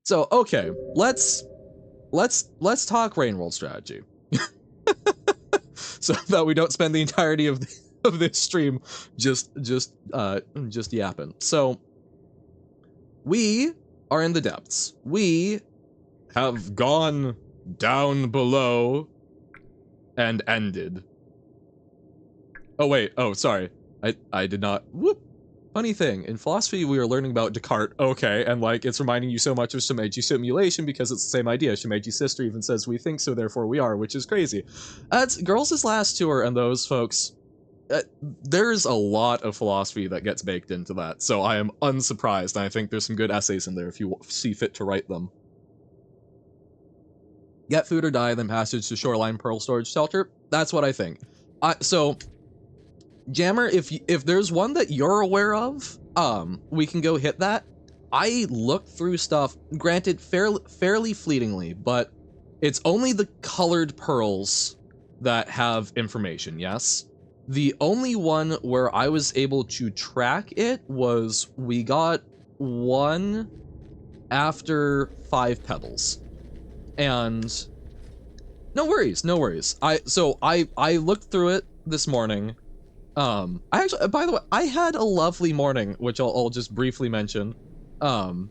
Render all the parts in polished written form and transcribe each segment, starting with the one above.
So, okay, let's talk rain world strategy. So that we don't spend the entirety of this stream just yapping. So, we are in the depths. We have gone down below and ended. Oh wait, oh sorry. I did not, whoop. Funny thing, in philosophy we were learning about Descartes, okay, and like it's reminding you so much of Shimeji simulation because it's the same idea. Shimeji's sister even says we think so therefore we are, which is crazy. That's Girls' Last Tour and those folks, there's a lot of philosophy that gets baked into that, so I am unsurprised, and I think there's some good essays in there if you see fit to write them. Get food or die, then passage to Shoreline Pearl Storage Shelter. That's what I think. So, Jammer, if there's one that you're aware of, we can go hit that. I looked through stuff, granted fairly fleetingly, but it's only the colored pearls that have information, yes? The only one where I was able to track it was we got one after 5 pebbles. And no worries. I looked through it this morning. I actually, by the way, I had a lovely morning, which I'll just briefly mention. Oh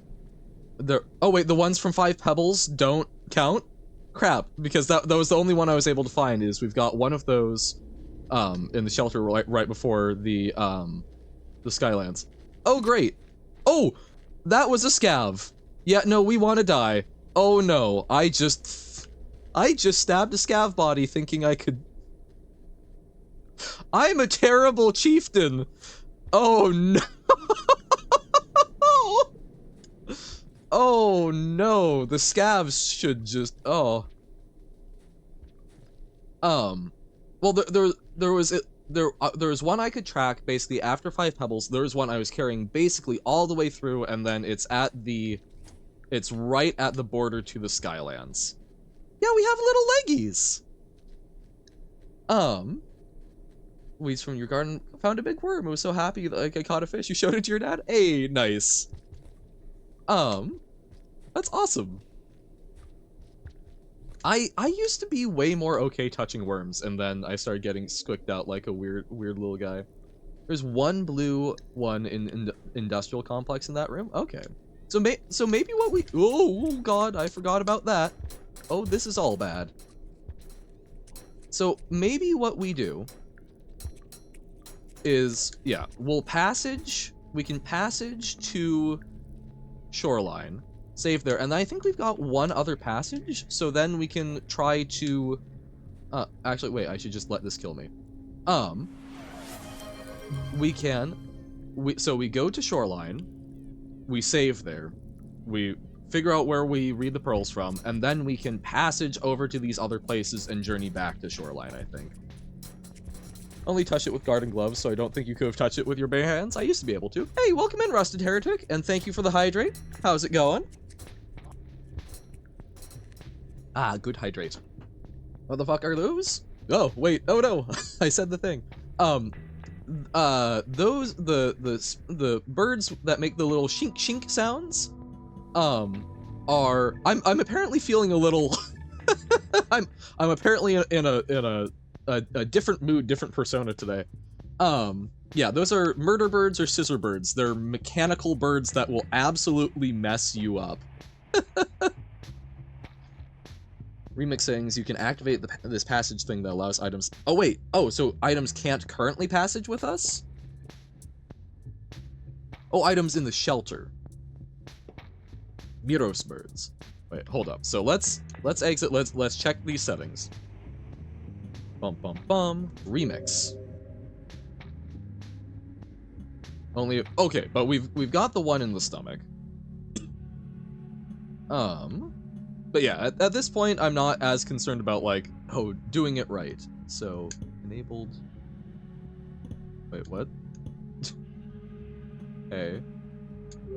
wait, the ones from 5 pebbles don't count? Crap, because that was the only one I was able to find. Is we've got one of those in the shelter right before the Skylands. Oh great. Oh, that was a scav. Yeah, no, we want to die. Oh no, I just stabbed a scav body thinking I could. I'm a terrible chieftain. Oh no. Oh no, the scavs should just, oh. Well, there was one I could track basically after 5 pebbles. There was one I was carrying basically all the way through, and then it's right at the border to the Skylands. Yeah, we have little leggies. Weeds from your garden found a big worm. I was so happy that like I caught a fish. You showed it to your dad? Hey, nice. That's awesome. I used to be way more okay touching worms, and then I started getting squicked out like a weird little guy. There's one blue one in industrial complex in that room. Okay. So maybe what we, oh god, I forgot about that. Oh, this is all bad. So maybe what we do is, yeah, we can passage to Shoreline, save there, and I think we've got one other passage, so then we can try to, actually, wait, I should just let this kill me. So we go to Shoreline, we save there, we figure out where we read the pearls from, and then we can passage over to these other places and journey back to Shoreline, I think. Only touch it with garden gloves, so I don't think you could have touched it with your bare hands. I used to be able to. Hey, welcome in, Rusted Heretic, and thank you for the hydrate. How's it going? Ah, good hydrate. What the fuck are those? Oh, wait, oh no, I said the thing. Those, the birds that make the little shink shink sounds, I'm apparently feeling a little, I'm apparently in a different mood, different persona today. Yeah, those are murder birds or scissor birds. They're mechanical birds that will absolutely mess you up. Remix sayings, you can activate this passage thing that allows items. Oh wait, oh, so items can't currently passage with us? Oh, items in the shelter. Miros birds. Wait, hold up. So let's exit. Let's check these settings. Bum bum bum. Remix. Only okay, but we've got the one in the stomach. But yeah, at this point, I'm not as concerned about like, oh, doing it right. So enabled. Wait, what? A.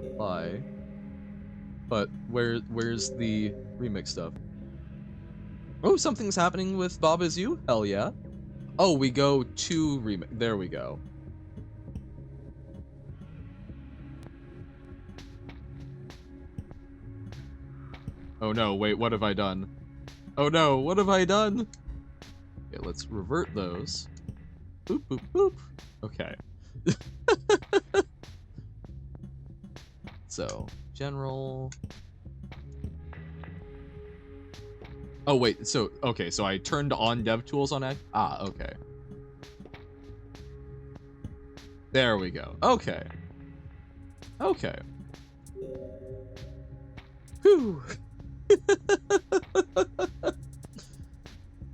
Apply. But where's the remix stuff? Oh, something's happening with Bob Is You? Hell yeah. Oh, we go to remix. There we go. Oh no, wait, what have I done? Oh no, what have I done? Okay, let's revert those. Boop, boop, boop. Okay. So, general. Oh wait, so, okay, so I turned on DevTools on X. Ah, okay. There we go. Okay. Okay. Whew.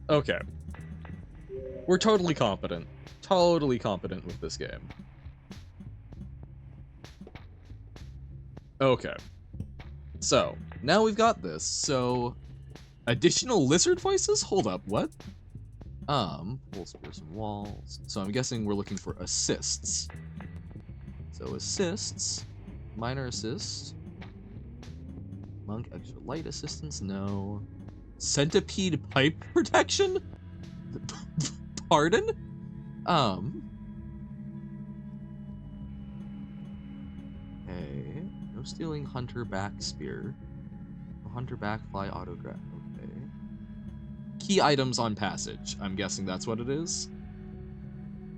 Okay. We're totally competent. Totally competent with this game. Okay. So, now we've got this. So, additional lizard voices? Hold up, what? Pull spears from walls. So I'm guessing we're looking for assists. So assists, minor assist. Monk extra light assistance, no. Centipede pipe protection? Pardon? Okay. No stealing hunter back spear. Hunter back fly autograph. Okay. Key items on passage. I'm guessing that's what it is.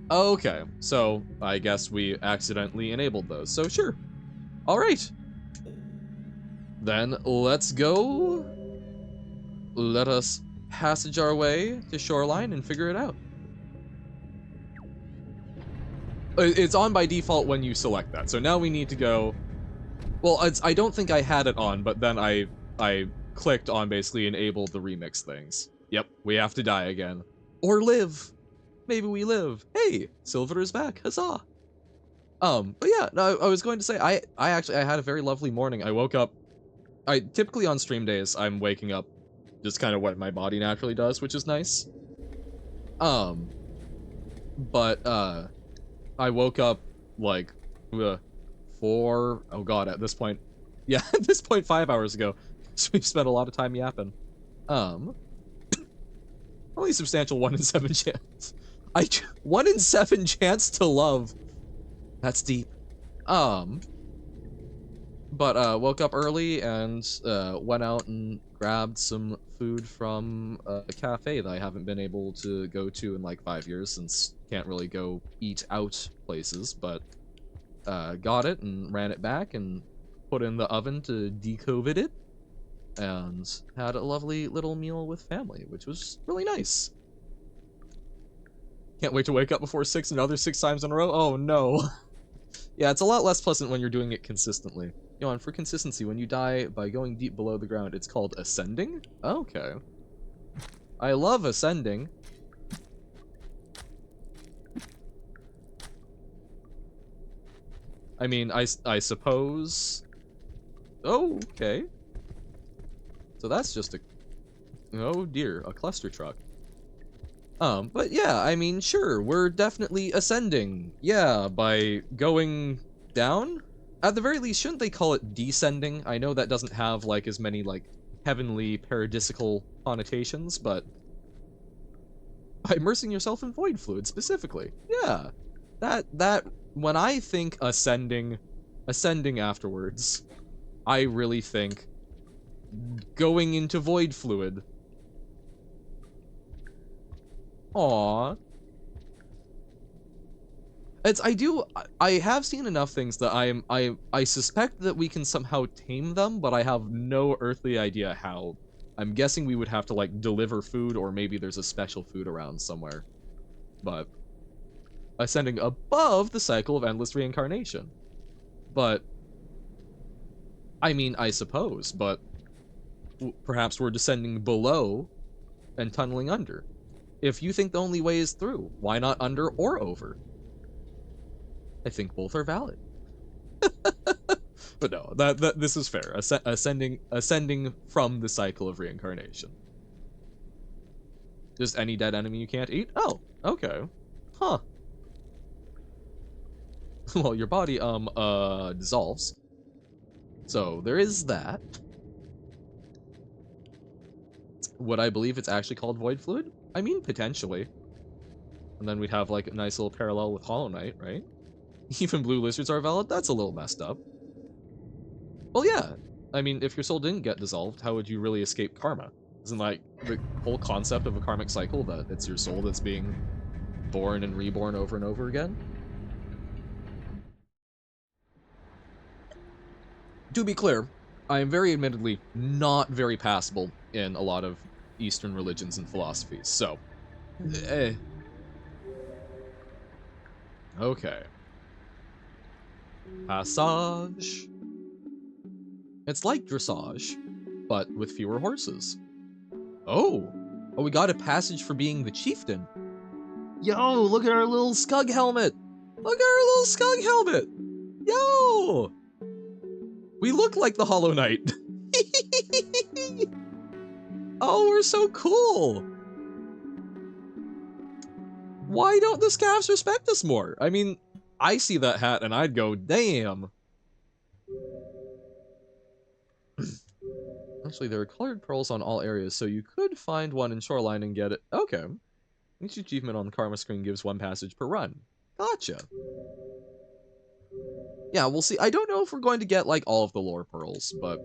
Okay, so I guess we accidentally enabled those. So sure. All right. Then let's go. Let us passage our way to Shoreline and figure it out. It's on by default when you select that. So now we need to go. Well, I don't think I had it on, but then I clicked on basically enabled the remix things. Yep, we have to die again. Or live. Maybe we live. Hey, Silver is back. Huzzah. But yeah, no, I was going to say, I had a very lovely morning. I woke up. I typically on stream days, I'm waking up just kind of what my body naturally does, which is nice. But I woke up like 4, oh god, at this point, yeah, at this point 5 hours ago. So we've spent a lot of time yapping. Only substantial 1 in 7 chance. 1 in 7 chance to love. That's deep. But woke up early and went out and grabbed some food from a cafe that I haven't been able to go to in like 5 years since can't really go eat out places, but got it and ran it back and put in the oven to decovid it and had a lovely little meal with family, which was really nice. Can't wait to wake up before 6 another 6 times in a row. Oh no. Yeah, it's a lot less pleasant when you're doing it consistently. You know, and for consistency, when you die by going deep below the ground, it's called ascending? Okay. I love ascending. I mean, I suppose... Oh, okay. So that's just a... Oh dear, a cluster truck. But yeah, I mean, sure, we're definitely ascending. Yeah, by going down? At the very least, shouldn't they call it descending? I know that doesn't have, like, as many, like, heavenly, paradisical connotations, but... By immersing yourself in void fluid, specifically. Yeah. That, when I think ascending afterwards, I really think going into void fluid. Aww. I have seen enough things that I suspect that we can somehow tame them, but I have no earthly idea how. I'm guessing we would have to, like, deliver food, or maybe there's a special food around somewhere. But ascending above the cycle of endless reincarnation. But I mean, I suppose, but perhaps we're descending below and tunneling under. If you think the only way is through, why not under or over? I think both are valid. But no, this is fair. Ascending from the cycle of reincarnation. Just any dead enemy you can't eat? Oh, okay. Huh. Well, your body, dissolves. So, there is that. Would I believe it's actually called void fluid? I mean, potentially. And then we'd have, like, a nice little parallel with Hollow Knight, right? Even blue lizards are valid? That's a little messed up. Well, yeah. I mean, if your soul didn't get dissolved, how would you really escape karma? Isn't like the whole concept of a karmic cycle that it's your soul that's being born and reborn over and over again? To be clear, I am very admittedly not very passable in a lot of Eastern religions and philosophies, so... Okay. Passage. It's like dressage, but with fewer horses. Oh! Oh, we got a passage for being the chieftain. Yo, look at our little skug helmet! Look at our little skug helmet! Yo! We look like the Hollow Knight. Oh, we're so cool! Why don't the scavs respect us more? I mean, I see that hat and I'd go, damn. Actually, there are colored pearls on all areas, so you could find one in Shoreline and get it. Okay. Each achievement on the karma screen gives one passage per run. Gotcha. Yeah, we'll see. I don't know if we're going to get, like, all of the lore pearls, but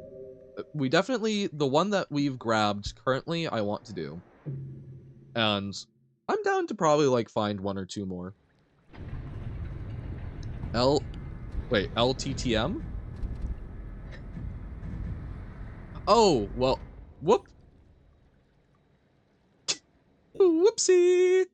we definitely, the one that we've grabbed currently, I want to do. And I'm down to probably, like, find one or two more. LTTM? Oh, well, whoop. Whoopsie.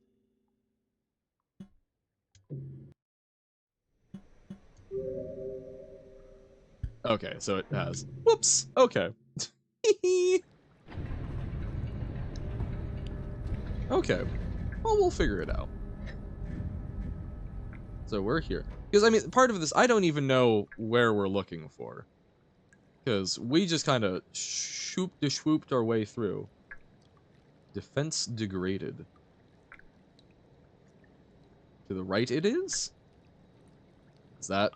Okay, so it has. Whoops. Okay. Okay. Well, we'll figure it out. So we're here. Because, I mean, part of this, I don't even know where we're looking for. Because we just kind of swooped our way through. Defense degraded. To the right it is? Is that...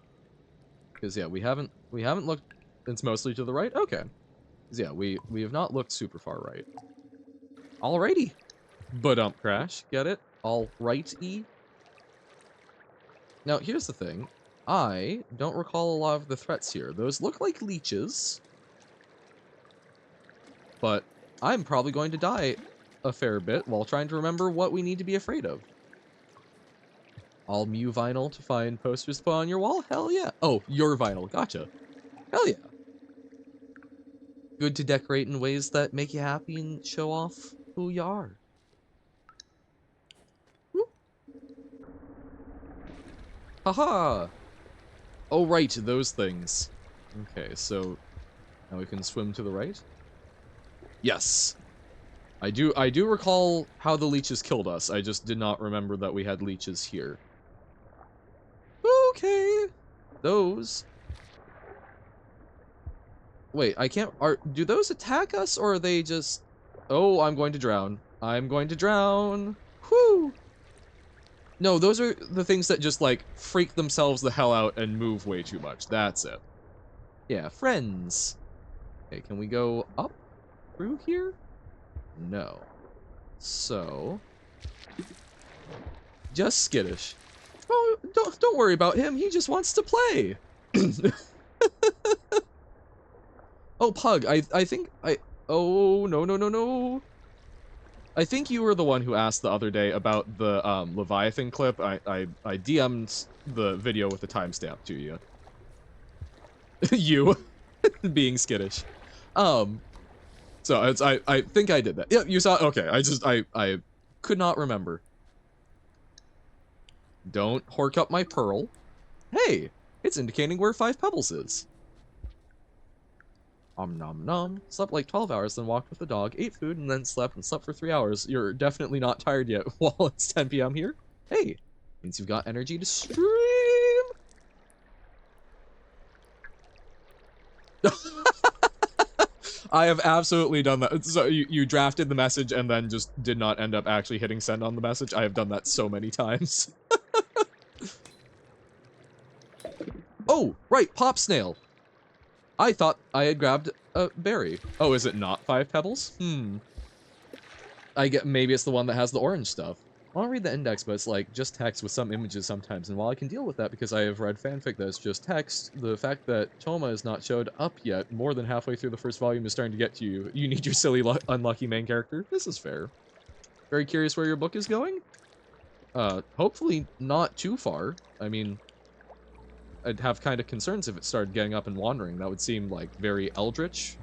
Because, yeah, we haven't looked... It's mostly to the right? Okay. Because, yeah, we have not looked super far right. Alrighty. But crash. Get it? Alrighty. Now, here's the thing. I don't recall a lot of the threats here. Those look like leeches. But I'm probably going to die a fair bit while trying to remember what we need to be afraid of. All Mew vinyl to find posters to put on your wall? Hell yeah. Oh, your vinyl. Gotcha. Hell yeah. Good to decorate in ways that make you happy and show off who you are. Haha! Oh, right, those things. Okay, so now we can swim to the right. Yes. I do recall how the leeches killed us. I just did not remember that we had leeches here. Okay. Those. Wait, I can't... do those attack us, or are they just... Oh, I'm going to drown. I'm going to drown. Whew! No, those are the things that just, like, freak themselves the hell out and move way too much. That's it. Yeah, friends. Okay, can we go up through here? No. So... just skittish. Oh, don't worry about him. He just wants to play. Oh, Pug, I think oh, no. I think you were the one who asked the other day about the Leviathan clip. I DM'd the video with the timestamp to you. You being skittish. So it's I think I did that. Yep, you saw. Okay, I could not remember. Don't hork up my pearl. Hey, it's indicating where 5 pebbles is. Nom nom. Slept like 12 hours, then walked with the dog, ate food, and then slept for 3 hours. You're definitely not tired yet while it's 10 p.m. here. Hey, means you've got energy to stream. I have absolutely done that. So you drafted the message and then just did not end up actually hitting send on the message. I have done that so many times. Oh, right, pop snail. I thought I had grabbed a berry. Oh, is it not 5 pebbles? I get, maybe it's the one that has the orange stuff. want to read the index, but it's like just text with some images sometimes. And while I can deal with that because I have read fanfic that's just text, the fact that Toma is not showed up yet, more than halfway through the first volume, is starting to get to you. You need your silly, unlucky main character. This is fair. Very curious where your book is going. Hopefully not too far. I mean, I'd have kind of concerns if it started getting up and wandering. That would seem like very eldritch.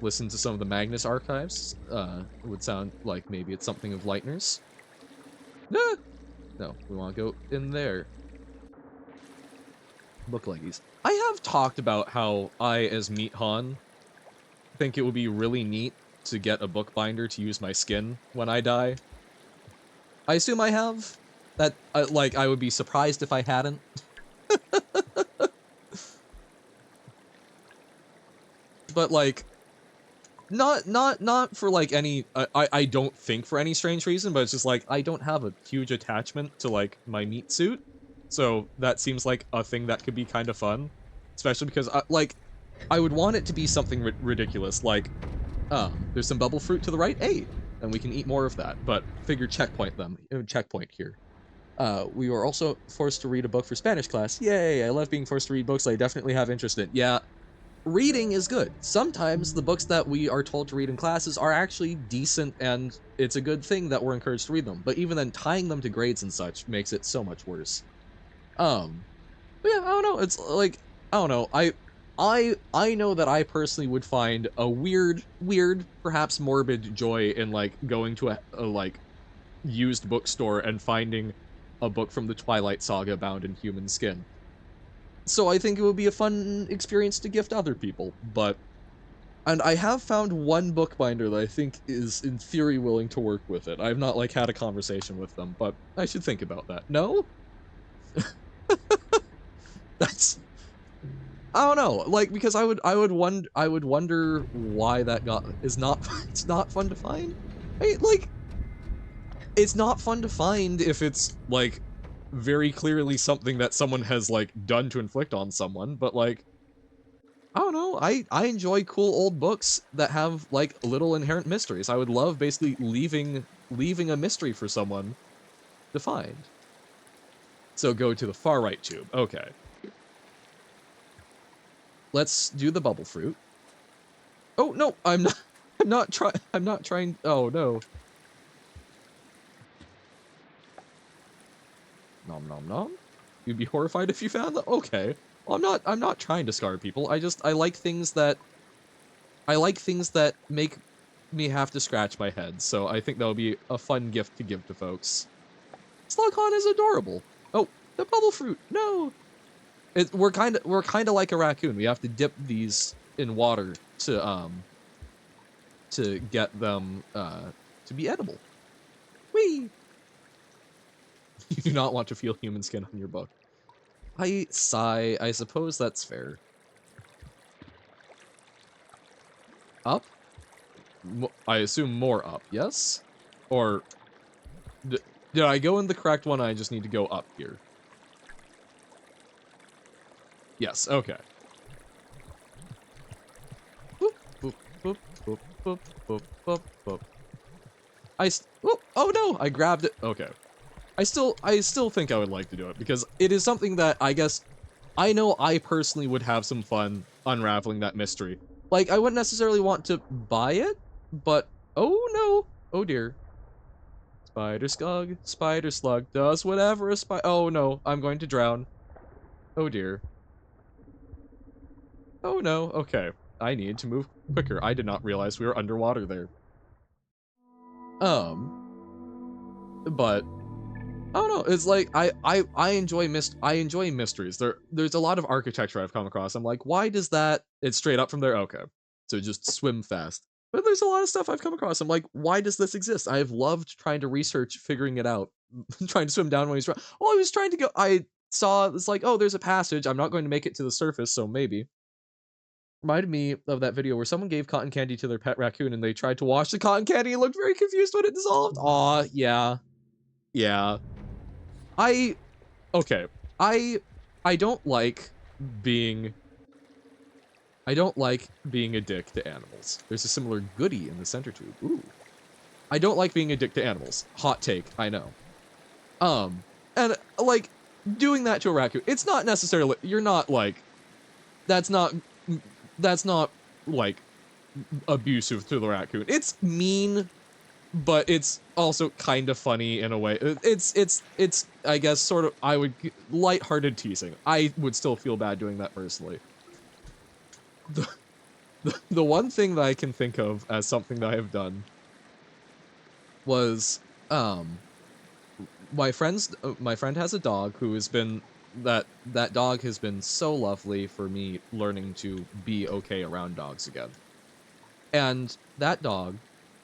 Listen to some of the Magnus archives. It would sound like maybe it's something of Lightner's. Nah! No, we want to go in there. Book leggies. I have talked about how I, as Meat Han, think it would be really neat to get a bookbinder to use my skin when I die. I assume I have. That, like, I would be surprised if I hadn't. But, like, not for, like, any, I don't think for any strange reason, but it's just, like, I don't have a huge attachment to, like, my meat suit. So that seems like a thing that could be kind of fun. Especially because, like, I would want it to be something ridiculous, like, there's some bubble fruit to the right, hey, and we can eat more of that, but figure checkpoint here. We were also forced to read a book for Spanish class. Yay, I love being forced to read books I definitely have interest in. Yeah, reading is good. Sometimes the books that we are told to read in classes are actually decent, and it's a good thing that we're encouraged to read them, but even then, tying them to grades and such makes it so much worse. But yeah, I don't know, it's like, I don't know, I know that I personally would find a weird, perhaps morbid joy in, like, going to a like, used bookstore and finding a book from the Twilight Saga bound in human skin. So I think it would be a fun experience to gift other people, and I have found one bookbinder that I think is, in theory, willing to work with it. I've not, like, had a conversation with them, but I should think about that. No? That's... I don't know, like, because I would wonder why that is not, it's not fun to find? Like, it's not fun to find if it's, like, very clearly something that someone has, like, done to inflict on someone, but, like, I don't know, I enjoy cool old books that have, like, little inherent mysteries. I would love basically leaving a mystery for someone to find. So go to the far right tube, okay. Let's do the bubble fruit. Oh, no, I'm not trying, oh, no. Nom nom nom. You'd be horrified if you found them? Okay. Well, I'm not trying to scar people. I like things that make me have to scratch my head, so I think that'll be a fun gift to give to folks. Slughorn is adorable. Oh, the bubble fruit. No. We're kind of like a raccoon. We have to dip these in water to get them to be edible. Whee! You do not want to feel human skin on your book. I sigh. I suppose that's fair. Up? I assume more up, yes? Or... did I go in the correct one? I just need to go up here. Yes, okay. Boop, boop, boop, boop, boop, boop, boop, boop. Oh no! I grabbed it. Okay. I still think I would like to do it, because it is something that I guess I know I personally would have some fun unraveling that mystery. Like, I wouldn't necessarily want to buy it, but oh no, oh dear. Spider slug does whatever a oh no, I'm going to drown. Oh dear. Oh no, okay. I need to move quicker. I did not realize we were underwater there. But I don't know, it's like, I enjoy mysteries. There's a lot of architecture I've come across. I'm like, why does that, it's straight up from there, okay. So just swim fast. But there's a lot of stuff I've come across. I'm like, why does this exist? I've loved trying to research, figuring it out. Trying to swim down when he's well, I was trying to go, I saw, it's like, oh, there's a passage. I'm not going to make it to the surface, so maybe. Reminded me of that video where someone gave cotton candy to their pet raccoon and they tried to wash the cotton candy and looked very confused when it dissolved. Aw, yeah. Yeah. Okay. I don't like being a dick to animals. There's a similar goodie in the center tube. Ooh. I don't like being a dick to animals. Hot take, I know. And like doing that to a raccoon, it's not necessarily, you're not like, that's not like abusive to the raccoon. It's mean, but it's also kind of funny in a way. It's I guess sort of, lighthearted teasing. I would still feel bad doing that personally. The one thing that I can think of as something that I have done was, my friend has a dog who has been, that dog has been so lovely for me learning to be okay around dogs again. And that dog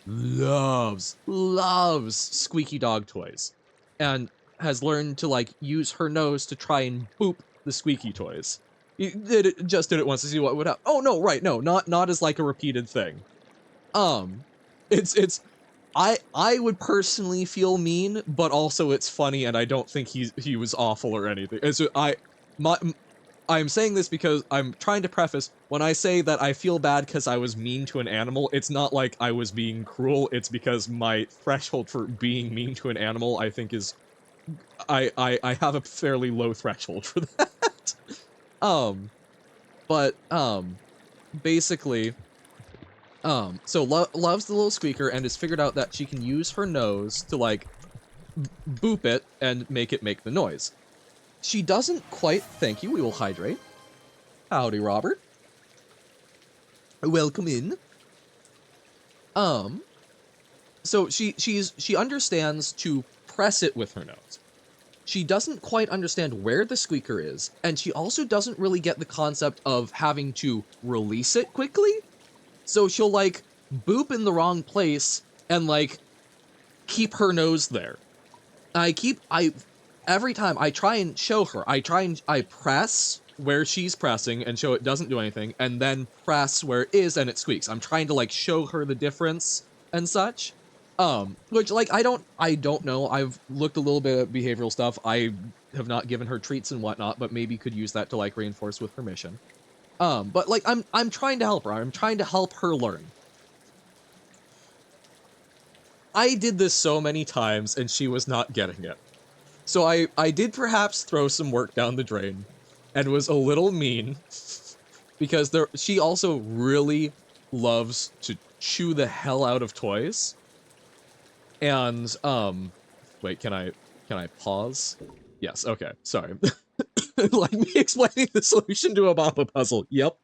loves squeaky dog toys, and has learned to like use her nose to try and boop the squeaky toys. He did it once to see what would happen. Oh no, right, no, not as like a repeated thing. It's I would personally feel mean, but also it's funny, and I don't think he was awful or anything. And so I'm saying this because I'm trying to preface, when I say that I feel bad because I was mean to an animal, it's not like I was being cruel, it's because my threshold for being mean to an animal, I think is, I have a fairly low threshold for that. Basically, so loves the little squeaker and has figured out that she can use her nose to like boop it and make it make the noise. She doesn't quite, thank you, we will hydrate. Howdy, Robert. Welcome in. So she understands to press it with her nose. She doesn't quite understand where the squeaker is, and she also doesn't really get the concept of having to release it quickly. So she'll like boop in the wrong place and like keep her nose there. Every time I try and show her, I press where she's pressing and show it doesn't do anything, and then press where it is and it squeaks. I'm trying to like show her the difference and such. Which like I don't know. I've looked a little bit at behavioral stuff. I have not given her treats and whatnot, but maybe could use that to like reinforce with permission. But like I'm trying to help her. I'm trying to help her learn. I did this so many times and she was not getting it. So I did perhaps throw some work down the drain and was a little mean because she also really loves to chew the hell out of toys. And wait, can I pause? Yes, okay. Sorry. Like me explaining the solution to a Baba puzzle. Yep.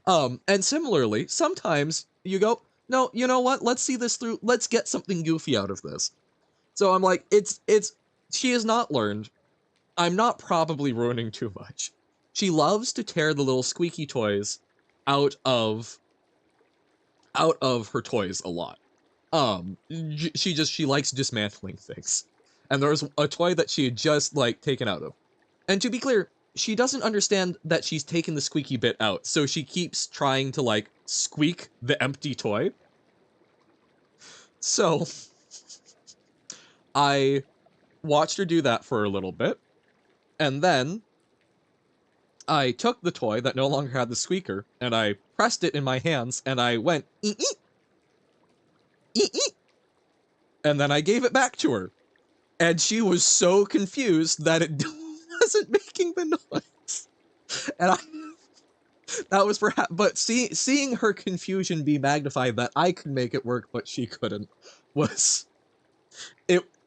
And similarly, sometimes you go, no, you know what? Let's see this through. Let's get something goofy out of this. So I'm like, she has not learned. I'm not probably ruining too much. She loves to tear the little squeaky toys out of her toys a lot. She likes dismantling things. And there was a toy that she had just like taken out of. And to be clear, she doesn't understand that she's taken the squeaky bit out, so she keeps trying to like squeak the empty toy. So I watched her do that for a little bit, and then I took the toy that no longer had the squeaker, and I pressed it in my hands, and I went, ee-ee, ee-ee, and then I gave it back to her. And she was so confused that it wasn't making the noise. And that was perhaps, but seeing her confusion be magnified that I could make it work, but she couldn't, was,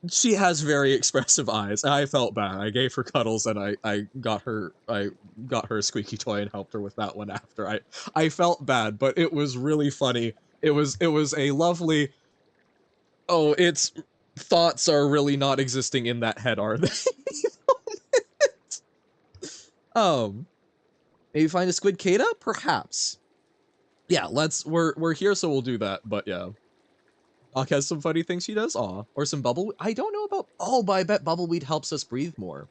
she has very expressive eyes, and I felt bad. I gave her cuddles, and I got her a squeaky toy and helped her with that one after. I felt bad, but it was really funny. It was a lovely, oh, its thoughts are really not existing in that head, are they? Maybe find a squid Kata? Perhaps. Yeah, we're here, so we'll do that, but yeah. Doc has some funny things she does, aw. Or some bubble, I don't know about, oh, but I bet bubbleweed helps us breathe more.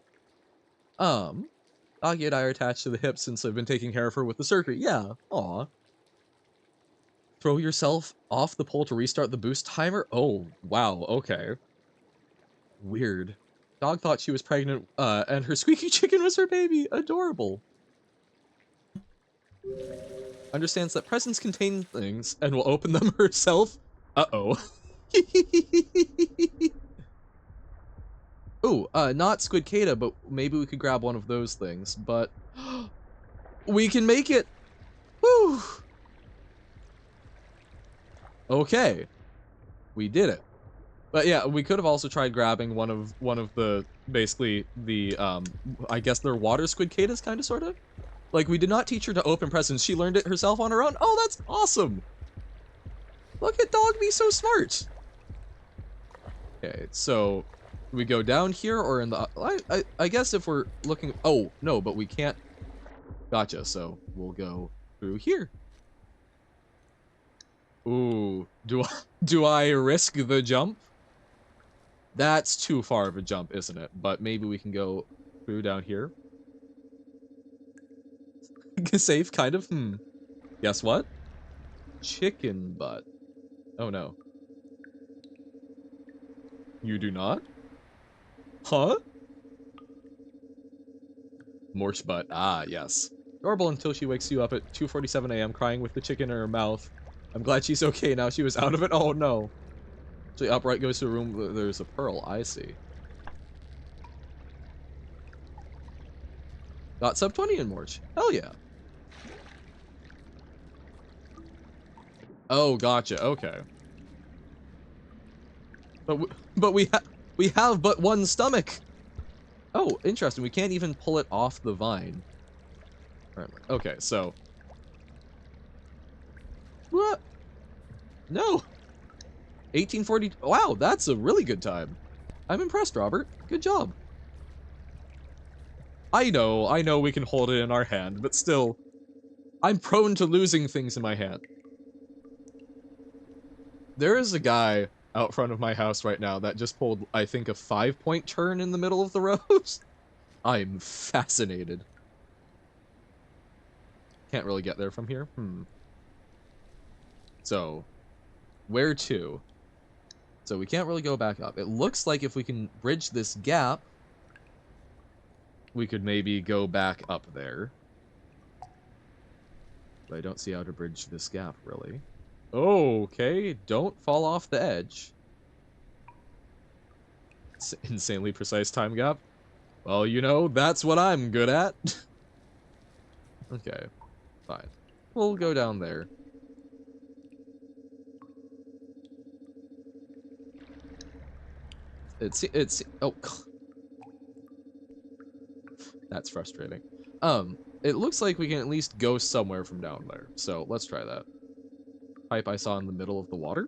Doggy and I are attached to the hip since I've been taking care of her with the surgery, yeah, aw. Throw yourself off the pole to restart the boost timer? Oh, wow, okay. Weird. Dog thought she was pregnant, and her squeaky chicken was her baby. Adorable. Understands that presents contain things and will open them herself. Uh-oh. Ooh, not Squid Queda, but maybe we could grab one of those things, but we can make it. Woo! Okay. We did it. But yeah, we could have also tried grabbing one of the basically the I guess they're water squid Quedas, kind of sort of. Like, we did not teach her to open presents. She learned it herself on her own. Oh, that's awesome. Look at Dog be so smart. Okay, so we go down here or in the I guess if we're looking, oh, no, but we can't. Gotcha. So we'll go through here. Ooh, do I risk the jump? That's too far of a jump, isn't it? But maybe we can go through down here. Safe, kind of. Guess what? Chicken butt. Oh no. You do not? Huh? Morse butt. Ah, yes. Adorable until she wakes you up at 2:47 a.m. crying with the chicken in her mouth. I'm glad she's okay now. She was out of it. Oh no. So upright goes to a room. There's a pearl. I see. Got sub 20 in March. Hell yeah. Oh, gotcha. Okay. But we have but one stomach. Oh, interesting. We can't even pull it off the vine. Okay, so what? No. 1840. Wow, that's a really good time. I'm impressed, Robert. Good job. I know we can hold it in our hand, but still, I'm prone to losing things in my hand. There is a guy out front of my house right now that just pulled, I think, a 5-point turn in the middle of the road. I'm fascinated. Can't really get there from here. So, where to? So we can't really go back up. It looks like if we can bridge this gap, we could maybe go back up there. But I don't see how to bridge this gap, really. Okay, don't fall off the edge. It's insanely precise time gap. Well, you know, that's what I'm good at. Okay, fine. We'll go down there. It's oh, that's frustrating. It looks like we can at least go somewhere from down there. So let's try that. Pipe I saw in the middle of the water.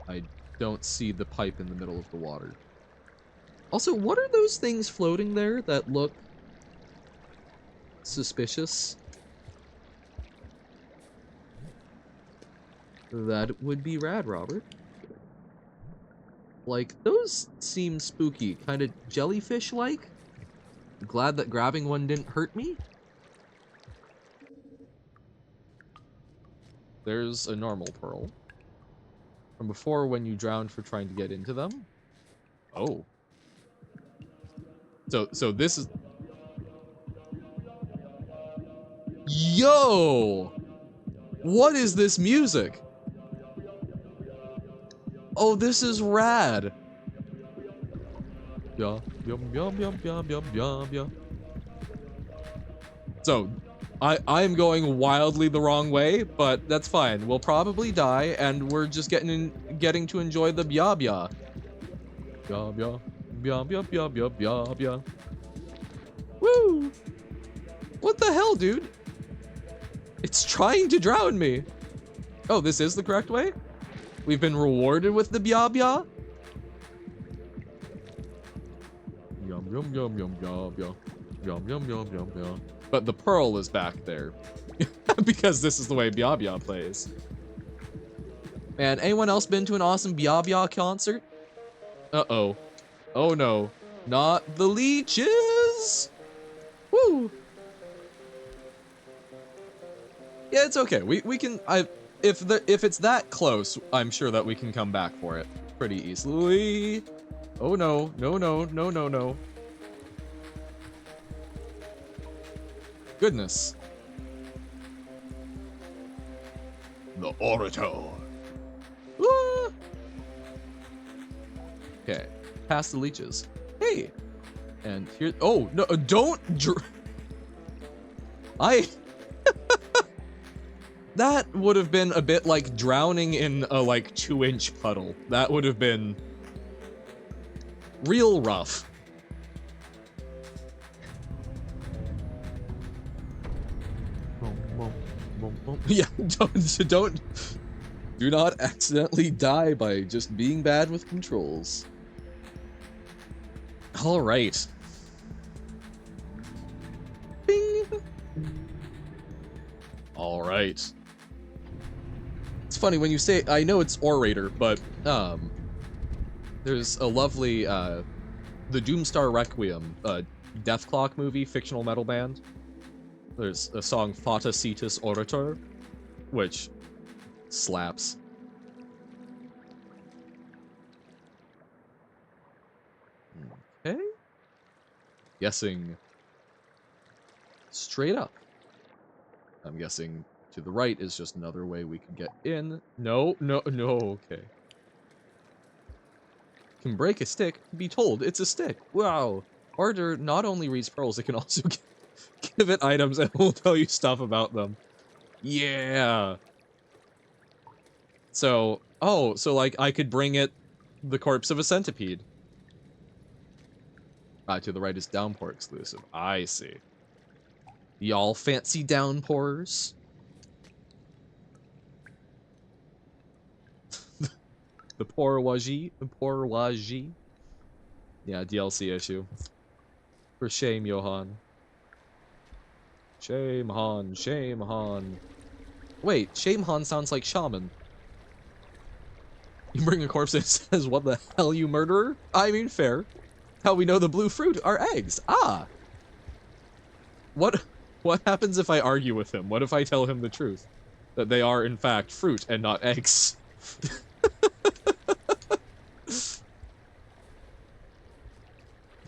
I don't see the pipe in the middle of the water. Also, what are those things floating there that look suspicious? That would be rad, Robert. Like, those seem spooky, kind of jellyfish-like. Glad that grabbing one didn't hurt me. There's a normal pearl. From before when you drowned for trying to get into them. Oh. So this is... Yo! What is this music? Oh, this is rad. Yeah, yum, yum, yum, yum, yum, yum, yum. So, I'm going wildly the wrong way, but that's fine. We'll probably die, and we're just getting to enjoy the bya bya. Bya bya, bya bya bya bya bya bya. Woo! What the hell, dude? It's trying to drown me. Oh, this is the correct way? We've been rewarded with the bya bya? Yum yum yum yum yum yum yum yum yum yum yum. But the pearl is back there. Because this is the way bya bya plays. Man, anyone else been to an awesome bya bya concert? Uh-oh. Oh no. Not the leeches! Woo! Yeah, it's okay. We can... If it's that close, I'm sure that we can come back for it pretty easily. Oh no, no, no, no, no, no. Goodness. The Orator. Ah! Okay, past the leeches. Hey, and here. Oh no! Don't. That would have been a bit like drowning in a like 2-inch puddle. That would have been real rough. Yeah, do not accidentally die by just being bad with controls. All right. Bing. All right. It's funny when you say, I know it's orator, but there's a lovely the Doomstar Requiem, Death Clock movie, fictional metal band. There's a song Fata Cetus Orator, which slaps. Okay. Guessing straight up. I'm guessing to the right is just another way we can get in. No, no, no, okay. Can break a stick, be told it's a stick. Wow. Orator not only reads pearls, it can also give it items and will tell you stuff about them. Yeah. So, oh, so like I could bring it the corpse of a centipede. To the right is downpour exclusive. I see. Y'all fancy downpours? The pourvoirie? The pourvoirie? Yeah, DLC issue. For shame, Johan. Shame Han, shame Han. Wait, shame Han sounds like shaman. You bring a corpse and it says, what the hell, you murderer? I mean, fair. How we know the blue fruit are eggs. Ah! What happens if I argue with him? What if I tell him the truth? That they are, in fact, fruit and not eggs?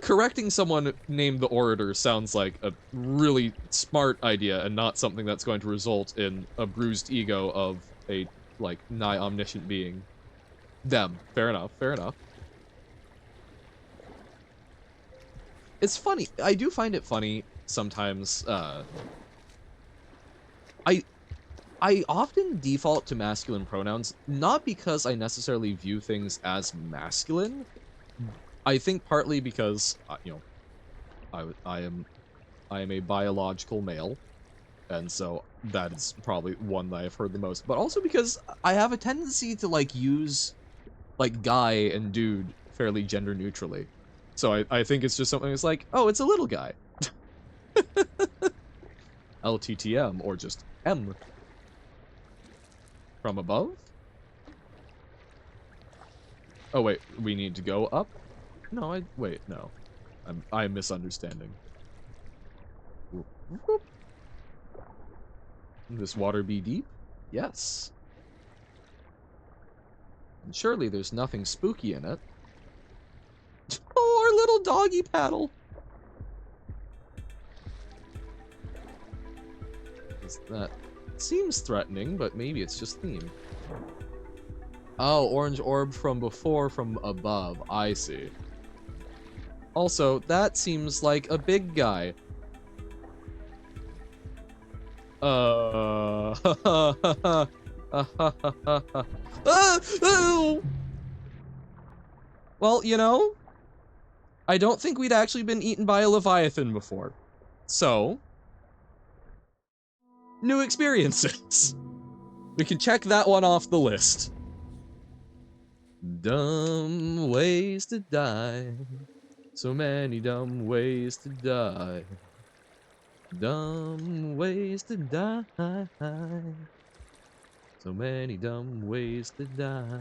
Correcting someone named the Orator sounds like a really smart idea and not something that's going to result in a bruised ego of a, like, nigh omniscient being. Them. Fair enough, fair enough. It's funny. I do find it funny sometimes. I often default to masculine pronouns, not because I necessarily view things as masculine. I think partly because, you know, I am a biological male, and so that is probably one that I've heard the most. But also because I have a tendency to like use like guy and dude fairly gender neutrally. So I think it's just something that's like, oh, it's a little guy. LTTM, or just M. From above? Oh wait, we need to go up? No, wait, no. I'm misunderstanding. Whoop, whoop. This water be deep? Yes. And surely there's nothing spooky in it. Oh, our little doggy paddle! That seems threatening, but maybe it's just theme. Oh, orange orb from before, from above. I see. Also, that seems like a big guy. Well, you know, I don't think we'd actually been eaten by a Leviathan before. So, new experiences. We can check that one off the list. Dumb ways to die. So many dumb ways to die. Dumb ways to die. So many dumb ways to die.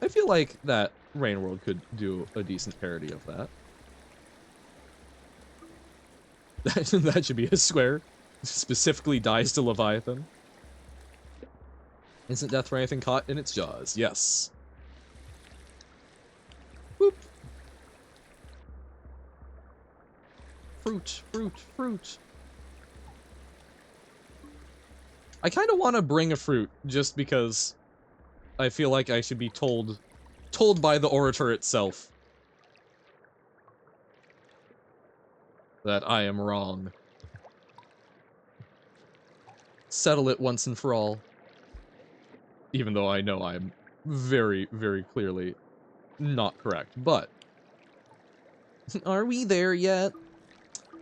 I feel like that Rain World could do a decent parody of that. That should be a square. Specifically dies to Leviathan. Instant death for anything caught in its jaws. Yes. Whoop. Fruit, fruit, fruit. I kind of want to bring a fruit, just because I feel like I should be told by the orator itself that I am wrong. Settle it once and for all. Even though I know I'm very, very clearly not correct, but... Are we there yet?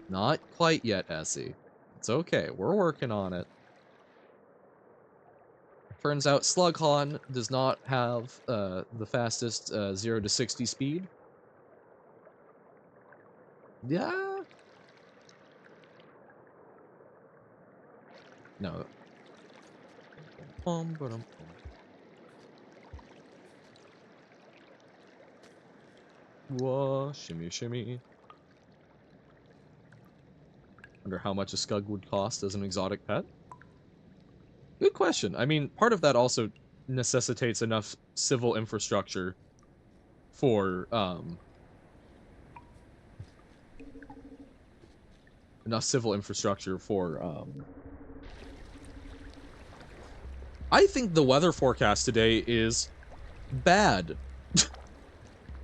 Not quite yet, Essie. It's okay, we're working on it. Turns out Slughorn does not have the fastest 0 to 60 speed. Yeah? No. Whoa, shimmy, shimmy. Wonder how much a Scug would cost as an exotic pet? Good question. I mean, part of that also necessitates enough civil infrastructure for, I think the weather forecast today is bad.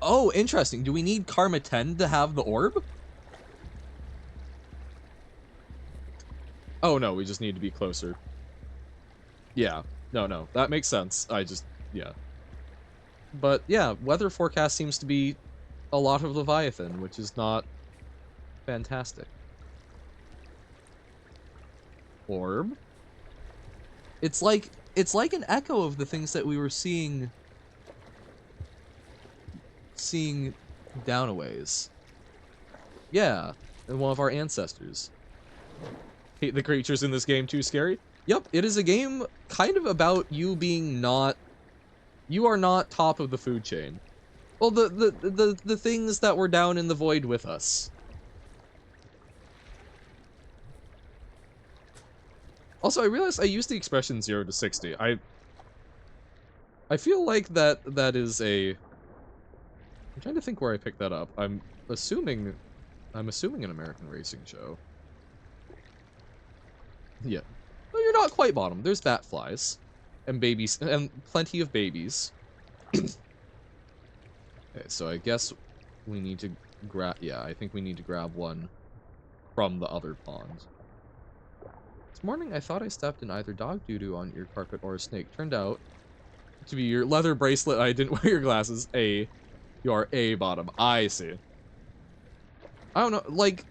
Oh, interesting. Do we need Karma 10 to have the orb? Oh, no, we just need to be closer. Yeah. No. That makes sense. Yeah. But, yeah, weather forecast seems to be a lot of Leviathan, which is not fantastic. Orb? It's like an echo of the things that we were seeing down a ways. Yeah, and one of our ancestors. Hate the creatures in this game too scary? Yep, it is a game kind of about you being you are not top of the food chain. Well, the things that were down in the void with us. Also, I realized I used the expression 0 to 60. I feel like that is a... I'm trying to think where I picked that up. I'm assuming an American racing show. Yeah. No, you're not quite bottom. There's bat flies. And babies, and plenty of babies. Okay, so I guess we need to grab... Yeah, I think we need to grab one from the other pond. This morning, I thought I stepped in either dog doo-doo on your carpet or a snake. Turned out to be your leather bracelet. I didn't wear your glasses. You are A bottom. I see. I don't know, like,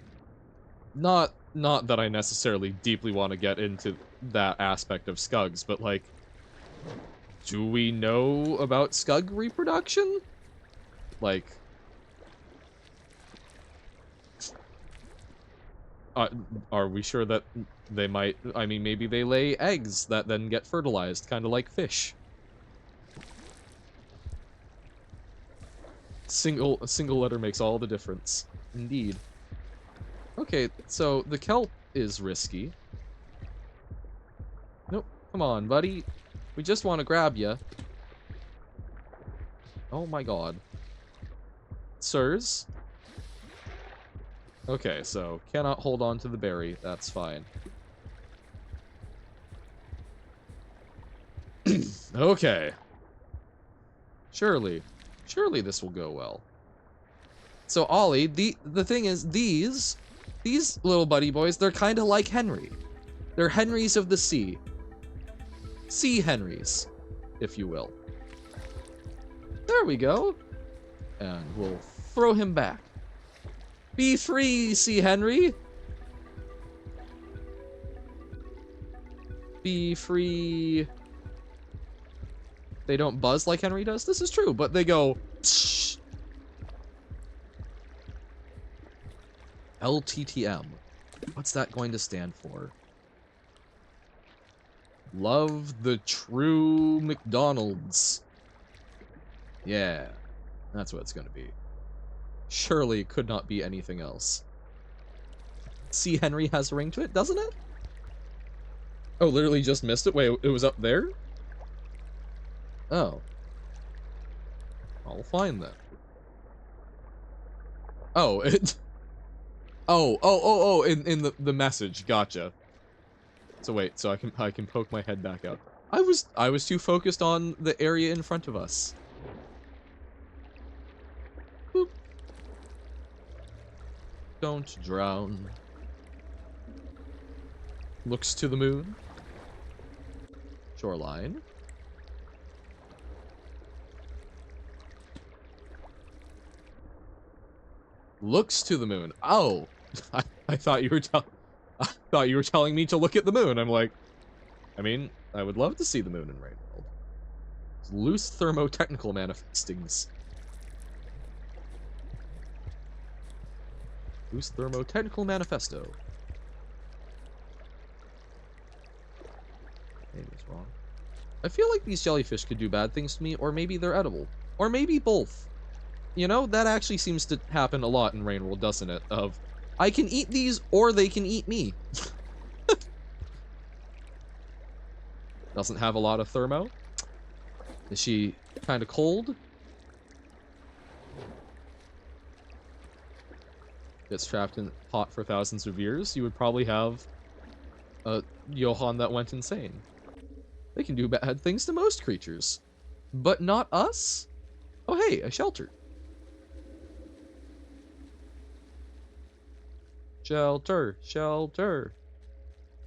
not that I necessarily deeply want to get into that aspect of Scugs, but like, do we know about Scug reproduction? Like, are we sure that they might, I mean, maybe they lay eggs that then get fertilized, kind of like fish. A single letter makes all the difference. Indeed. Okay, so the kelp is risky. Nope, come on, buddy. We just want to grab ya. Oh my god. Sirs? Okay, so cannot hold on to the berry. That's fine. Okay. Surely this will go well. So Ollie, the thing is, these little buddy boys, they're kind of like Henry. They're Henrys of the sea. Sea Henrys, if you will. There we go. And we'll throw him back. Be free, Sea Henry. Be free. They don't buzz like Henry does. This is true, but they go... Tsh. LTTM. What's that going to stand for? Love the true McDonald's. Yeah, that's what it's going to be. Surely it could not be anything else. See, Henry has a ring to it, doesn't it? Oh, literally just missed it? Wait, it was up there? Oh. I'll find that. Oh, it... Oh, in the message, gotcha. So wait, so I can poke my head back out. I was too focused on the area in front of us. Boop. Don't drown. Looks to the moon. Shoreline. Looks to the moon. Oh, I thought you were I thought you were telling me to look at the moon. I'm like, I mean, I would love to see the moon in Rain World. It's loose thermotechnical manifestings. Loose thermotechnical manifesto. Maybe it's wrong. I feel like these jellyfish could do bad things to me, or maybe they're edible. Or maybe both. You know, that actually seems to happen a lot in Rain World, doesn't it? Of, I can eat these, or they can eat me. Doesn't have a lot of thermo. Is she kind of cold? Gets trapped in hot for thousands of years. You would probably have a Johann that went insane. They can do bad things to most creatures. But not us? Oh hey, a shelter. Shelter, shelter.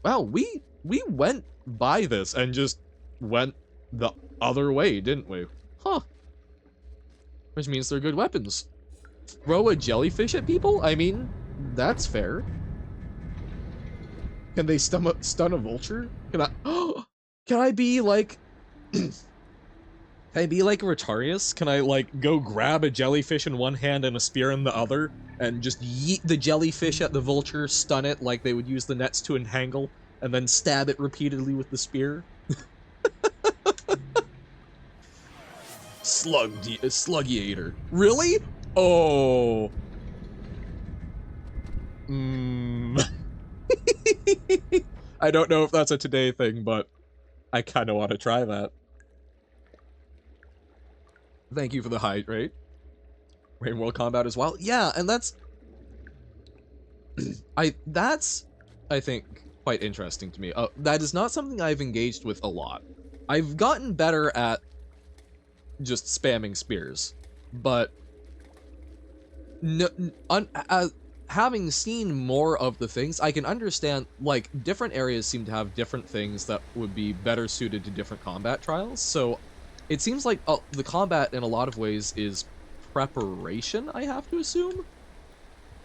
Wow, we went by this and just went the other way, didn't we? Huh. Which means they're good weapons. Throw a jellyfish at people? I mean, that's fair. Can they stun a vulture? Can I... Can I be like... Can I be like Retarius? Can I, like, go grab a jellyfish in one hand and a spear in the other, and just yeet the jellyfish at the vulture, stun it like they would use the nets to entangle, and then stab it repeatedly with the spear? Sluggiator. Really? Oh. I don't know if that's a today thing, but I kind of want to try that. Thank you for the hydrate. Rain World combat as well. Yeah, and that's... that's, I think, quite interesting to me. That is not something I've engaged with a lot. I've gotten better at just spamming spears, but having seen more of the things, I can understand, like, different areas seem to have different things that would be better suited to different combat trials, so it seems like the combat in a lot of ways is preparation, I have to assume,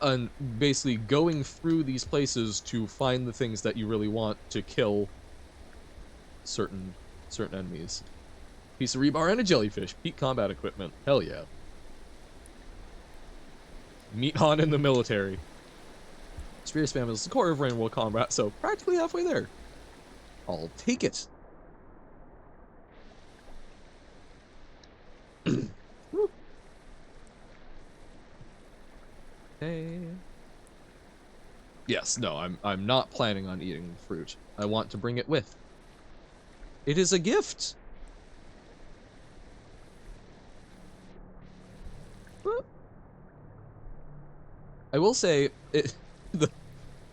and basically going through these places to find the things that you really want to kill certain enemies. Piece of rebar and a jellyfish. Peak combat equipment. Hell yeah. Meat on in the military. Spear spam is the core of Rain World combat, so practically halfway there. I'll take it. Hey. Yes, no, I'm not planning on eating fruit. I want to bring it with. It is a gift. I will say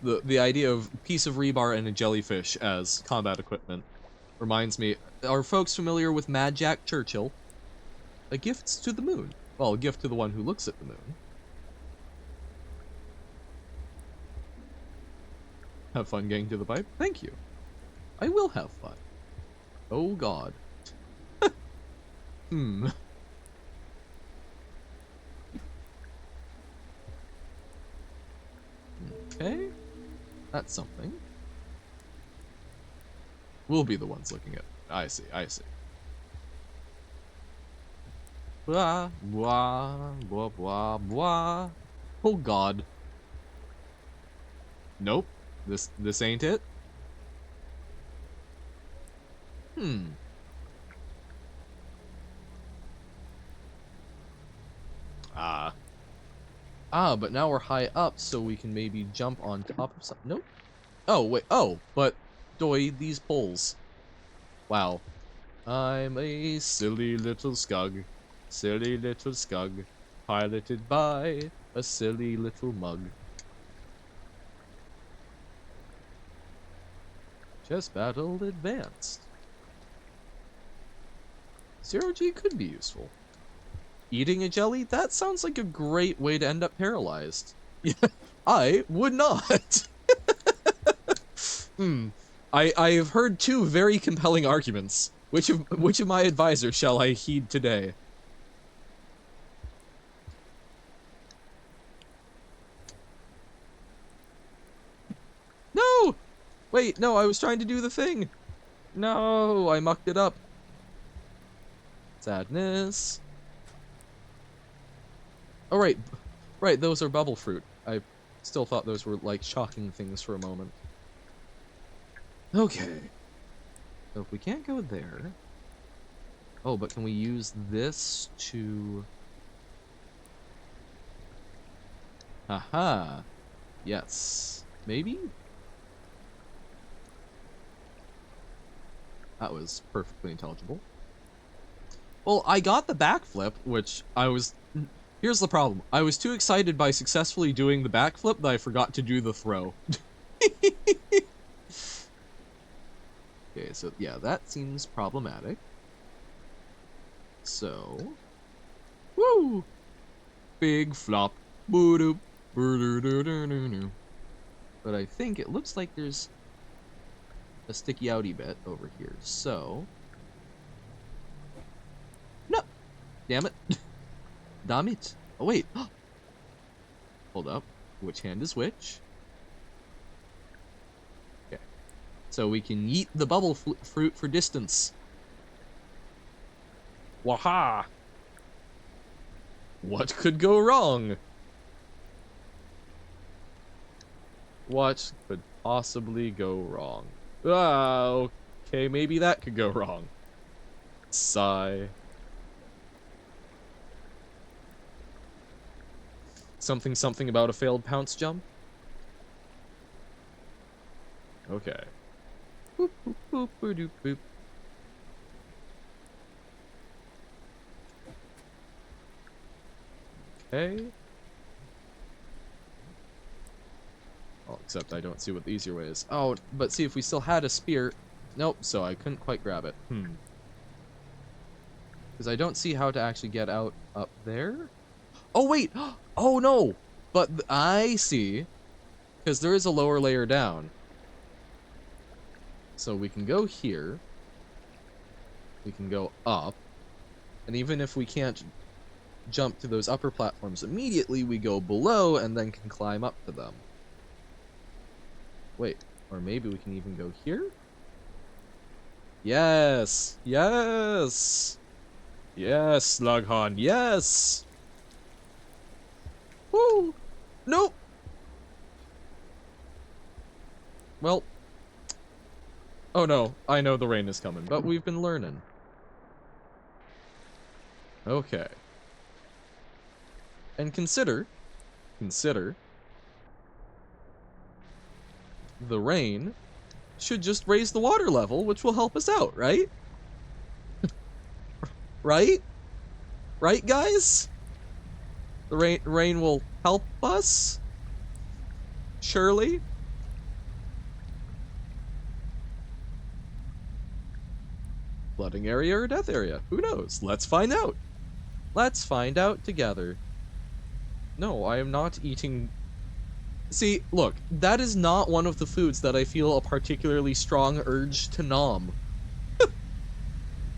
the idea of piece of rebar and a jellyfish as combat equipment reminds me. Are folks familiar with Mad Jack Churchill? A gift to the moon. Well, a gift to the one who looks at the moon. Have fun getting to the pipe? Thank you. I will have fun. Oh god. Okay. That's something. We'll be the ones looking at it. I see, I see. Blah, blah, blah, blah, blah. Oh god. Nope. This ain't it. But now we're high up, so we can maybe jump on top of something. Nope. Oh, wait. Oh, but doy, these poles. Wow. I'm a silly little scug. Silly little scug. Piloted by a silly little mug. Chess battle advanced. 0G could be useful. Eating a jelly? That sounds like a great way to end up paralyzed. Yeah, I would not. I've heard two very compelling arguments. Which of my advisors shall I heed today? No! Wait, no, I was trying to do the thing. No, I mucked it up. Sadness. Oh, right, those are bubble fruit. I still thought those were, like, shocking things for a moment. Okay. So if we can't go there... Oh, but can we use this to... Aha! Yes. Maybe? That was perfectly intelligible. Well, I got the backflip, which I was... Here's the problem. I was too excited by successfully doing the backflip that I forgot to do the throw. Okay, so yeah, that seems problematic. So... Woo! Big flop. Boo-doo. Boo-doo-doo-doo-doo-doo. But I think it looks like there's a sticky outy bit over here, so... No! Damn it. Damn it. Oh, wait. Hold up. Which hand is which? Okay. So we can yeet the bubble fruit for distance. Waha! What could go wrong? What could possibly go wrong? Ah, okay, maybe that could go wrong. Sigh. Something about a failed pounce jump? Okay. Boop, boop, boop, boop, boop, boop. Okay. Well, except I don't see what the easier way is. Oh, but see, if we still had a spear... Nope, so I couldn't quite grab it. Because I don't see how to actually get out up there. Oh, wait! Oh, no! But I see. Because there is a lower layer down. So we can go here. We can go up. And even if we can't jump to those upper platforms immediately, we go below and then can climb up to them. Wait, or maybe we can even go here? Yes! Yes! Yes, Slughorn, yes! Woo! Nope! Well... Oh no, I know the rain is coming, but we've been learning. Okay. And consider... the rain should just raise the water level, which will help us out, right? Right? Right, guys? The rain will help us? Surely? Flooding area or death area? Who knows? Let's find out. Let's find out together. No, I am not eating... See, look, that is not one of the foods that I feel a particularly strong urge to nom.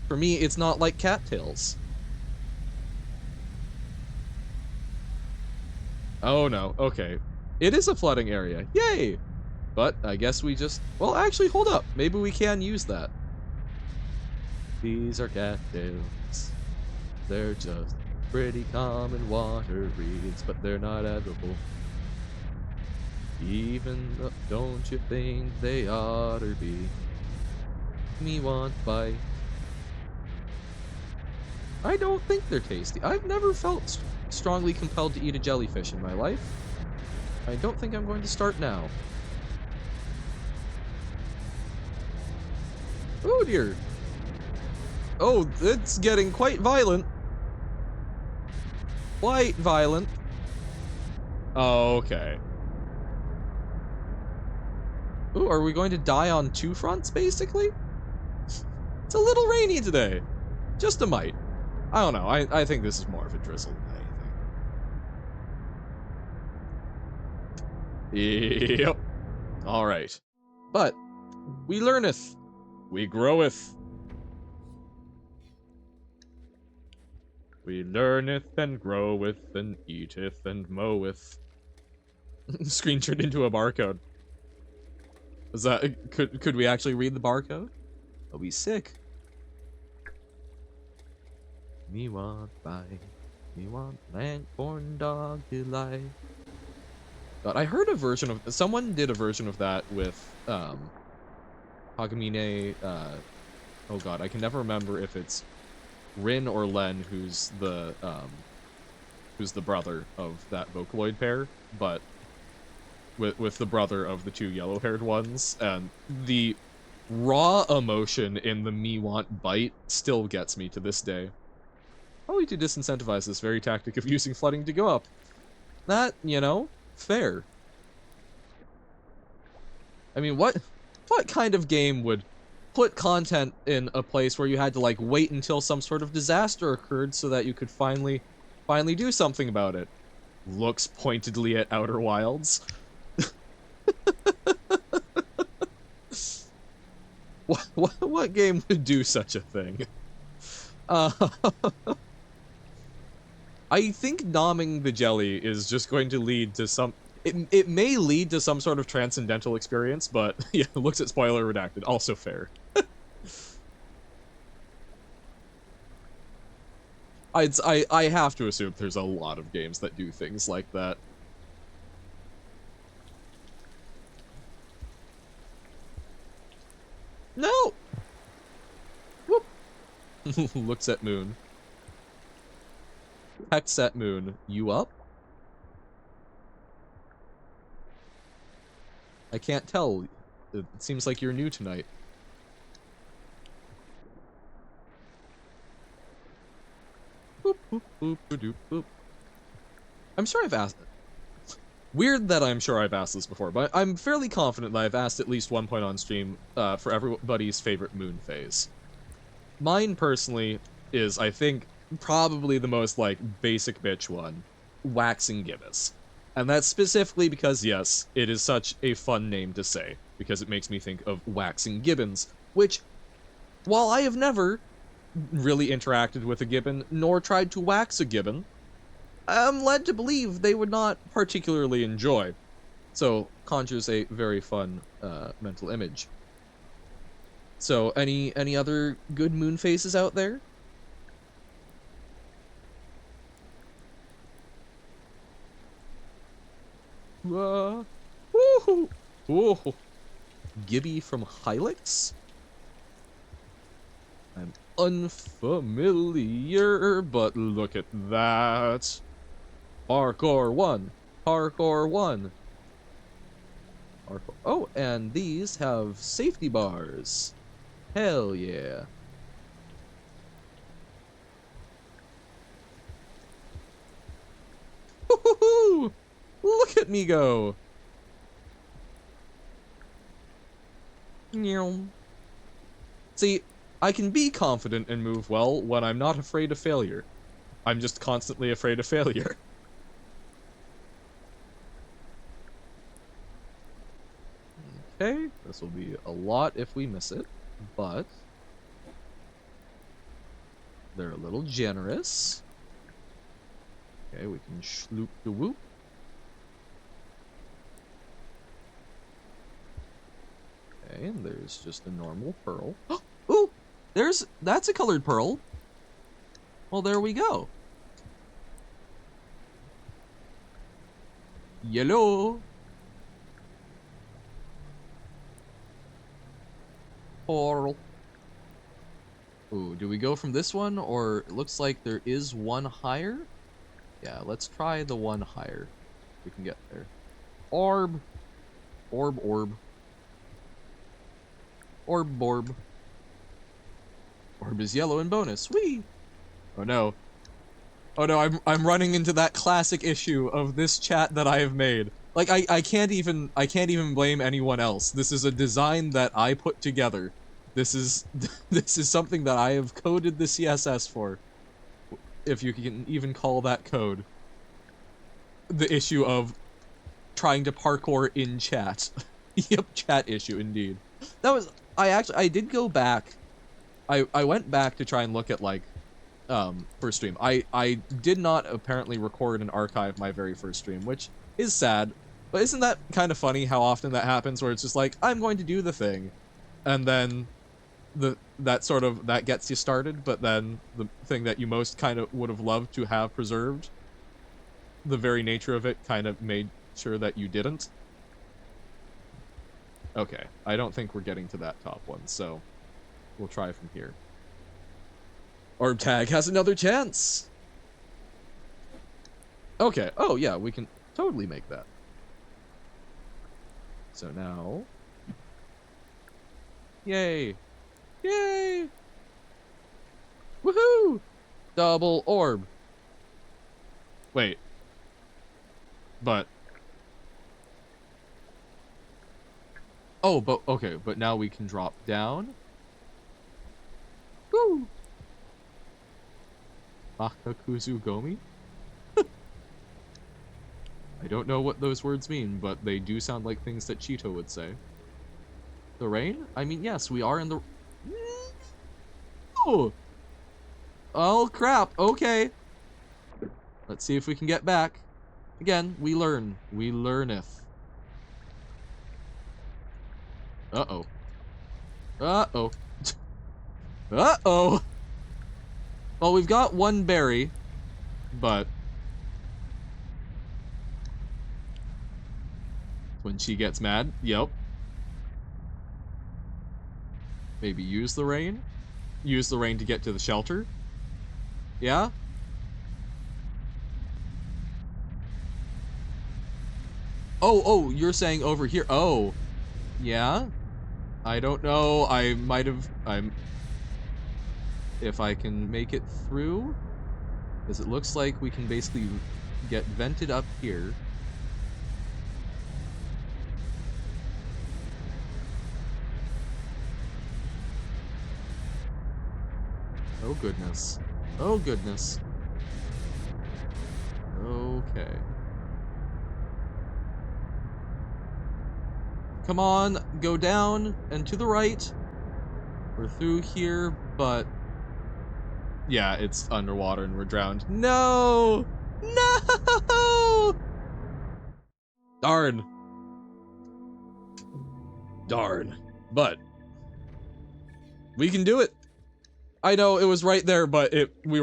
For me, it's not like cattails. Oh no, okay. It is a flooding area, yay! But I guess we just... Well, actually, hold up. Maybe we can use that. These are cattails. They're just pretty common water reeds, but they're not edible. Even though, don't you think they ought to be? Me want bite. I don't think they're tasty. I've never felt strongly compelled to eat a jellyfish in my life. I don't think I'm going to start now. Oh dear. Oh, it's getting quite violent. Quite violent. Oh, okay. Ooh, are we going to die on two fronts, basically? It's a little rainy today. Just a mite. I don't know. I think this is more of a drizzle than anything. Yep. All right. But we learneth. We groweth. We learneth and groweth and eateth and moweth. Screen turned into a barcode. Was that could we actually read the barcode? That'll be sick. Me want bite. Me want land corn dog delight. God, I heard a version of someone did a version of that with Hagamine, oh god, I can never remember if it's Rin or Len who's the brother of that Vocaloid pair, but with the brother of the two yellow-haired ones, and the raw emotion in the me want bite still gets me to this day. Probably to disincentivize this very tactic of using flooding to go up. That, you know, fair. I mean, what kind of game would put content in a place where you had to, like, wait until some sort of disaster occurred so that you could finally do something about it? Looks pointedly at Outer Wilds. What game would do such a thing? I think nomming the jelly is just going to lead to some... It may lead to some sort of transcendental experience, but yeah, looks at spoiler redacted. Also fair. I have to assume there's a lot of games that do things like that. No! Whoop! Looks at Moon. Hex at Moon. You up? I can't tell. It seems like you're new tonight. Boop, boop, boop, boop, boop. I'm sure I've asked... Weird that I'm sure I've asked this before, but I'm fairly confident that I've asked at least one point on stream for everybody's favorite moon phase. Mine, personally, is, I think, probably the most, like, basic bitch one. Waxing Gibbous. And that's specifically because, yes, it is such a fun name to say, because it makes me think of waxing gibbons, which, while I have never really interacted with a gibbon, nor tried to wax a gibbon, I'm led to believe they would not particularly enjoy. So, conjures a very fun mental image. So, any other good moon faces out there? Woohoo! Whoa! Gibby from Hylix? I'm unfamiliar, but look at that. Parkour 1. Parkour 1. Parkour. Oh, and these have safety bars. Hell yeah. Woohoo! Look at me go! See, I can be confident and move well when I'm not afraid of failure. I'm just constantly afraid of failure. Okay, this will be a lot if we miss it, but they're a little generous. Okay, we can shloop the whoop. Okay, and there's just a normal pearl. Ooh! That's a colored pearl. Well, there we go. Yellow. Pearl. Ooh, do we go from this one, or it looks like there is one higher? Yeah, let's try the one higher. We can get there. Orb. Orb, orb. Orb, orb. Orb is yellow and bonus. Whee! Oh no. Oh no, I'm running into that classic issue of this chat that I have made. Like I can't even blame anyone else. This is a design that I put together. This is this is something that I have coded the CSS for. If you can even call that code. The issue of trying to parkour in chat. Yep, chat issue indeed. That was I did go back. I went back to try and look at like first stream. I did not apparently record and archive my very first stream, which is sad. But isn't that kind of funny how often that happens where it's just like, I'm going to do the thing, and then that gets you started, but then the thing that you most kind of would have loved to have preserved, the very nature of it kind of made sure that you didn't. Okay, I don't think we're getting to that top one, so we'll try from here. Orb tag has another chance! Okay, oh yeah, we can totally make that. So now... Yay! Yay! Woohoo! Double orb. Wait. But... Oh, but, okay, but now we can drop down. Woo! Akakuzu Gomi? I don't know what those words mean, but they do sound like things that Cheeto would say. The rain? I mean, yes, we are in the... Oh! Oh, crap. Okay. Let's see if we can get back. Again, we learn. We learneth. Uh-oh. Uh-oh. Uh-oh! Well, we've got one berry, but... When she gets mad, yep. Maybe use the rain? Use the rain to get to the shelter? Yeah? Oh, you're saying over here. Oh. Yeah? I don't know. I might have... If I can make it through? Because it looks like we can basically get vented up here. Oh goodness. Oh goodness. Okay. Come on, go down and to the right. We're through here, but... Yeah, it's underwater and we're drowned. No! No! Darn. Darn. But... we can do it! I know, it was right there, but we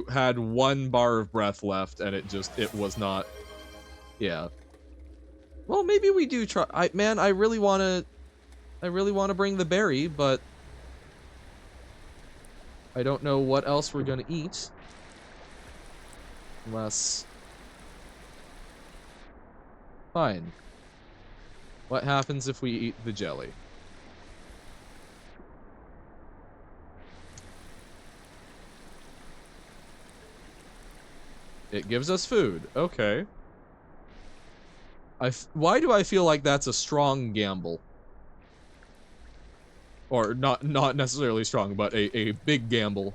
had one bar of breath left, and it was not, yeah. Well, maybe we do try, man, I really wanna bring the berry, but I don't know what else we're gonna eat. Unless... Fine. What happens if we eat the jelly? It gives us food. Okay. Why do I feel like that's a strong gamble? Or not necessarily strong, but a big gamble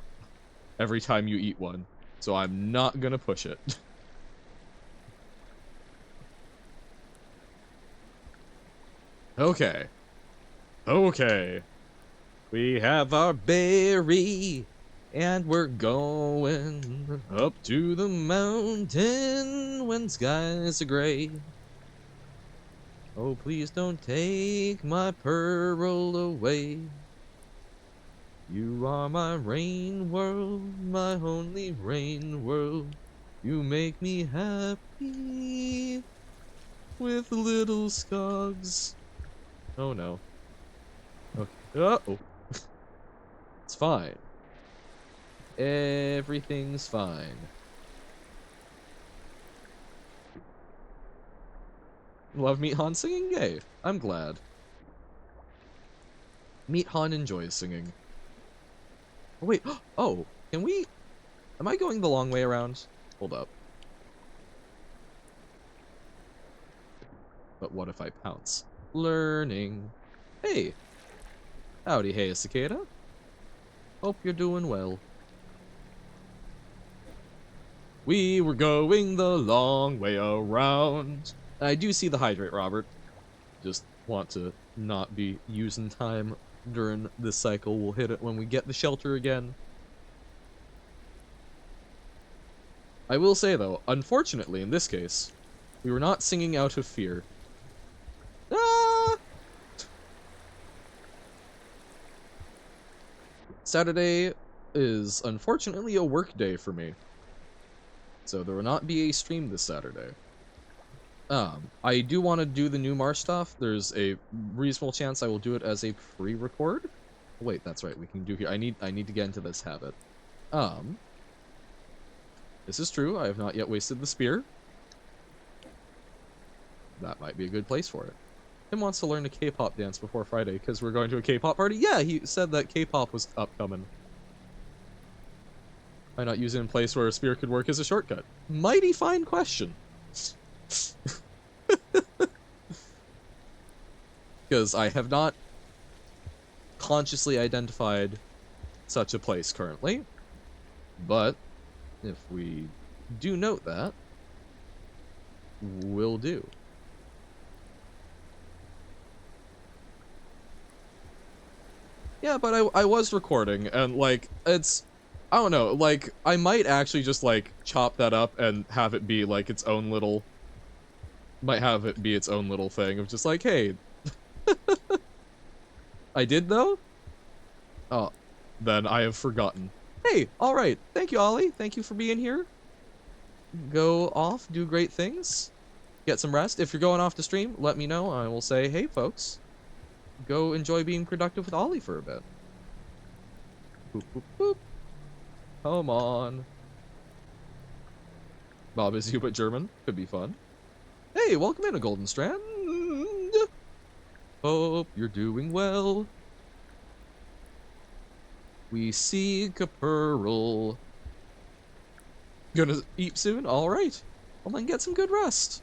every time you eat one. So I'm not gonna push it. Okay. Okay. We have our berry. And we're going up to the mountain when skies are gray. Oh, please don't take my pearl away. You are my rain world, my only rain world. You make me happy with little skogs. Oh no. Okay. Uh-oh. It's fine. Everything's fine. Love Meat Han singing? Yay. I'm glad. Meat Han enjoys singing. Oh, wait. Oh, can we... Am I going the long way around? Hold up. But what if I pounce? Learning. Hey. Howdy, hey, cicada. Hope you're doing well. We were going the long way around. I do see the hydrate, Robert. Just want to not be using time during this cycle. We'll hit it when we get the shelter again. I will say, though, unfortunately, in this case, we were not singing out of fear. Ah! Saturday is unfortunately a work day for me. So there will not be a stream this Saturday. I do want to do the new Marsh stuff. There's a reasonable chance I will do it as a pre-record. Wait, that's right. We can do here. I need to get into this habit. This is true. I have not yet wasted the spear. That might be a good place for it. Tim wants to learn a K-pop dance before Friday because we're going to a K-pop party. Yeah, he said that K-pop was upcoming. Why not use it in a place where a spear could work as a shortcut? Mighty fine question. Because I have not consciously identified such a place currently. But if we do note that, will do. Yeah, but I was recording, and, like, it's... I don't know, like, I might actually just, like, chop that up and have it be, like, its own little... Might have it be its own little thing of just like, hey... I did, though? Oh, then I have forgotten. Hey, alright, thank you, Ollie. Thank you for being here. Go off, do great things. Get some rest. If you're going off to stream, let me know. I will say, hey, folks. Go enjoy being productive with Ollie for a bit. Boop, boop, boop. Come on. Bob is you but German. Could be fun. Hey, welcome in a Golden Strand. Hope you're doing well. We seek a pearl. Gonna eat soon? Alright. Well then get some good rest.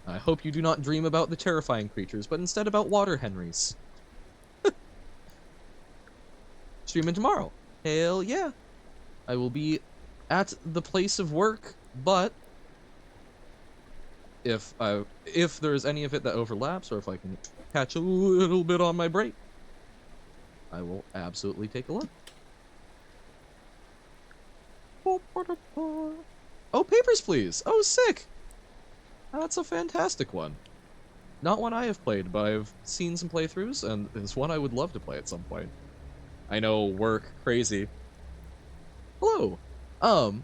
I hope you do not dream about the terrifying creatures, but instead about water henries. Streaming tomorrow. Hell yeah. I will be at the place of work, but if there's any of it that overlaps, or if I can catch a little bit on my break, I will absolutely take a look. Oh, Papers, Please! Oh, sick! That's a fantastic one. Not one I have played, but I've seen some playthroughs, and it's one I would love to play at some point. I know, work, crazy. Hello! Boop,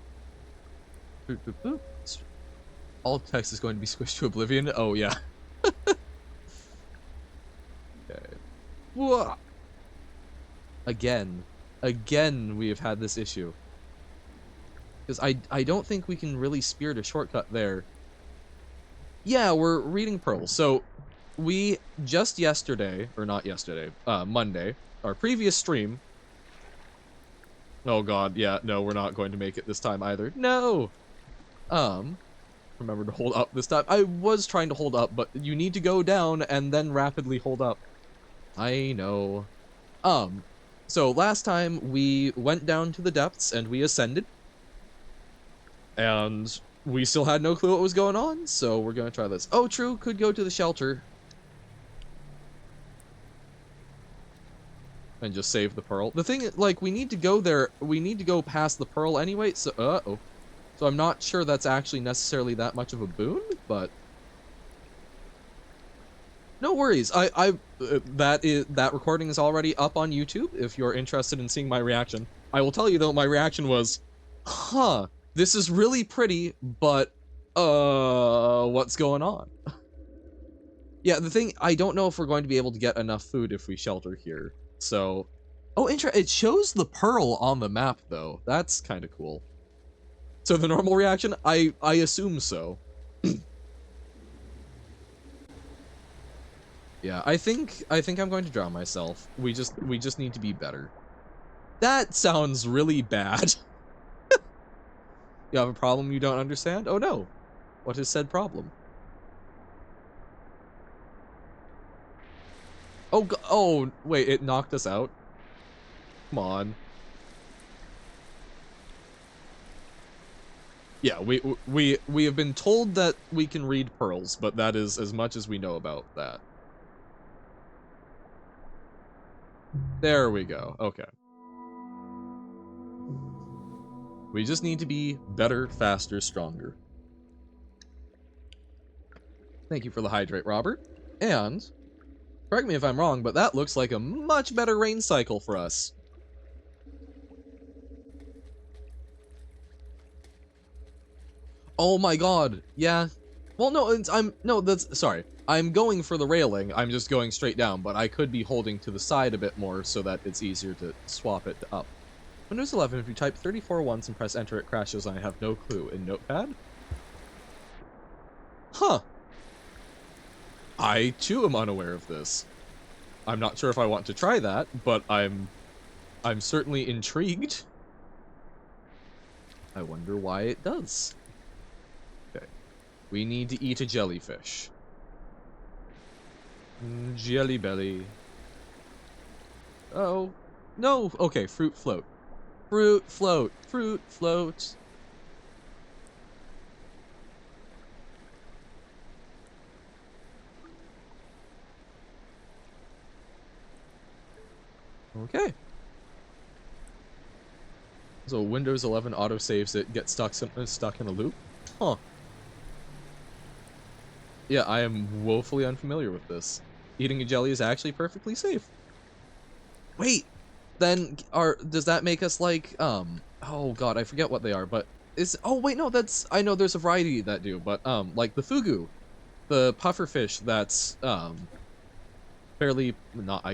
boop, boop. All text is going to be squished to oblivion? Oh, yeah. Okay. Whoa! Again, we have had this issue. Because I don't think we can really spear a shortcut there. Yeah, we're reading Pearl. So, we just yesterday, or not yesterday, Monday, our previous stream. Oh god, yeah, no, we're not going to make it this time either. No! Remember to hold up this time. I was trying to hold up, but you need to go down and then rapidly hold up. I know. So last time we went down to the depths and we ascended. And we still had no clue what was going on, so we're gonna try this. Oh, true, could go to the shelter. And just save the pearl. The thing is, like, we need to go there, we need to go past the pearl anyway, so, uh-oh. So I'm not sure that's actually necessarily that much of a boon, but... No worries, that recording is already up on YouTube, if you're interested in seeing my reaction. I will tell you, though, my reaction was, huh, this is really pretty, but, what's going on? Yeah, the thing, I don't know if we're going to be able to get enough food if we shelter here, so... Oh, it shows the pearl on the map, though. That's kind of cool. So the normal reaction? I assume so. Yeah, I think I'm going to drown myself. We just need to be better. That sounds really bad. You have a problem you don't understand? Oh no. What is said problem? Oh, oh, wait, it knocked us out? Come on. Yeah, we have been told that we can read pearls, but that is as much as we know about that. There we go. Okay. We just need to be better, faster, stronger. Thank you for the hydrate, Robert. And, correct me if I'm wrong, but that looks like a much better rain cycle for us. Oh my god, yeah. Well, no, sorry. I'm going for the railing, I'm just going straight down, but I could be holding to the side a bit more so that it's easier to swap it up. Windows 11, if you type 34 once and press enter, it crashes, and I have no clue. In Notepad? Huh. I, too, am unaware of this. I'm not sure if I want to try that, but I'm certainly intrigued. I wonder why it does. Okay. We need to eat a jellyfish. Jelly belly. Oh. No! Okay, fruit float. Fruit float. Fruit float. Okay. So Windows 11 autosaves it, gets stuck in a loop? Huh. Yeah, I am woefully unfamiliar with this. Eating a jelly is actually perfectly safe. Wait! Then, does that make us like, oh god, I forget what they are, but oh wait, no, I know there's a variety that do, but, like the fugu. The pufferfish that's, I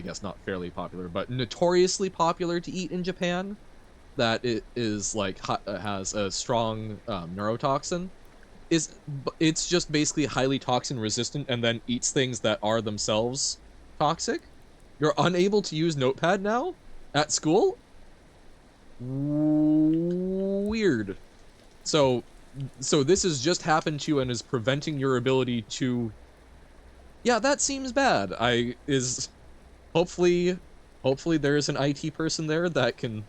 guess not fairly popular, but notoriously popular to eat in Japan, that it is like has a strong neurotoxin, it's just basically highly toxin resistant and then eats things that are themselves toxic. You're unable to use Notepad now at school? Weird. So this has just happened to you and is preventing your ability to. Yeah, that seems bad. Hopefully there is an IT person there that can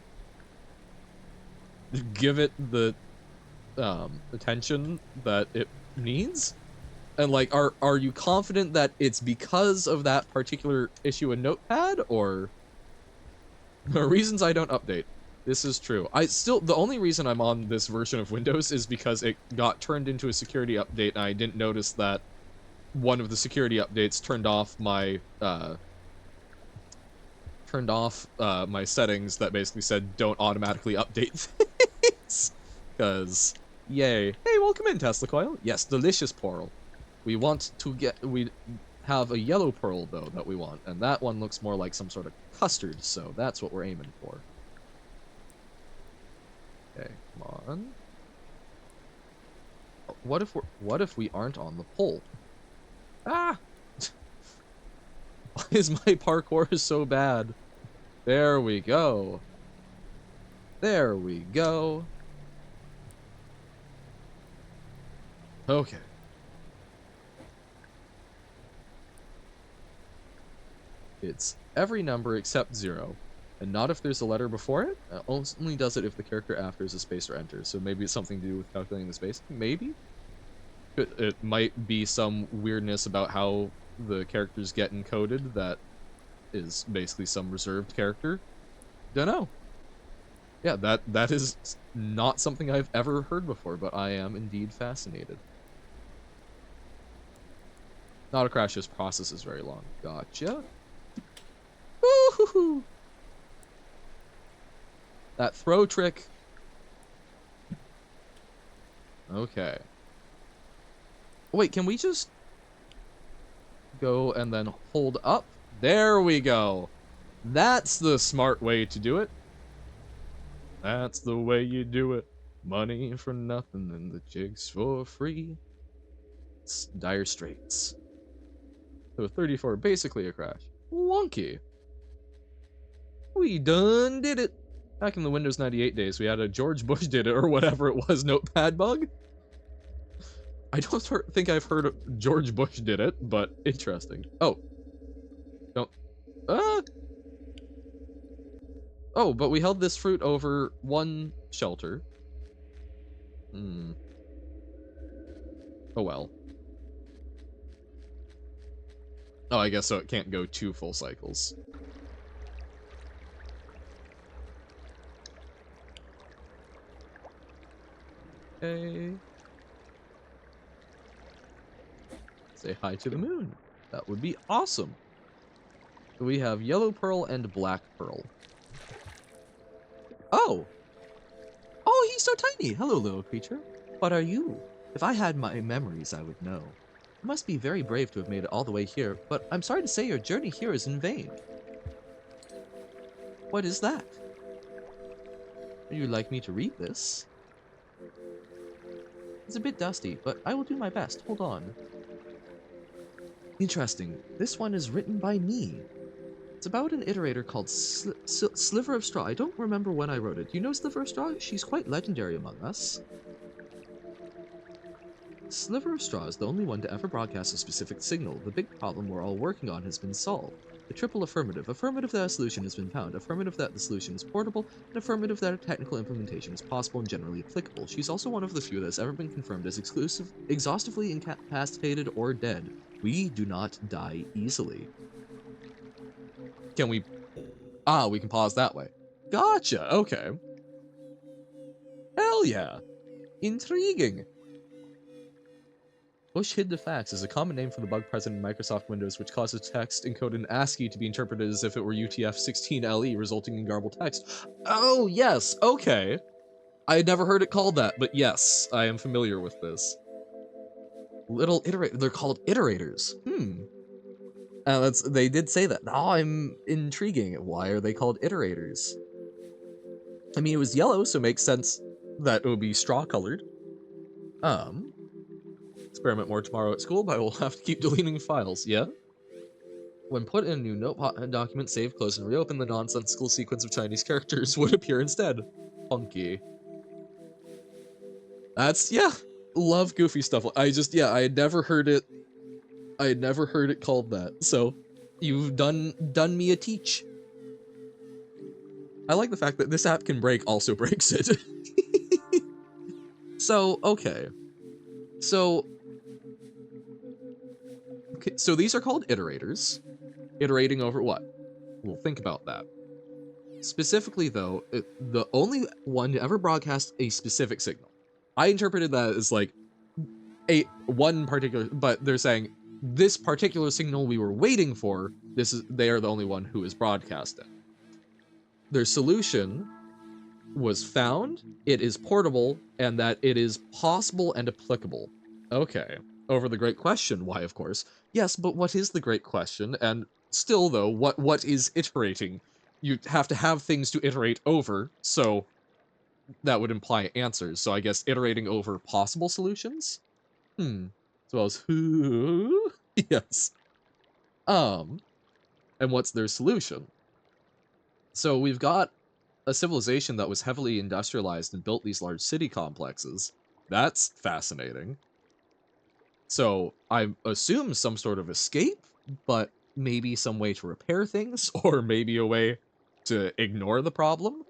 give it the attention that it needs. And like, are you confident that it's because of that particular issue in Notepad, or reasons I don't update? This is true. The only reason I'm on this version of Windows is because it got turned into a security update, and I didn't notice that one of the security updates turned off my my settings that basically said don't automatically update things. Because, yay. Hey, welcome in, Tesla Coil. Yes, delicious pearl. We have a yellow pearl, though, that we want, and that one looks more like some sort of custard, so that's what we're aiming for. Okay, come on. What if we aren't on the pole? Ah! Why is my parkour so bad? There we go. There we go. Okay. It's every number except 0, and not if there's a letter before it. Only does it if the character after is a space or enter, so maybe it's something to do with calculating the space. Maybe? It might be some weirdness about how the characters get encoded that is basically some reserved character. Dunno. Yeah, that is not something I've ever heard before, but I am indeed fascinated. Not a crash, this process is very long. Gotcha. Woo-hoo-hoo. That throw trick. Okay. Wait, can we just go and then hold up? There we go. That's the smart way to do it. That's the way you do it. Money for nothing and the jigs for free. It's dire straits. So 34, basically a crash. Wonky. We done did it. Back in the Windows 98 days, we had a George Bush did it or whatever it was notepad bug. I don't think I've heard George Bush did it, but interesting. Oh. Don't. Oh, but we held this fruit over one shelter. Hmm. Oh well. Oh, I guess so it can't go 2 full cycles. Okay. Say hi to the moon. That would be awesome. We have yellow pearl and black pearl. Oh! Oh, he's so tiny! Hello, little creature. What are you? If I had my memories, I would know. You must be very brave to have made it all the way here, but I'm sorry to say your journey here is in vain. What is that? Would you like me to read this? It's a bit dusty, but I will do my best. Hold on. Interesting. This one is written by me. It's about an iterator called Sliver of Straw. I don't remember when I wrote it. Do you know Sliver of Straw? She's quite legendary among us. Sliver of Straw is the only one to ever broadcast a specific signal. The big problem we're all working on has been solved. The triple affirmative. Affirmative that a solution has been found. Affirmative that the solution is portable. And affirmative that a technical implementation is possible and generally applicable. She's also one of the few that's ever been confirmed as exhaustively incapacitated or dead. We do not die easily. Can we... Ah, we can pause that way. Gotcha, okay. Hell yeah. Intriguing. Bush hid the facts is a common name for the bug present in Microsoft Windows, which causes text encoded in ASCII to be interpreted as if it were UTF-16LE, resulting in garbled text. Oh, yes, okay. I had never heard it called that, but yes, I am familiar with this. Little iterators, they're called iterators. They did say that. Oh, I'm intriguing. Why are they called iterators? I mean, it was yellow, so it makes sense that it would be straw-colored. Experiment more tomorrow at school, but I will have to keep deleting files, yeah? When put in a new notepad document, save, close, and reopen, the nonsensical sequence of Chinese characters would appear instead. Funky. That's, yeah, love goofy stuff. I had never heard it called that, so you've done me a teach. I like the fact that this app can break also breaks it. So, okay. So these are called iterators. Iterating over what? Well, think about that. Specifically, though, the only one to ever broadcast a specific signal. I interpreted that as like one particular, but they're saying this particular signal we were waiting for, they are the only one who is broadcasting. Their solution was found, it is portable, and that it is possible and applicable. Okay. Over the great question, why, of course. Yes, but what is the great question? And still, though, what is iterating? You have to have things to iterate over, so that would imply answers. So I guess iterating over possible solutions? As well as who? Yes. And what's their solution? So we've got a civilization that was heavily industrialized and built these large city complexes. That's fascinating. So I assume some sort of escape, but maybe some way to repair things, or maybe a way to ignore the problem.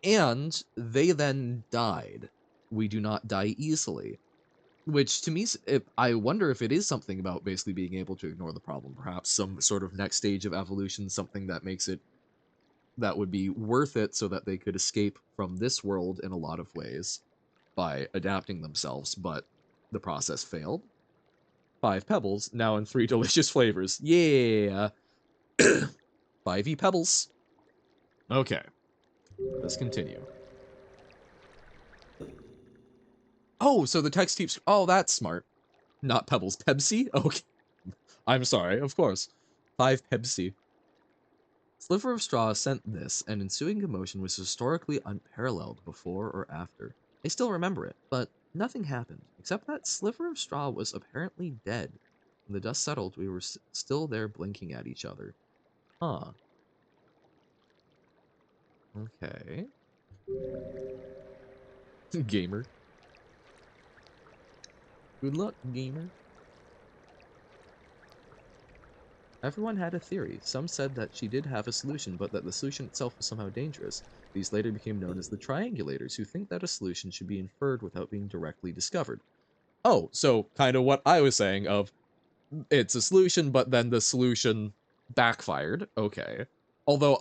And they then died. We do not die easily. Which, to me, I wonder if it is something about basically being able to ignore the problem. Perhaps some sort of next stage of evolution, something that makes it, that would be worth it so that they could escape from this world in a lot of ways by adapting themselves, but the process failed. 5 pebbles, now in 3 delicious flavors. Yeah! 5e pebbles. Okay. Let's continue. Oh, so the text keeps... Oh, that's smart. Not pebbles. Pepsi? Okay. I'm sorry, of course. 5 Pepsi. Sliver of Straw sent this, and ensuing commotion was historically unparalleled before or after. I still remember it, but nothing happened, except that Sliver of Straw was apparently dead. When the dust settled, we were still there blinking at each other. Huh. Okay. Gamer. Good luck, gamer. Everyone had a theory. Some said that she did have a solution, but that the solution itself was somehow dangerous. These later became known as the triangulators, who think that a solution should be inferred without being directly discovered. Oh, so kind of what I was saying of, it's a solution, but then the solution backfired. Okay. Although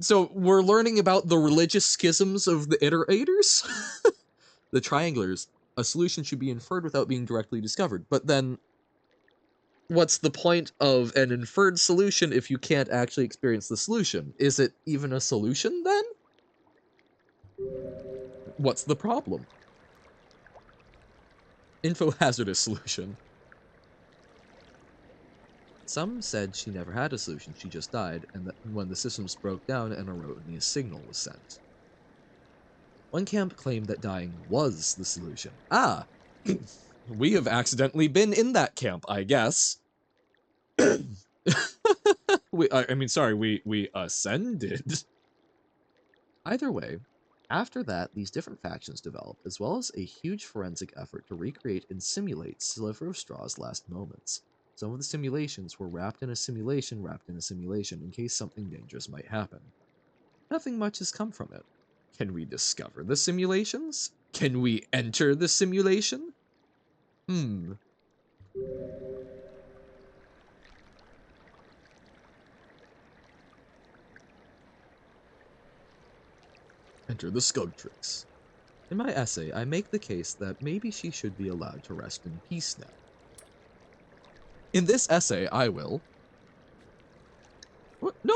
so we're learning about the religious schisms of the iterators? The triangulars. A solution should be inferred without being directly discovered. But then, what's the point of an inferred solution if you can't actually experience the solution? Is it even a solution then? What's the problem? Info hazardous solution. Some said she never had a solution, she just died, and that when the systems broke down, an erroneous signal was sent. One camp claimed that dying was the solution. Ah! We have accidentally been in that camp, I guess. I mean, sorry, we ascended. Either way, after that, these different factions developed, as well as a huge forensic effort to recreate and simulate Sliver of Straw's last moments. Some of the simulations were wrapped in a simulation in case something dangerous might happen. Nothing much has come from it. Can we discover the simulations? Can we enter the simulation? Enter the Skugtrix. In my essay, I make the case that maybe she should be allowed to rest in peace now. In this essay, I will... What? No!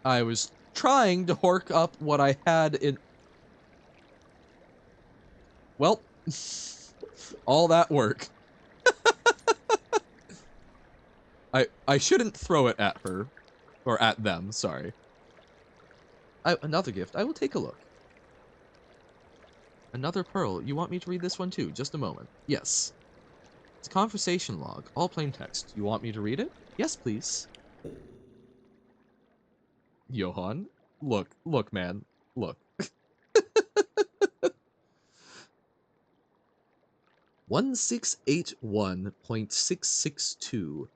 I was trying to hork up what I had in... Well, all that work. I shouldn't throw it at her. Or at them, sorry. Another gift. I will take a look. Another pearl. You want me to read this one too? Just a moment. Yes. It's a conversation log. All plain text. You want me to read it? Yes, please. Johan? Look, man. Look. 1681.662.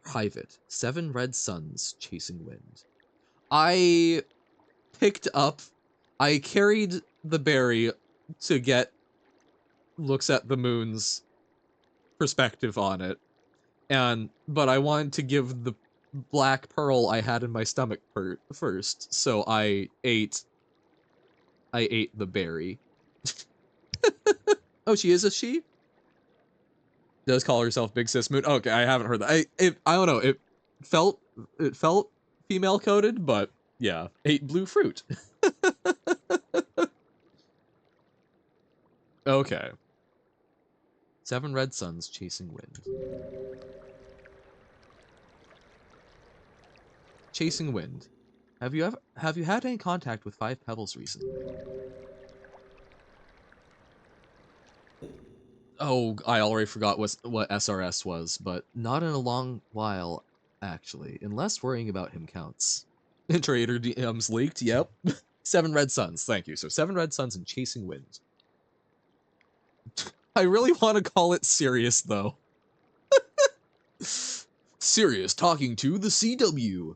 Private. 7 red suns chasing wind. I carried the berry to get looks at the moon's perspective on it. But I wanted to give the black pearl I had in my stomach first, so I ate the berry. Oh, she is a she? Does call herself Big Sis Moon? Okay, I haven't heard that. I don't know. It felt female coded, but yeah, ate blue fruit. Okay. 7 red suns chasing wind. Chasing wind. Have you had any contact with 5 Pebbles recently? Oh, I already forgot what SRS was, but not in a long while, actually. Unless worrying about him counts. Trader DMs leaked, yep. 7 red suns, thank you. So 7 red suns and chasing wind. I really want to call it Sirius, though. Sirius talking to the CW.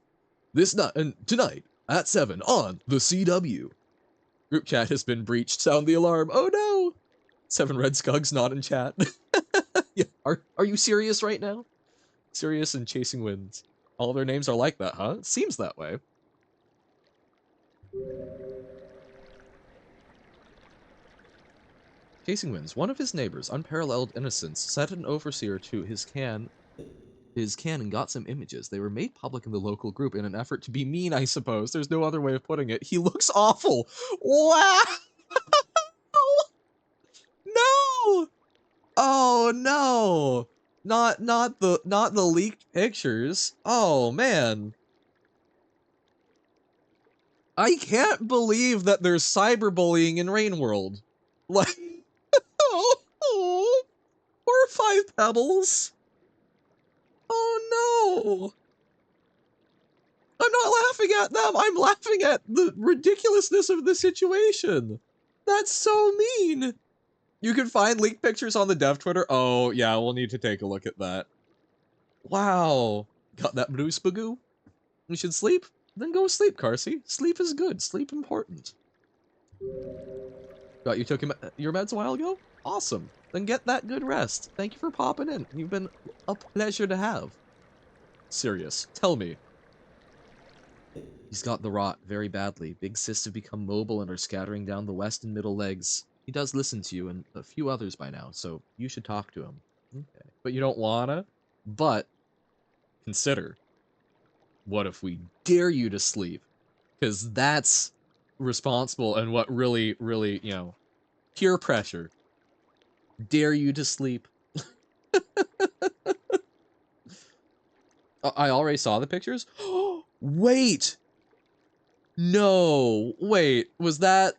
Tonight at 7 on the CW. Group chat has been breached. Sound the alarm. Oh no! 7 red skugs not in chat. Yeah, are you serious right now? Sirius and Chasing Winds. All their names are like that, huh? It seems that way. Chasing Winds. One of his neighbors, unparalleled innocence, sent an overseer to his can and got some images. They were made public in the local group in an effort to be mean, I suppose. There's no other way of putting it. He looks awful. Wow! No! Oh no! Not the leaked pictures. Oh man. I can't believe that there's cyberbullying in Rainworld. Like, oh, poor 5 Pebbles. Oh no. I'm not laughing at them. I'm laughing at the ridiculousness of the situation. That's so mean. You can find leaked pictures on the dev Twitter. Oh, yeah, we'll need to take a look at that. Wow. Got that blue spagoo? You should sleep? Then go sleep, Carsey. Sleep is good. Sleep important. Got you took your meds a while ago? Awesome. Then get that good rest. Thank you for popping in. You've been a pleasure to have. Serious. Tell me. He's got the rot very badly. Big cysts have become mobile and are scattering down the west and middle legs. He does listen to you and a few others by now, so you should talk to him. Okay. But you don't wanna? But consider, what if we dare you to sleep? Because that's responsible and what really, really, you know, peer pressure. Dare you to sleep. I already saw the pictures? Wait! No, wait, was that...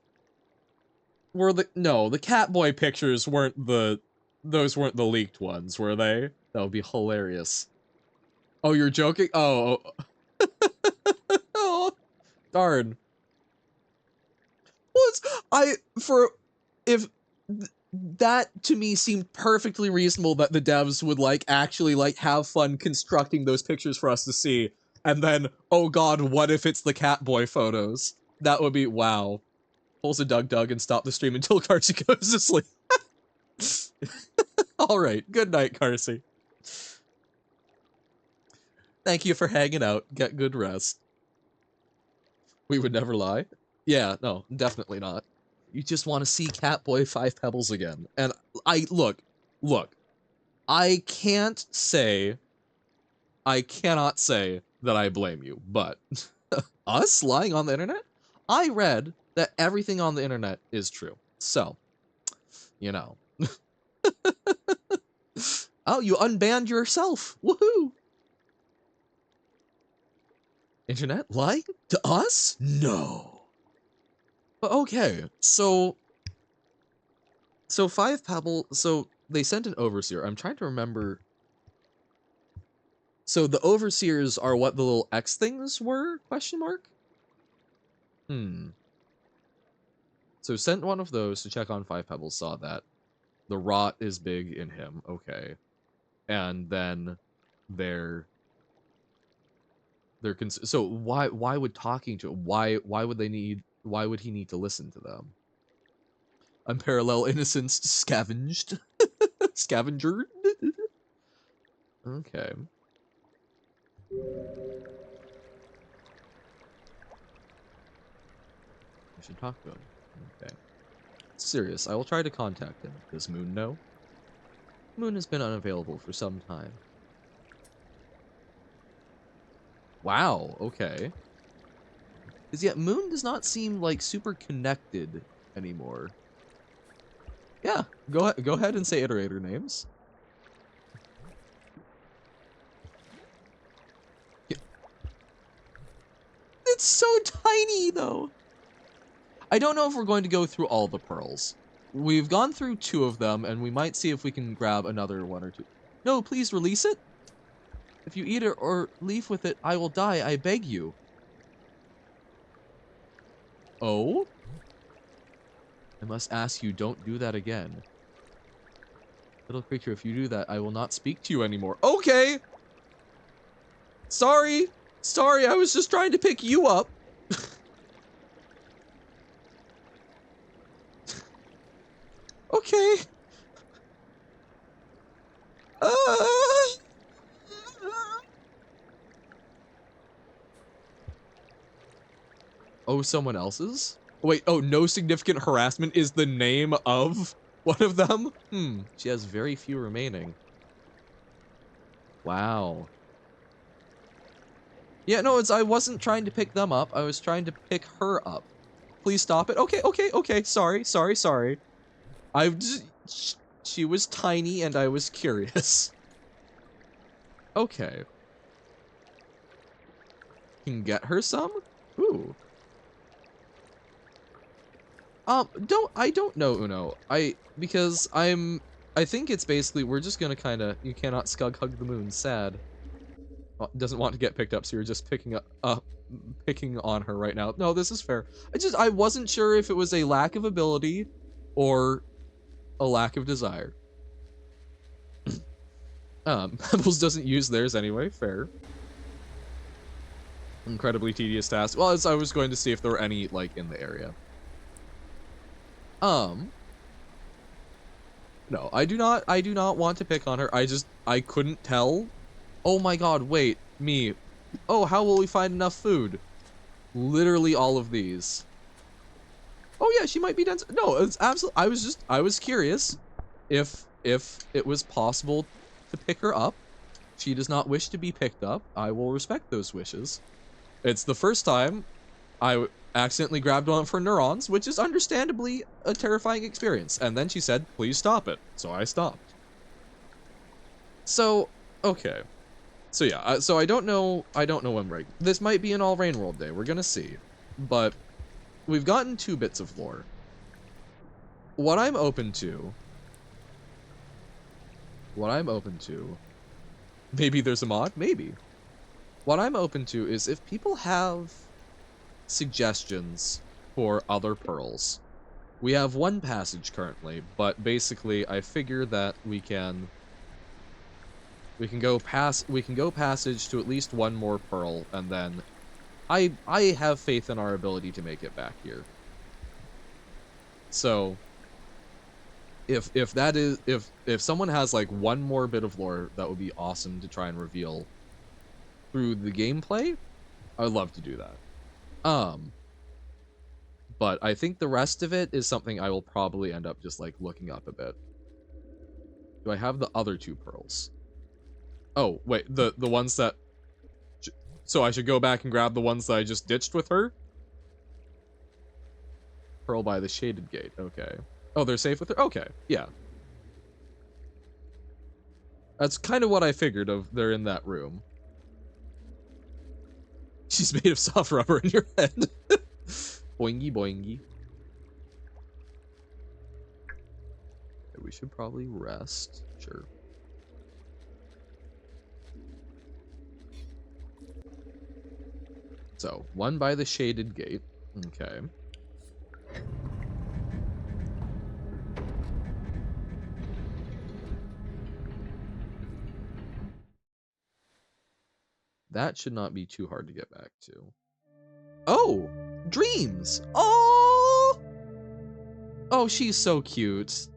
No, the Catboy pictures weren't those weren't the leaked ones, were they? That would be hilarious. Oh, you're joking? Oh. Oh, darn. That to me seemed perfectly reasonable that the devs would actually have fun constructing those pictures for us to see. And then, oh god, what if it's the Catboy photos? That would be, wow. Pulls a Doug and stop the stream until Carsey goes to sleep. Alright, good night, Carsey. Thank you for hanging out. Get good rest. We would never lie. Yeah, no, definitely not. You just want to see Catboy 5 Pebbles again. And look, I cannot say that I blame you, but us lying on the internet? I read that everything on the internet is true. So, you know. Oh, you unbanned yourself. Woohoo! Internet lying to us? No. But okay, so 5 Pebble, so they sent an overseer. I'm trying to remember. So the overseers are what the little X things were? Question mark? So sent one of those to check on 5 Pebbles, saw that. The rot is big in him, okay. And then they're so why would talking to why would he need to listen to them? Unparalleled innocence scavenged. Scavengered? Okay. I should talk to him. Okay. Serious, I will try to contact him. Does Moon know? Moon has been unavailable for some time. Wow, okay. Because yet Moon does not seem super connected anymore. Yeah, go ahead and say iterator names. Yeah. It's so tiny though. I don't know if we're going to go through all the pearls. We've gone through 2 of them, and we might see if we can grab another 1 or 2. No, please release it. If you eat it or leave with it, I will die, I beg you. Oh? I must ask you, don't do that again. Little creature, if you do that, I will not speak to you anymore. Okay! Sorry! Sorry, I was just trying to pick you up. Okay. Oh, someone else's? Wait, oh, no significant harassment is the name of one of them? She has very few remaining. Wow. Yeah, no, I wasn't trying to pick them up. I was trying to pick her up. Please stop it. Okay. Sorry. She was tiny and I was curious. Okay. Can get her some? Ooh. I don't know, Uno. Because I think it's basically, we're just gonna you cannot scug hug the moon, sad. doesn't want to get picked up, so you're just picking on her right now. No, this is fair. I wasn't sure if it was a lack of ability or a lack of desire. Pebbles doesn't use theirs anyway, fair. Incredibly tedious task. Well, as I was going to see if there were any, like, in the area. No, I do not want to pick on her. I couldn't tell. Oh my god, wait, me. Oh, how will we find enough food? Literally all of these. Oh yeah, she might be dense. No, it's absolutely, I was curious if it was possible to pick her up. She does not wish to be picked up. I will respect those wishes. It's the first time I accidentally grabbed one for neurons, which is understandably a terrifying experience. And then she said, please stop it. So I stopped. So, okay. So yeah, so I don't know when this might be an all rain world day. We're gonna see. But we've gotten 2 bits of lore. What I'm open to, maybe there's a mod, maybe. What I'm open to is if people have suggestions for other pearls. We have 1 passage currently, but basically I figure that we can go passage to at least 1 more pearl, and then I have faith in our ability to make it back here. So if someone has like 1 more bit of lore, that would be awesome to try and reveal through the gameplay. I would love to do that. But I think the rest of it is something I will probably end up just like looking up a bit. Do I have the other 2 pearls? Oh, wait, the ones that... So I should go back and grab the ones that I just ditched with her? Pearl by the shaded gate, okay. Oh, they're safe with her? Okay, yeah. That's kind of what I figured of they're in that room. She's made of soft rubber in your head. Boingy boingy. Okay, we should probably rest. Sure. So, 1 by the shaded gate. Okay. That should not be too hard to get back to. Oh! Dreams! Oh! Oh, she's so cute.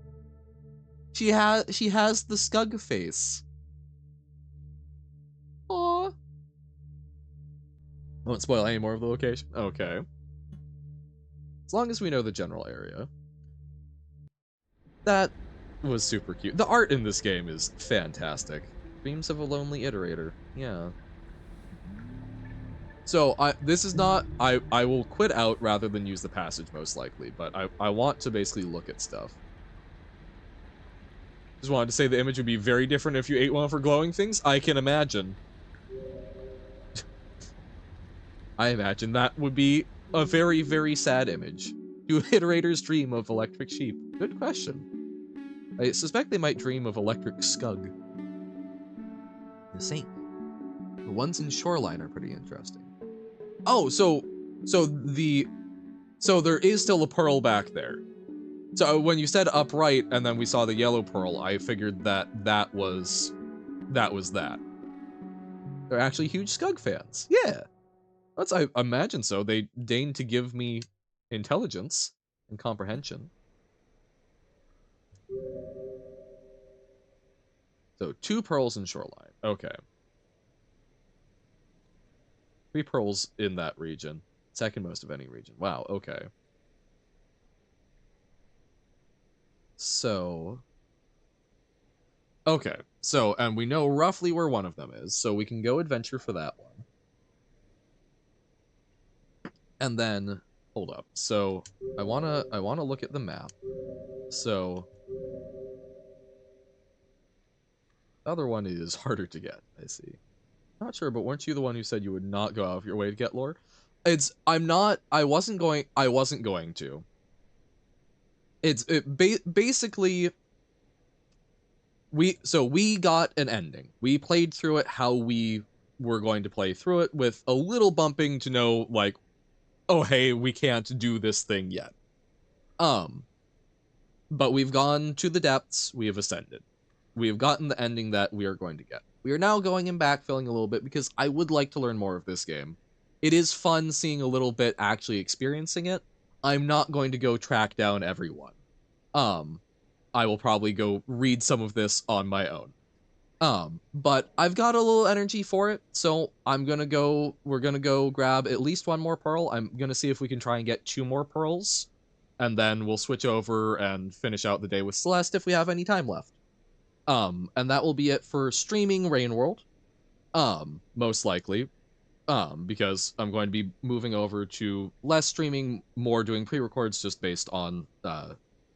She has the Skug face. Aw. Won't spoil any more of the location. Okay. As long as we know the general area. That was super cute. The art in this game is fantastic. Dreams of a lonely iterator. Yeah. So this is not, I will quit out rather than use the passage most likely, but I want to basically look at stuff. Just wanted to say the image would be very different if you ate one for glowing things. I can imagine. I imagine that would be a very, very sad image. Do iterators dream of electric sheep? Good question. I suspect they might dream of electric scug. The same. The ones in Shoreline are pretty interesting. Oh, so there is still a pearl back there. So when you said upright and then we saw the yellow pearl, I figured that was that. They're actually huge Skug fans. Yeah. I imagine so. They deigned to give me intelligence and comprehension. So 2 pearls in Shoreline. Okay. 3 pearls in that region. Second most of any region. Wow, okay. So... Okay, so, and we know roughly where one of them is, so we can go adventure for that one. And then, hold up. So, I wanna look at the map. So... The other one is harder to get, I see. Not sure, but weren't you the one who said you would not go out of your way to get lore? I wasn't going to. Basically, we got an ending. We played through it how we we're going to play through it with a little bumping to know, like, oh, hey, we can't do this thing yet. But we've gone to the depths, we have ascended. We have gotten the ending that we are going to get. We are now going and backfilling a little bit because I would like to learn more of this game. It is fun seeing a little bit, actually experiencing it. I'm not going to go track down everyone. I will probably go read some of this on my own. But I've got a little energy for it, so we're gonna go grab at least one more pearl. I'm gonna see if we can try and get 2 more pearls, and then we'll switch over and finish out the day with Celeste if we have any time left. And that will be it for streaming Rain World. Most likely. Because I'm going to be moving over to less streaming, more doing pre-records just based on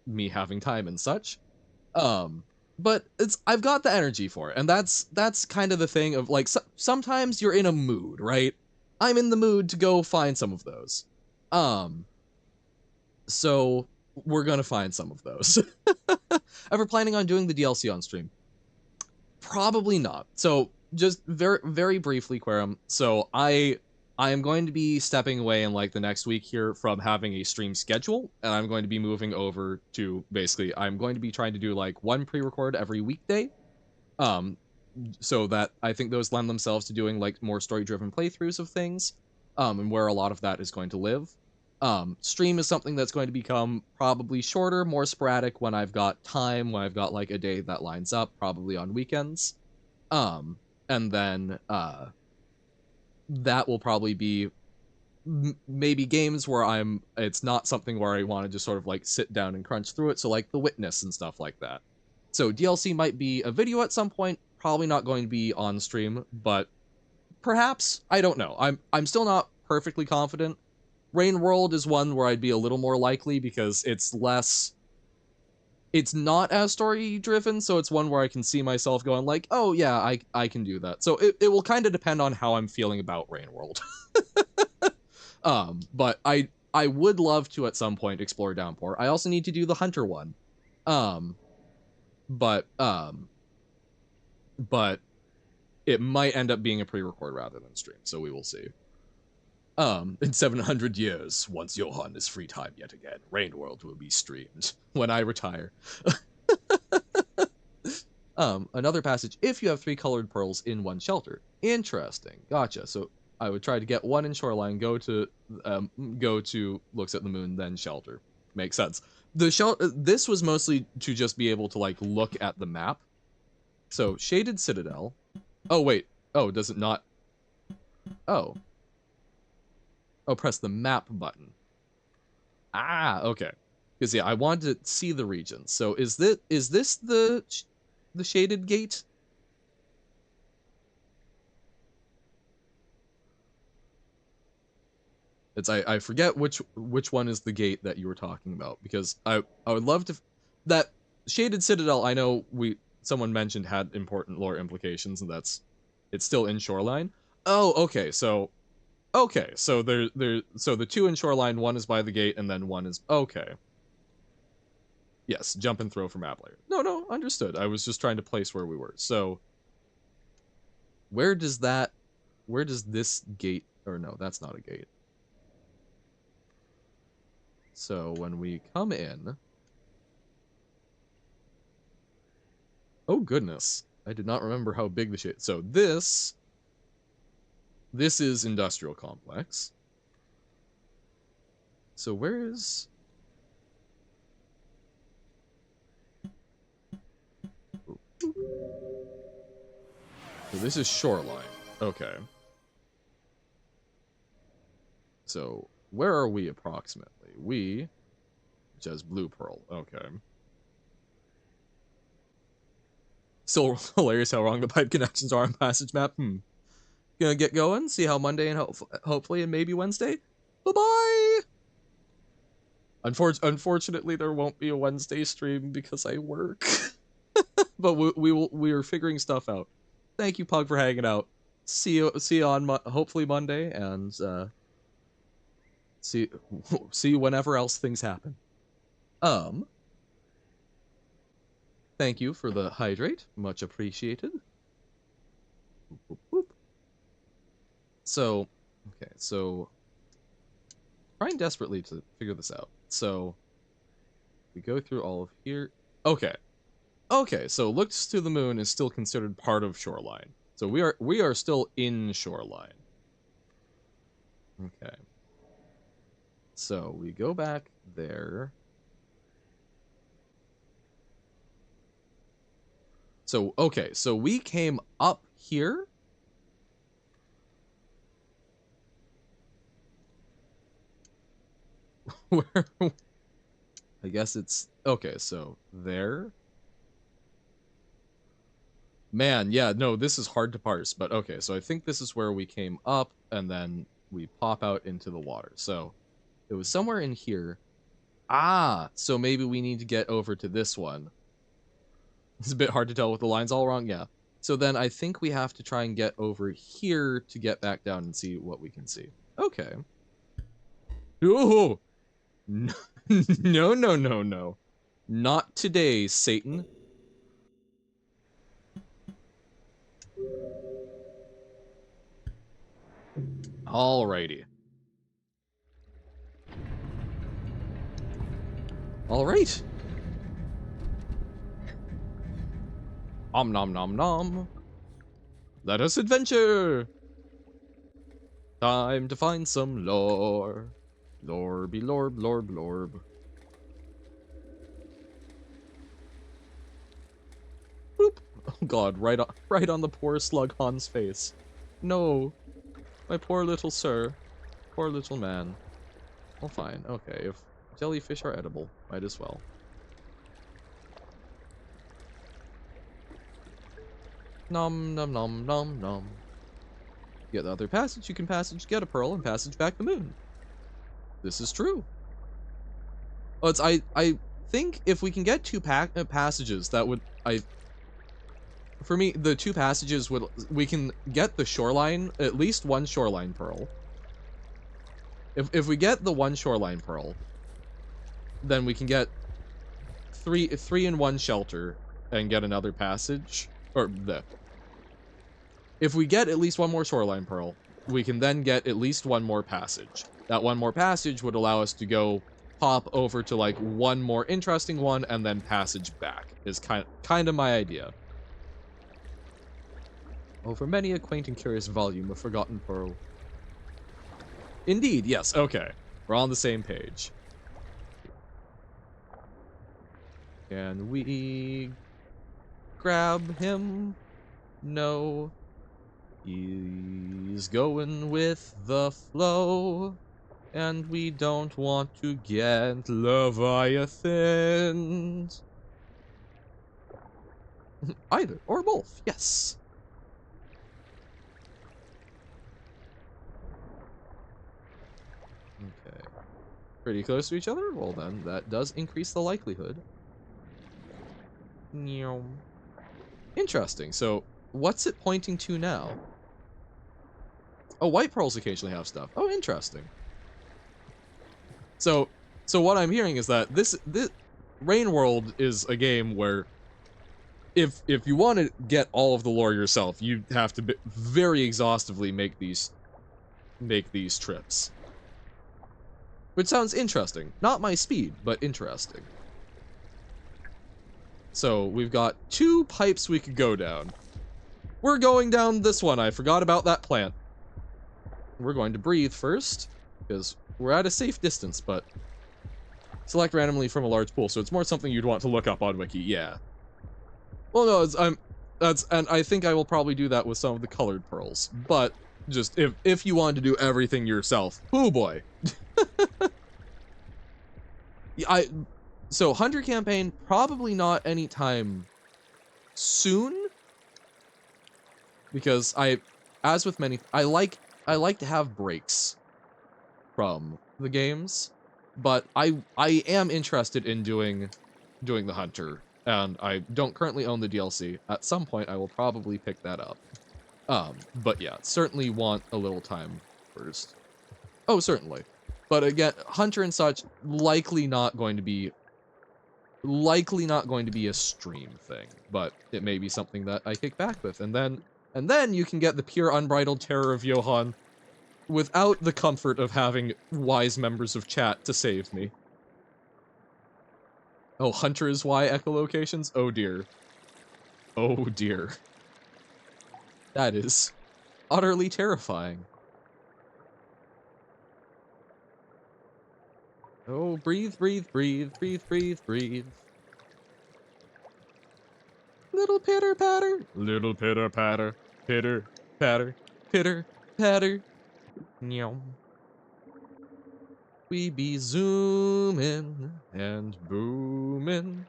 me having time and such. But I've got the energy for it, and that's kind of the thing of like sometimes you're in a mood, right? I'm in the mood to go find some of those. So we're gonna find some of those. Ever planning on doing the DLC on stream? Probably not. So just very briefly, Querum. So I am going to be stepping away in like the next week here from having a stream schedule, and I'm going to be moving over to basically I'm going to be trying to do like one pre-record every weekday. So that I think those lend themselves to doing like more story-driven playthroughs of things, and where a lot of that is going to live. Stream is something that's going to become probably shorter, more sporadic when I've got time, when I've got like a day that lines up, probably on weekends. And then that will probably be maybe games where it's not something where I want to just sort of like sit down and crunch through it, so like The Witness and stuff like that. So DLC might be a video at some point, probably not going to be on stream, but perhaps, I don't know. I'm still not perfectly confident. Rain World is one where I'd be a little more likely because it's not as story driven, so it's one where I can see myself going like, oh yeah, I can do that. So it will kind of depend on how I'm feeling about Rain World. But I would love to at some point explore Downpour. I also need to do the Hunter one. But it might end up being a pre-record rather than stream, so we will see. In 700 years, once Johan is free time yet again, Rain World will be streamed when I retire. Another passage, if you have 3 colored pearls in one shelter. Interesting. Gotcha. So I would try to get 1 in Shoreline, go to Looks at the Moon, then Shelter. Makes sense. This was mostly to just be able to like look at the map. So Shaded Citadel. Oh wait. Oh, does it not? Oh. Oh, press the map button. Ah, okay. Because yeah, I wanted to see the region. So is this the shaded gate? I forget which one is the gate that you were talking about, because I would love to that Shaded Citadel. I know someone mentioned had important lore implications, and it's still in Shoreline. Oh, okay. So so so the 2 in Shoreline, 1 is by the gate, and then 1 is okay. Yes, jump and throw for map layer. No, understood. I was just trying to place where we were. So where does this gate, or no, that's not a gate. So when we come in, oh goodness, I did not remember how big the shit. So this is industrial complex. So where is? So this is Shoreline. Okay. So where are we approximately? We, which has Blue Pearl. Okay. Still hilarious how wrong the pipe connections are on passage map. Gonna get going, see how Monday and hopefully and maybe Wednesday. Bye-bye! Unfortunately, there won't be a Wednesday stream because I work. But we are figuring stuff out. Thank you, Pug, for hanging out. See you on hopefully Monday, and see you whenever else things happen. Thank you for the hydrate, much appreciated. Boop, boop, boop. So, okay, so trying desperately to figure this out. So we go through all of here. Okay. Okay, so looks to the moon is still considered part of shoreline. So we are still in shoreline. Okay. So we go back there. So okay, so we came up here. Where I guess it's okay, so there. Man, yeah, no, this is hard to parse, but okay, so I think this is where we came up and then we pop out into the water. So it was somewhere in here. Ah, so maybe we need to get over to this one. It's a bit hard to tell with the lines all wrong, yeah. So then I think we have to try and get over here to get back down and see what we can see. Okay. Ooh! No, no, no, no, no. Not today, Satan. Alrighty. Alright. Om nom nom nom. Let us adventure. Time to find some lore. Lorby lorb lorb lorb. Boop. Oh god, right on the poor slug Han's face. No. My poor little sir. Poor little man. Well, fine. Okay, if jellyfish are edible, might as well. Nom nom nom nom nom. Get the other passage, you can passage, get a pearl, and passage back the moon. This is true. Oh, it's I think if we can get two passages, that would for me the two passages would we can get the shoreline, at least one shoreline pearl. If we get the one shoreline pearl, then we can get three in one shelter and get another passage. Or if we get at least one more shoreline pearl, we can then get at least one more passage. That one more passage would allow us to go pop over to like one more interesting one and then passage back. Is kind of my idea. Over many a quaint and curious volume of forgotten pearl. Indeed, yes, okay. We're on the same page. Can we grab him? No. He's going with the flow. And we don't want to get Leviathans. Either, or both, yes. Okay. Pretty close to each other? Well then, that does increase the likelihood. Interesting, so what's it pointing to now? Oh, white pearls occasionally have stuff. Oh, interesting. So what I'm hearing is that this Rain World is a game where if you want to get all of the lore yourself, you have to very exhaustively make these trips. Which sounds interesting. Not my speed, but interesting. So we've got two pipes we could go down. We're going down this one. I forgot about that plant. We're going to breathe first, because we're at a safe distance, but select randomly from a large pool, so it's more something you'd want to look up on Wiki, yeah. Well, no, and I think I will probably do that with some of the colored pearls, but just if you wanted to do everything yourself, oh boy. So Hunter campaign, probably not anytime soon, because as with many, I like to have breaks from the games, but I am interested in doing the Hunter, and I don't currently own the DLC. At some point, I will probably pick that up. But yeah, certainly want a little time first. Oh, certainly. But again, Hunter and such, likely not going to be a stream thing, but it may be something that I kick back with, and then you can get the pure unbridled terror of Johann without the comfort of having wise members of chat to save me. Oh, Hunter is Y echolocations? Oh dear. Oh dear. That is utterly terrifying. Oh, breathe, breathe, breathe, breathe, breathe, breathe. Little pitter patter. Little pitter patter. Pitter patter. Pitter patter. Meow. We be zooming and booming.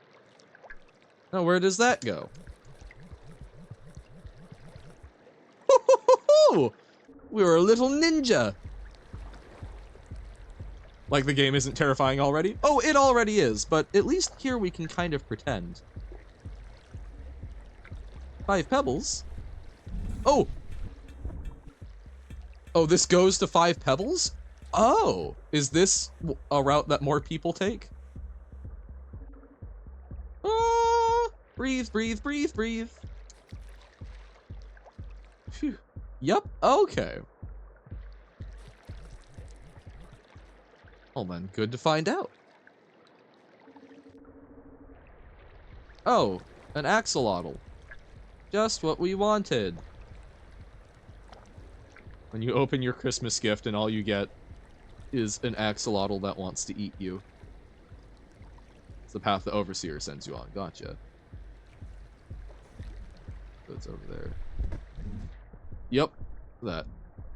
Now, where does that go? We were a little ninja. Like the game isn't terrifying already? Oh, it already is, but at least here we can kind of pretend. 5 pebbles? Oh! Oh, this goes to 5 pebbles? Oh! Is this a route that more people take? Ah! Breathe, breathe, breathe, breathe. Phew. Yep, okay. Well then, good to find out. Oh, an axolotl. Just what we wanted. When you open your Christmas gift and all you get is an axolotl that wants to eat you. It's the path the Overseer sends you on. Gotcha. That's over there. Yep. That.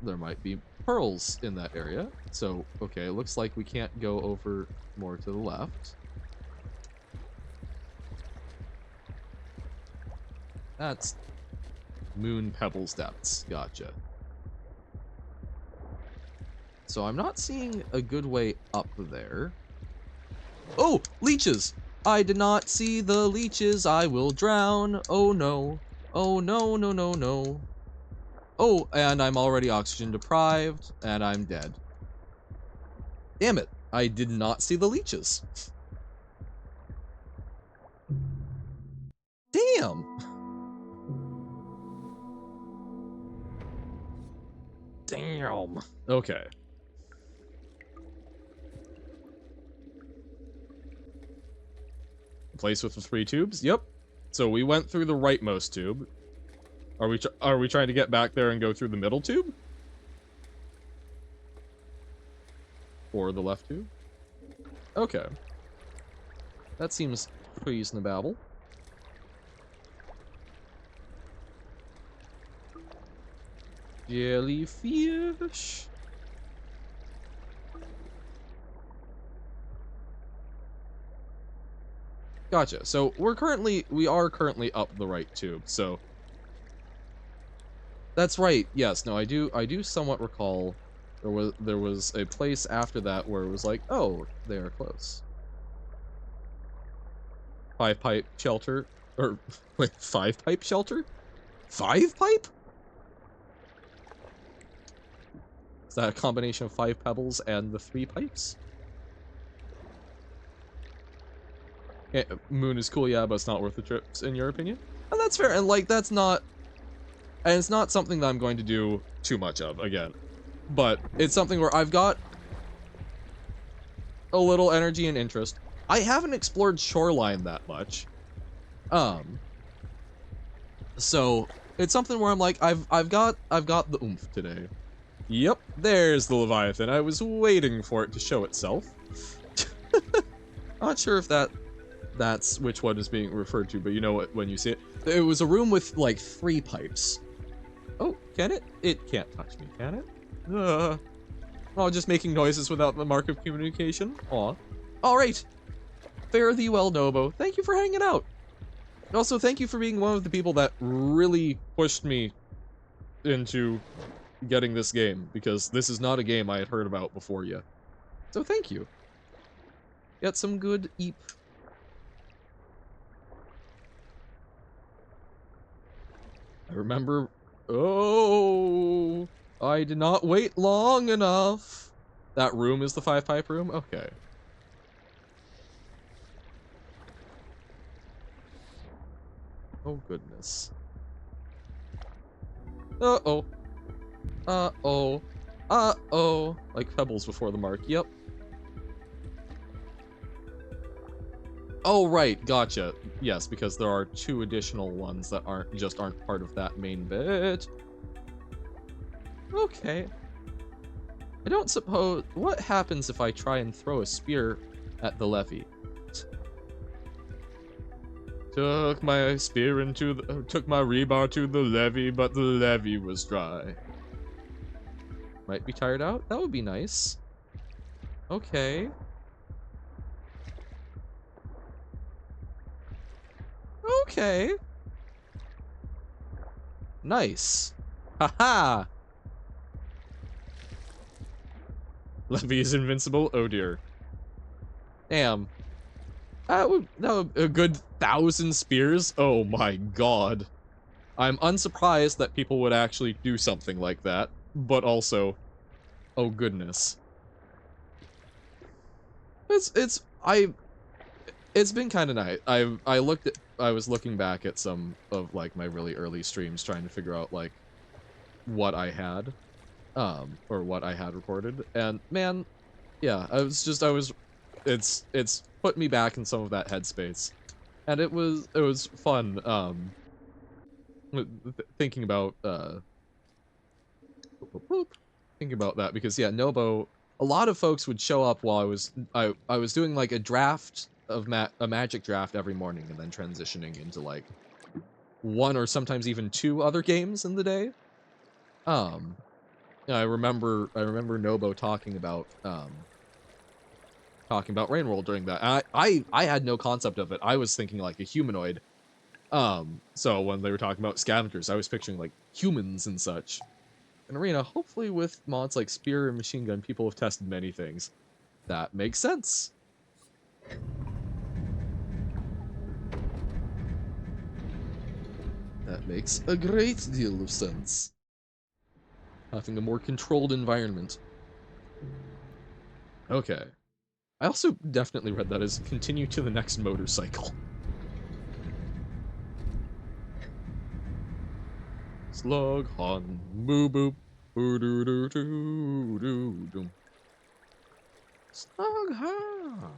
There might be pearls in that area. So, okay, it looks like we can't go over more to the left. That's Moon Pebbles Depths. Gotcha. So I'm not seeing a good way up there. Oh, leeches! I did not see the leeches. I will drown. Oh no. Oh no, no, no, no. Oh, and I'm already oxygen deprived, and I'm dead. Damn it. I did not see the leeches. Damn! Damn. Okay. Place with the 3 tubes? Yep. So we went through the rightmost tube. Are we trying to get back there and go through the middle tube? Or the left tube? Okay. That seems reasonable. Jellyfish. Gotcha. So we are currently up the right tube. So that's right. Yes. No. I do somewhat recall there was a place after that where it was like, oh, they are close. 5-pipe shelter, or wait, 5-pipe shelter? 5-pipe? Is that a combination of 5 pebbles and the 3 pipes? Yeah, Moon is cool, yeah, but it's not worth the trips, in your opinion? And that's fair, and like, that's not... And it's not something that I'm going to do too much of, again. But it's something where I've got a little energy and interest. I haven't explored Shoreline that much. So, it's something where I'm like, I've got the oomph today. Yep, there's the Leviathan. I was waiting for it to show itself. Not sure if that's which one is being referred to, but you know what, when you see it. It was a room with, like, 3 pipes. Oh, can it? It can't touch me, can it? Oh, just making noises without the mark of communication? Aw. Alright. Fare thee well, Nobo. Thank you for hanging out. And also, thank you for being one of the people that really pushed me into getting this game, because this is not a game I had heard about before yet. So thank you. Get some good eep. I remember... Oh, I did not wait long enough. That room is the 5-pipe room? Okay. Oh, goodness. Uh-oh. Uh-oh. Oh, like pebbles before the mark. Yep. Oh, right. Gotcha. Yes, because there are 2 additional ones that aren't part of that main bit. Okay. I don't suppose... What happens if I try and throw a spear at the levee? Took my spear into the... Took my rebar to the levee, but the levee was dry. Might be tired out? That would be nice. Okay. Okay. Nice. Haha! Levee is invincible? Oh dear. Damn. That would a good 1,000 spears? Oh my god. I'm unsurprised that people would actually do something like that, but also, oh goodness. It's been kind of nice. I was looking back at some of like my really early streams trying to figure out like what I had or what I had recorded, and man, yeah, it's put me back in some of that headspace, and it was fun thinking about thinking about that, because yeah, Nobo, a lot of folks would show up while I was doing like a draft of a magic draft every morning, and then transitioning into like 1 or sometimes even 2 other games in the day. I remember Nobo talking about Rainworld during that. And I had no concept of it. I was thinking like a humanoid. So when they were talking about scavengers, I was picturing like humans and such. In Arena, hopefully with mods like Spear and Machine Gun, people have tested many things. That makes sense. That makes a great deal of sense. Having a more controlled environment. Okay. I also definitely read that as continue to the next motorcycle. Slug on boo boop boo doo doo doo doo doo. Slug on.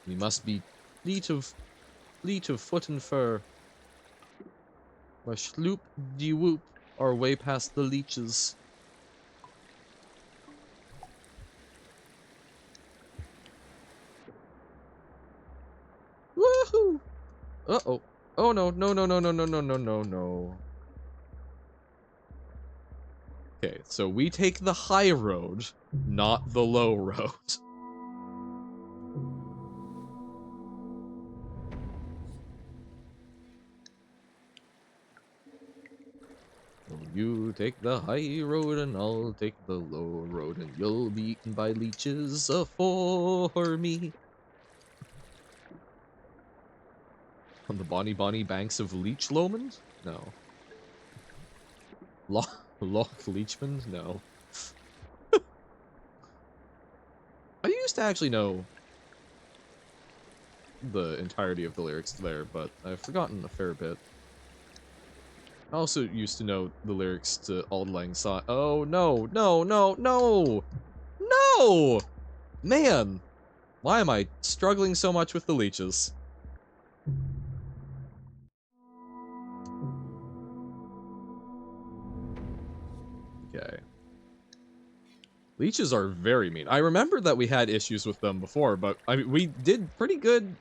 We must be fleet of foot and fur. My sloop de whoop our way past the leeches. Woohoo! Uh-oh. Oh no, no, no, no, no, no, no, no, no, no. Okay, so we take the high road, not the low road. You take the high road and I'll take the low road, and you'll be eaten by leeches for me. On the bonny banks of Leech Lomond? No. Loch Leechmond? No. I used to actually know the entirety of the lyrics there, but I've forgotten a fair bit. I also used to know the lyrics to Auld Lang Syne. Oh, no, no, no, no! No! Man! Why am I struggling so much with the leeches? Okay. Leeches are very mean. I remember that we had issues with them before, but I mean, we did pretty good.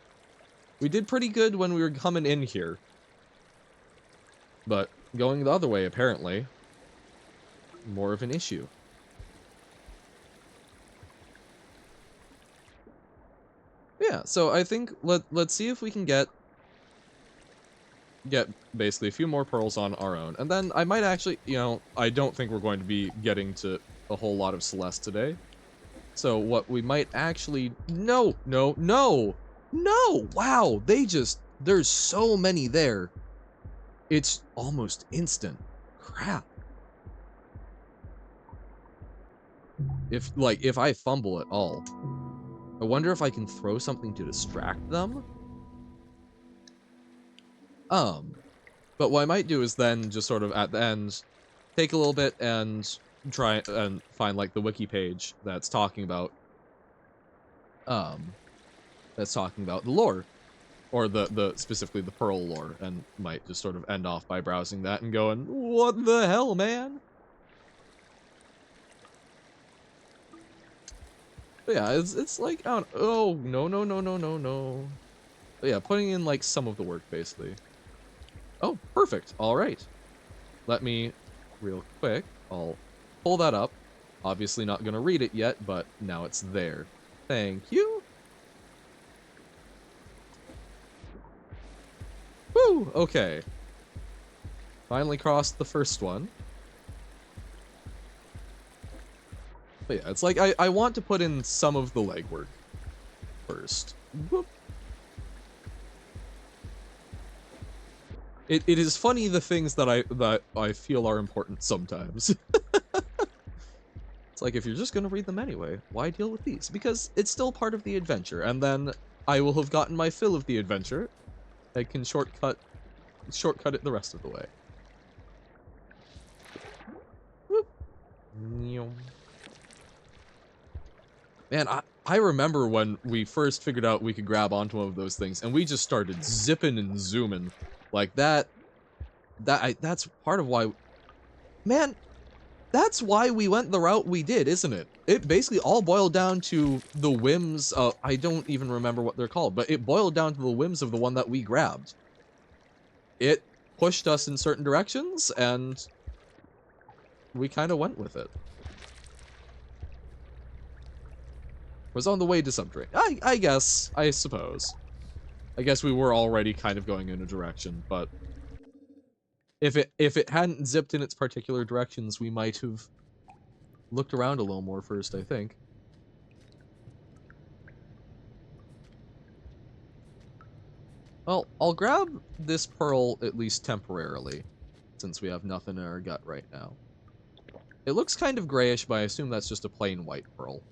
We did pretty good when we were coming in here. But going the other way, apparently, more of an issue. Yeah, so I think let's see if we can get basically a few more pearls on our own, and then I might actually, you know, I don't think we're going to be getting to a whole lot of Celeste today. So what we might actually... No! No! No! No! Wow! There's so many there. It's almost instant. Crap. If I fumble at all, I wonder if I can throw something to distract them? But what I might do is then just sort of at the end, take a little bit and try and find like the wiki page that's talking about the lore. Or the specifically the Pearl lore, and might just sort of end off by browsing that and going, what the hell, man? But yeah, it's like, I don't, oh, no. But yeah, putting in like some of the work, basically. Oh, perfect, alright. Let me, real quick, I'll pull that up. Obviously not gonna read it yet, but now it's there. Thank you. Woo! Okay. Finally crossed the first one. But yeah, it's like, I want to put in some of the legwork first. Whoop. It is funny the things that I feel are important sometimes. It's like, if you're just gonna read them anyway, why deal with these? Because it's still part of the adventure, and then I will have gotten my fill of the adventure. I can shortcut it the rest of the way. Whoop. Man, I remember when we first figured out we could grab onto one of those things, and we just started zipping and zooming. Like, that's part of why... Man, that's why we went the route we did, isn't it? It basically all boiled down to the whims of... I don't even remember what they're called, but it boiled down to the whims of the one that we grabbed. It pushed us in certain directions, and we kind of went with it. Was on the way to something. I guess, I suppose. I guess we were already kind of going in a direction, but if it hadn't zipped in its particular directions, we might have looked around a little more first, I think. Well, I'll grab this pearl at least temporarily, since we have nothing in our gut right now. It looks kind of grayish, but I assume that's just a plain white pearl.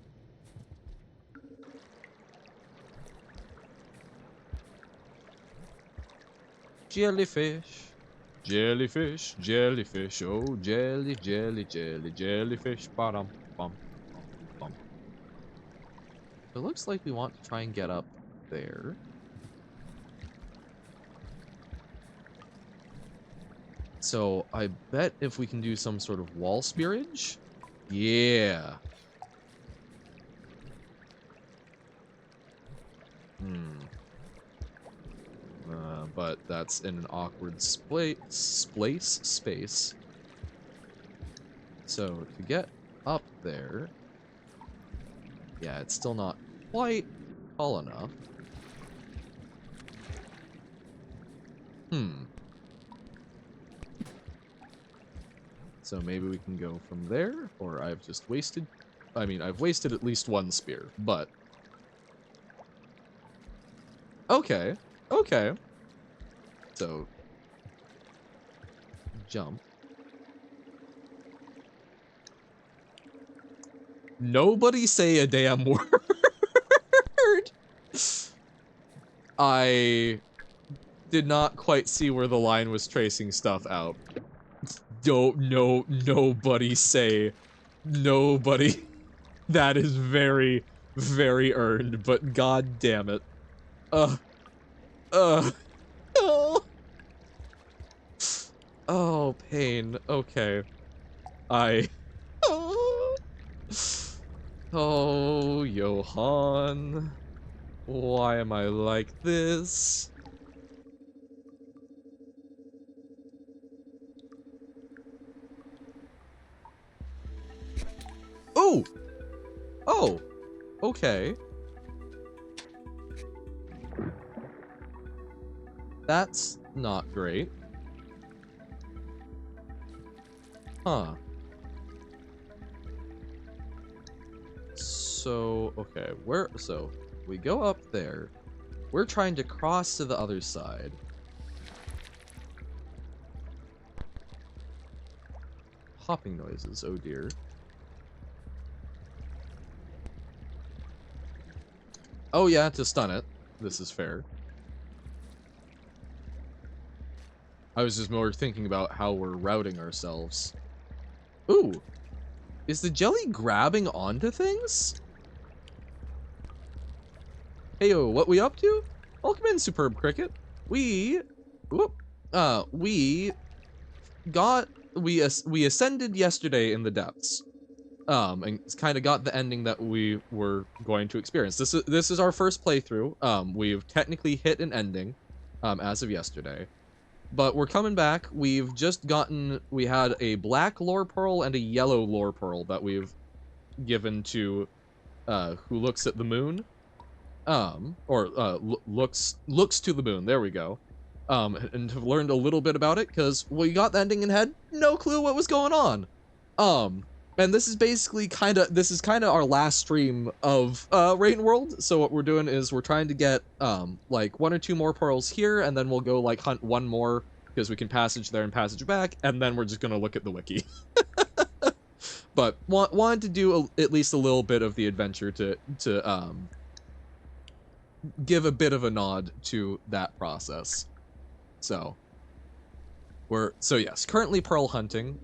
Jellyfish. Jellyfish, jellyfish, oh jellyfish, ba-dum, bum, bum. It looks like we want to try and get up there. So, I bet if we can do some sort of wall spearage? Yeah. But that's in an awkward space. So, to get up there... Yeah, it's still not quite tall enough. So maybe we can go from there, or I've just wasted... I mean, I've wasted at least one spear, but... Okay, okay. So... Jump. Nobody say a damn word! I did not quite see where the line was tracing stuff out. Nobody say... Nobody... That is very, very earned, but god damn it. Oh. Oh, pain. Okay. Oh, Johann. Why am I like this? Oh! Oh! Okay. That's not great. Huh. So, okay, so, we go up there. We're trying to cross to the other side. Hopping noises, oh dear. Oh yeah, to stun it. This is fair. I was just more thinking about how we're routing ourselves. Ooh, is the jelly grabbing onto things? Heyo, what we up to? Welcome in, Superb Cricket. We ascended yesterday in the depths. And kind of got the ending that we were going to experience. This is our first playthrough. We've technically hit an ending, as of yesterday. But we're coming back. We had a black lore pearl and a yellow lore pearl that we've given to, who looks at the moon. Looks to the moon. There we go. And have learned a little bit about it because we got the ending and had no clue what was going on. And this is basically kind of our last stream of Rain World. So what we're doing is we're trying to get like 1 or 2 more pearls here, and then we'll go like hunt 1 more because we can passage there and passage back, and then we're just gonna look at the wiki. But wanted to do at least a little bit of the adventure to give a bit of a nod to that process. So yes, currently pearl hunting.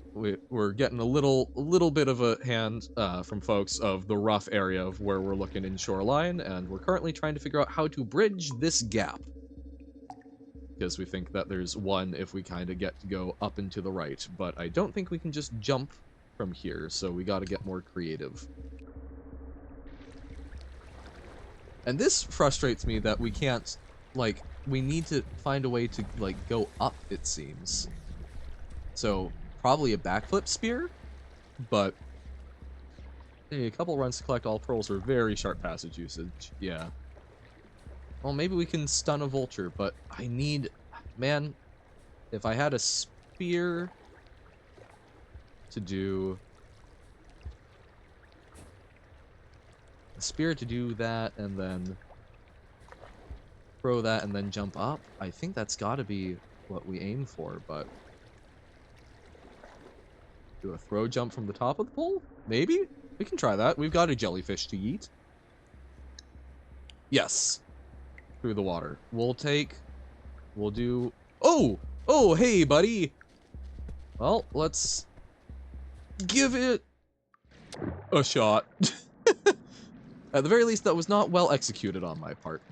We're getting a little bit of a hand from folks of the rough area of where we're looking in Shoreline, and we're currently trying to figure out how to bridge this gap. Because we think that there's one if we kind of get to go up and to the right, but I don't think we can just jump from here, so we got to get more creative. And this frustrates me that we can't, like, we need to find a way to, like, go up, it seems. So, probably a backflip spear, but hey, a couple runs to collect all pearls are very sharp passage usage, yeah. Well, maybe we can stun a vulture, but I need, man, if I had a spear to do, that, and then throw that and then jump up, I think that's gotta be what we aim for, but do a throw jump from the top of the pole? Maybe? We can try that. We've got a jellyfish to eat. Yes. Through the water. We'll do... Oh! Oh, hey, buddy! Well, let's give it a shot. At the very least, that was not well executed on my part.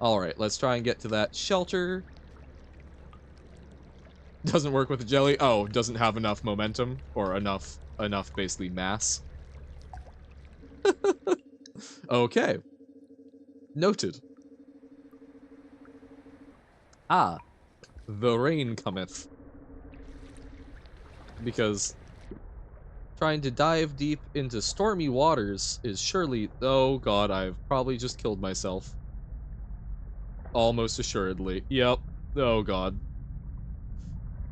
Alright, let's try and get to that shelter. Doesn't work with the jelly. Oh, doesn't have enough momentum or enough basically mass. Okay. Noted. Ah, the rain cometh. Because trying to dive deep into stormy waters is surely... Oh god, I've probably just killed myself. Almost assuredly. Yep. Oh god.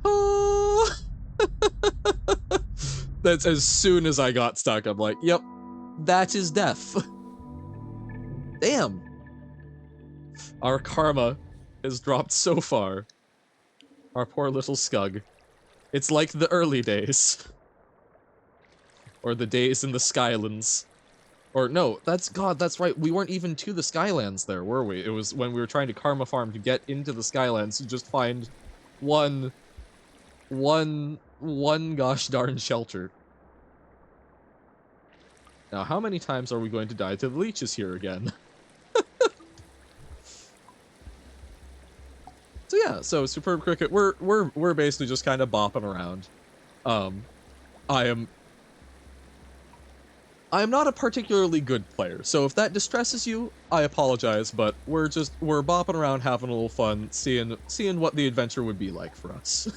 Oh! That's as soon as I got stuck, I'm like, yep, that is death. Damn. Our karma has dropped so far. Our poor little scug. It's like the early days. Or the days in the Skylands. Or no, that's right, we weren't even to the Skylands there, were we? It was when we were trying to karma farm to get into the Skylands to just find one gosh darn shelter. Now, how many times are we going to die to the leeches here again? So yeah, so Superb Cricket, we're basically just kind of bopping around. I am not a particularly good player, so if that distresses you, I apologize, but we're bopping around having a little fun, seeing what the adventure would be like for us.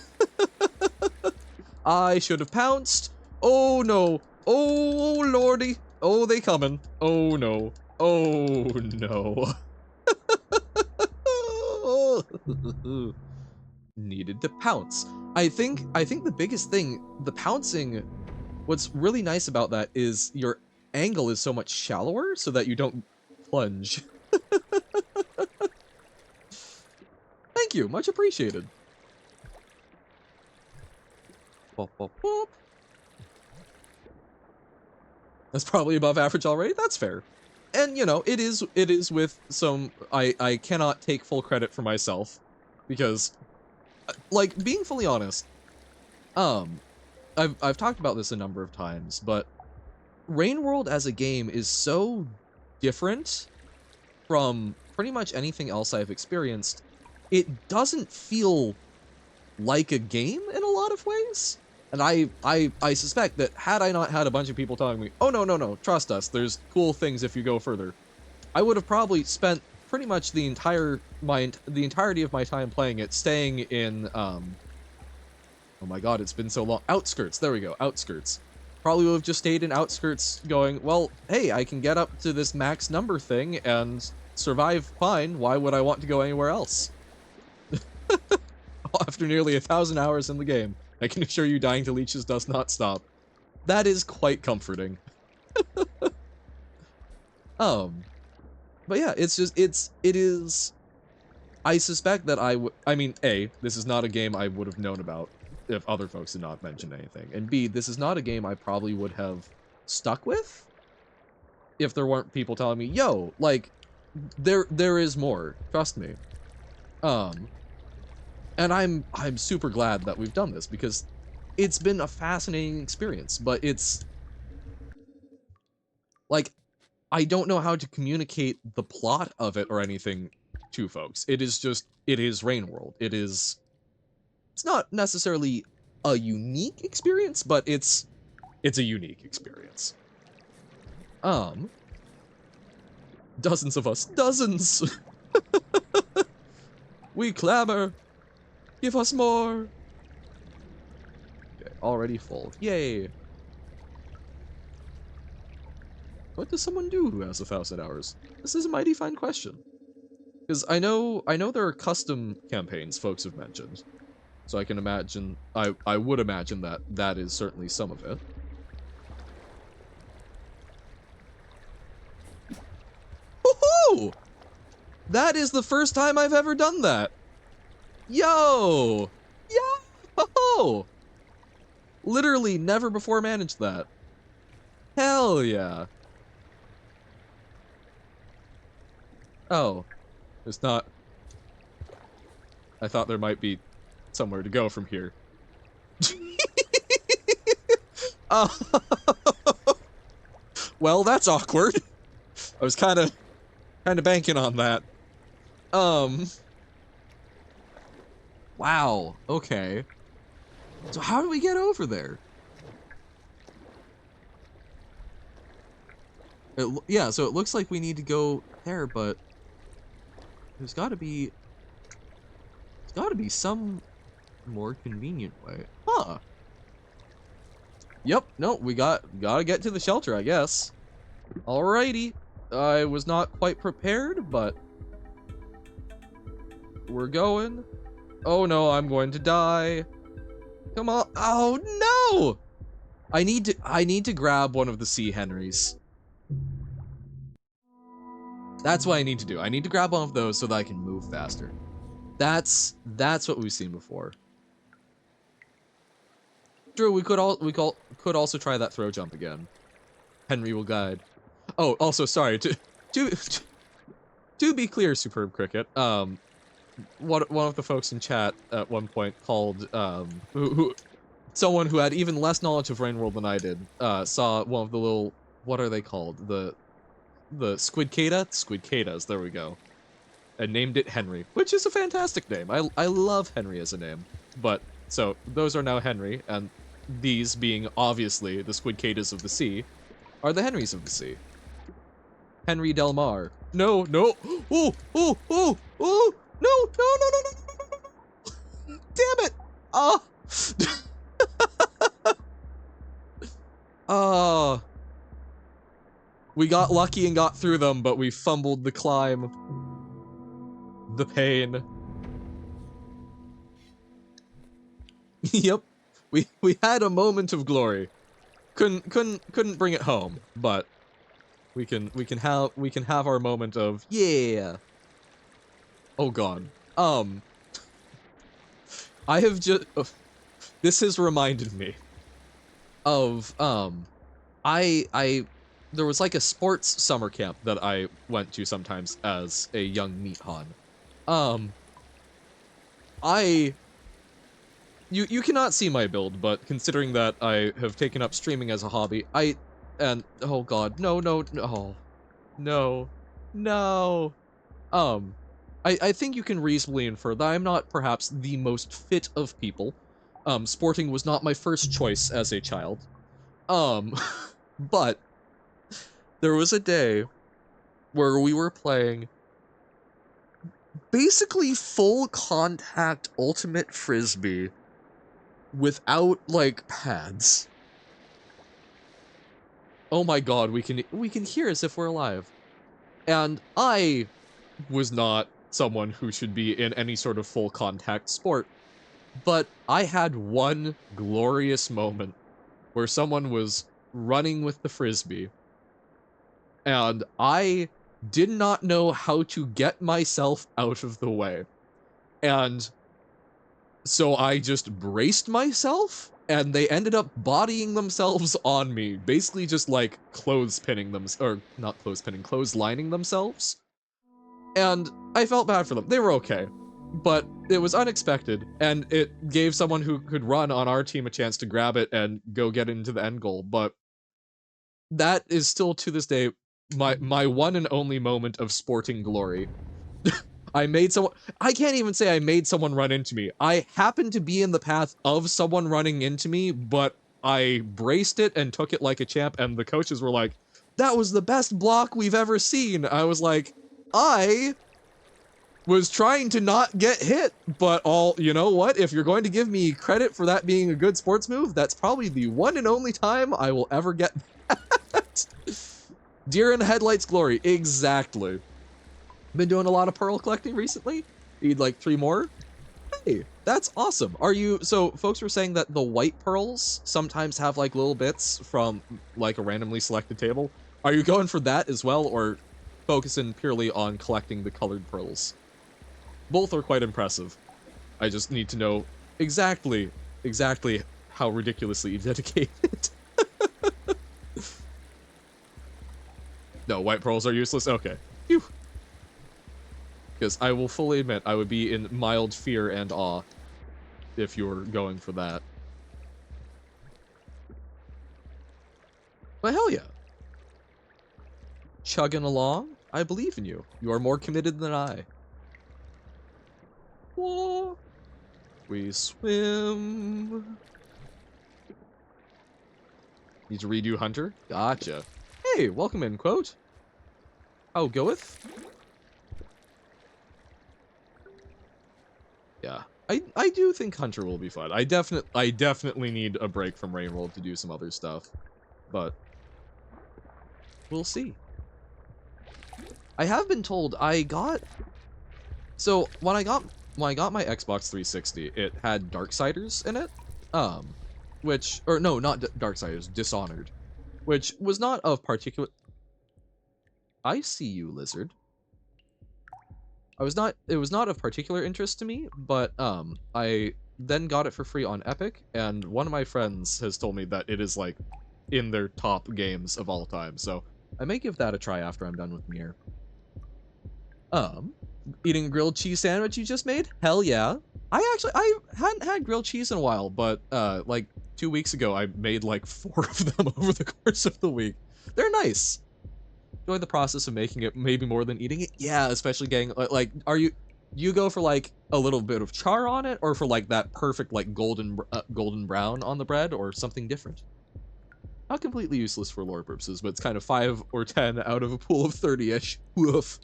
I should have pounced. Oh no. Oh lordy. Oh, they coming. Oh no. Oh no. Needed to pounce. I think the biggest thing, the pouncing, what's really nice about that is your angle is so much shallower so that you don't plunge. Thank you, much appreciated. Bop, bop, bop. That's probably above average already. That's fair. And you know, it is with some I cannot take full credit for myself. because, like, being fully honest, I've talked about this a number of times, but Rain World as a game is so different from pretty much anything else I've experienced. It doesn't feel like a game in a lot of ways. And I suspect that had I not had a bunch of people telling me, oh no, trust us, there's cool things if you go further, I would have probably spent pretty much the entirety of my time playing it staying in oh my god, it's been so long. Outskirts, there we go, Outskirts. Probably would have just stayed in Outskirts going, well, hey, I can get up to this max number thing and survive fine. Why would I want to go anywhere else? After nearly 1,000 hours in the game, I can assure you dying to leeches does not stop. That is quite comforting. But yeah, it's just, it is, I suspect that I mean, A, this is not a game I would have known about if other folks had not mentioned anything, and B, this is not a game I probably would have stuck with if there weren't people telling me, yo, like, there is more, trust me. And I'm super glad that we've done this, because it's been a fascinating experience, but it's, like, I don't know how to communicate the plot of it or anything to folks. It is just, it is Rain World. It's not necessarily a unique experience, but it's a unique experience. Dozens of us. Dozens! We clamor! Give us more! Okay, already full. Yay! What does someone do who has 1,000 hours? This is a mighty fine question. Because I know there are custom campaigns folks have mentioned. So I can imagine, I would imagine that is certainly some of it. Woohoo! That is the first time I've ever done that. Yo! Yo! Literally never before managed that. Hell yeah. Oh. It's not... I thought there might be somewhere to go from here. Well, that's awkward. I was kind of banking on that. Wow. Okay. So how do we get over there? Yeah, so it looks like we need to go there, but there's got to be some more convenient way. Huh. Yep, no, we gotta get to the shelter, I guess. Alrighty. I was not quite prepared, but we're going. Oh no, I'm going to die. Come on. Oh no! I need to grab one of the sea Henrys. That's what I need to do. I need to grab one of those so that I can move faster. That's what we've seen before. Drew, we could also try that throw jump again. Henry will guide. Oh, also sorry to be clear, Superb Cricket. One of the folks in chat at one point called someone who had even less knowledge of Rain World than I did saw one of the little, what are they called, the squidcatas, there we go, and named it Henry, which is a fantastic name. I love Henry as a name. But so those are now Henry, and these, being obviously the squidcatas of the sea, are the Henrys of the sea. Henry Del Mar. No. Oh, no. Damn it. Oh. Oh. We got lucky and got through them, but we fumbled the climb. The pain. Yep. We had a moment of glory. Couldn't bring it home, but we can have our moment of yeah. Oh god. I have just this has reminded me of there was like a sports summer camp that I went to sometimes as a young meat hon. You cannot see my build, but considering that I have taken up streaming as a hobby, oh god, no, no, no. I think you can reasonably infer that I'm not perhaps the most fit of people. Sporting was not my first choice as a child. But there was a day where we were playing basically full contact ultimate frisbee without like pads. Oh my god, we can hear as if we're alive. And I was not someone who should be in any sort of full contact sport, but I had one glorious moment where someone was running with the frisbee and I did not know how to get myself out of the way. And so I just braced myself, and they ended up bodying themselves on me, basically just like clothespinning them, or not clothespinning, clotheslining themselves. And I felt bad for them. They were okay, but it was unexpected, and it gave someone who could run on our team a chance to grab it and go get into the end goal. But that is still to this day my one and only moment of sporting glory. I can't even say I made someone run into me. I happened to be in the path of someone running into me, but I braced it and took it like a champ, and the coaches were like, that was the best block we've ever seen. I was like, I was trying to not get hit, but you know what? If you're going to give me credit for that being a good sports move, that's probably the one and only time I will ever get that. Deer in the headlights glory, exactly. Been doing a lot of pearl collecting recently. Need like 3 more. Hey, that's awesome. So folks were saying that the white pearls sometimes have like little bits from like a randomly selected table. Are you going for that as well, or focusing purely on collecting the colored pearls? Both are quite impressive. I just need to know exactly how ridiculously dedicated. No, white pearls are useless? Okay. Phew. Because I will fully admit, I would be in mild fear and awe if you were going for that. But hell yeah. Chugging along, I believe in you. You are more committed than I. Whoa. We swim. Need to redo Hunter? Gotcha. Hey, welcome in, quote. How goeth? Yeah, I do think Hunter will be fun. I definitely need a break from Reupload to do some other stuff, but we'll see. I have been told so when I got my Xbox 360, it had Darksiders in it, not Darksiders, Dishonored, which was not of particular. I see you, lizard. It was not of particular interest to me, but I then got it for free on Epic, and one of my friends has told me that it is like in their top games of all time, so I may give that a try after I'm done with Nier. Eating a grilled cheese sandwich you just made? Hell yeah. I hadn't had grilled cheese in a while, but like 2 weeks ago I made like 4 of them over the course of the week. They're nice. Enjoy the process of making it, maybe more than eating it. Yeah, especially getting like, you go for like a little bit of char on it, or for like that perfect like golden brown on the bread, or something different? Not completely useless for lore purposes, but it's kind of 5 or 10 out of a pool of 30-ish. Woof.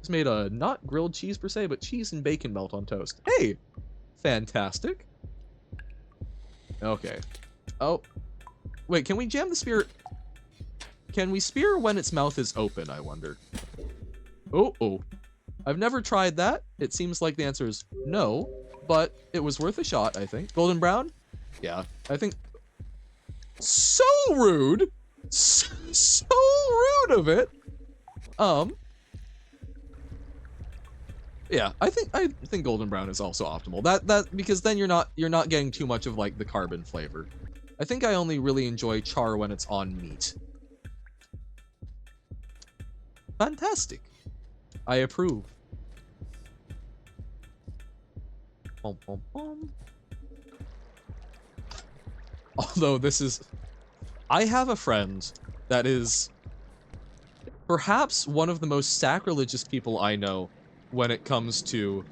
Just made a not grilled cheese per se, but cheese and bacon melt on toast. Hey, fantastic. Okay. Oh, wait, can we jam the spear? Can we spear when its mouth is open, I wonder? Oh. I've never tried that. It seems like the answer is no, but it was worth a shot, I think. Golden brown? Yeah, I think. So rude! So rude of it! Yeah, I think golden brown is also optimal. That because then you're not getting too much of like the carbon flavor. I think I only really enjoy char when it's on meat. Fantastic. I approve. Boom, boom, boom. Although this is... I have a friend that is perhaps one of the most sacrilegious people I know when it comes to,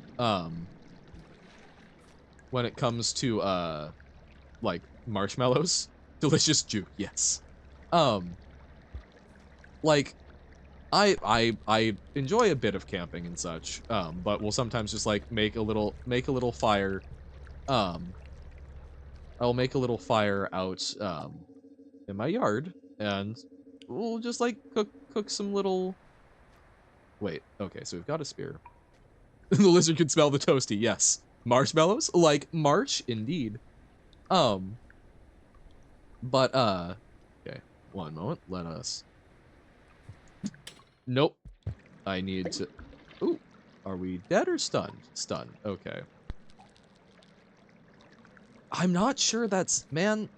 like, marshmallows. Delicious juke, yes. Like, I enjoy a bit of camping and such, but we'll sometimes just, like, make a little fire, I'll make a little fire out, in my yard, and we'll just, like, cook some little... Wait, okay, so we've got a spear. The lizard can smell the toasty, yes. Marshmallows? Like, March, indeed. But, okay, one moment, let us... Nope. I need to... Ooh, are we dead or stunned? Stunned, okay. I'm not sure that's... Man,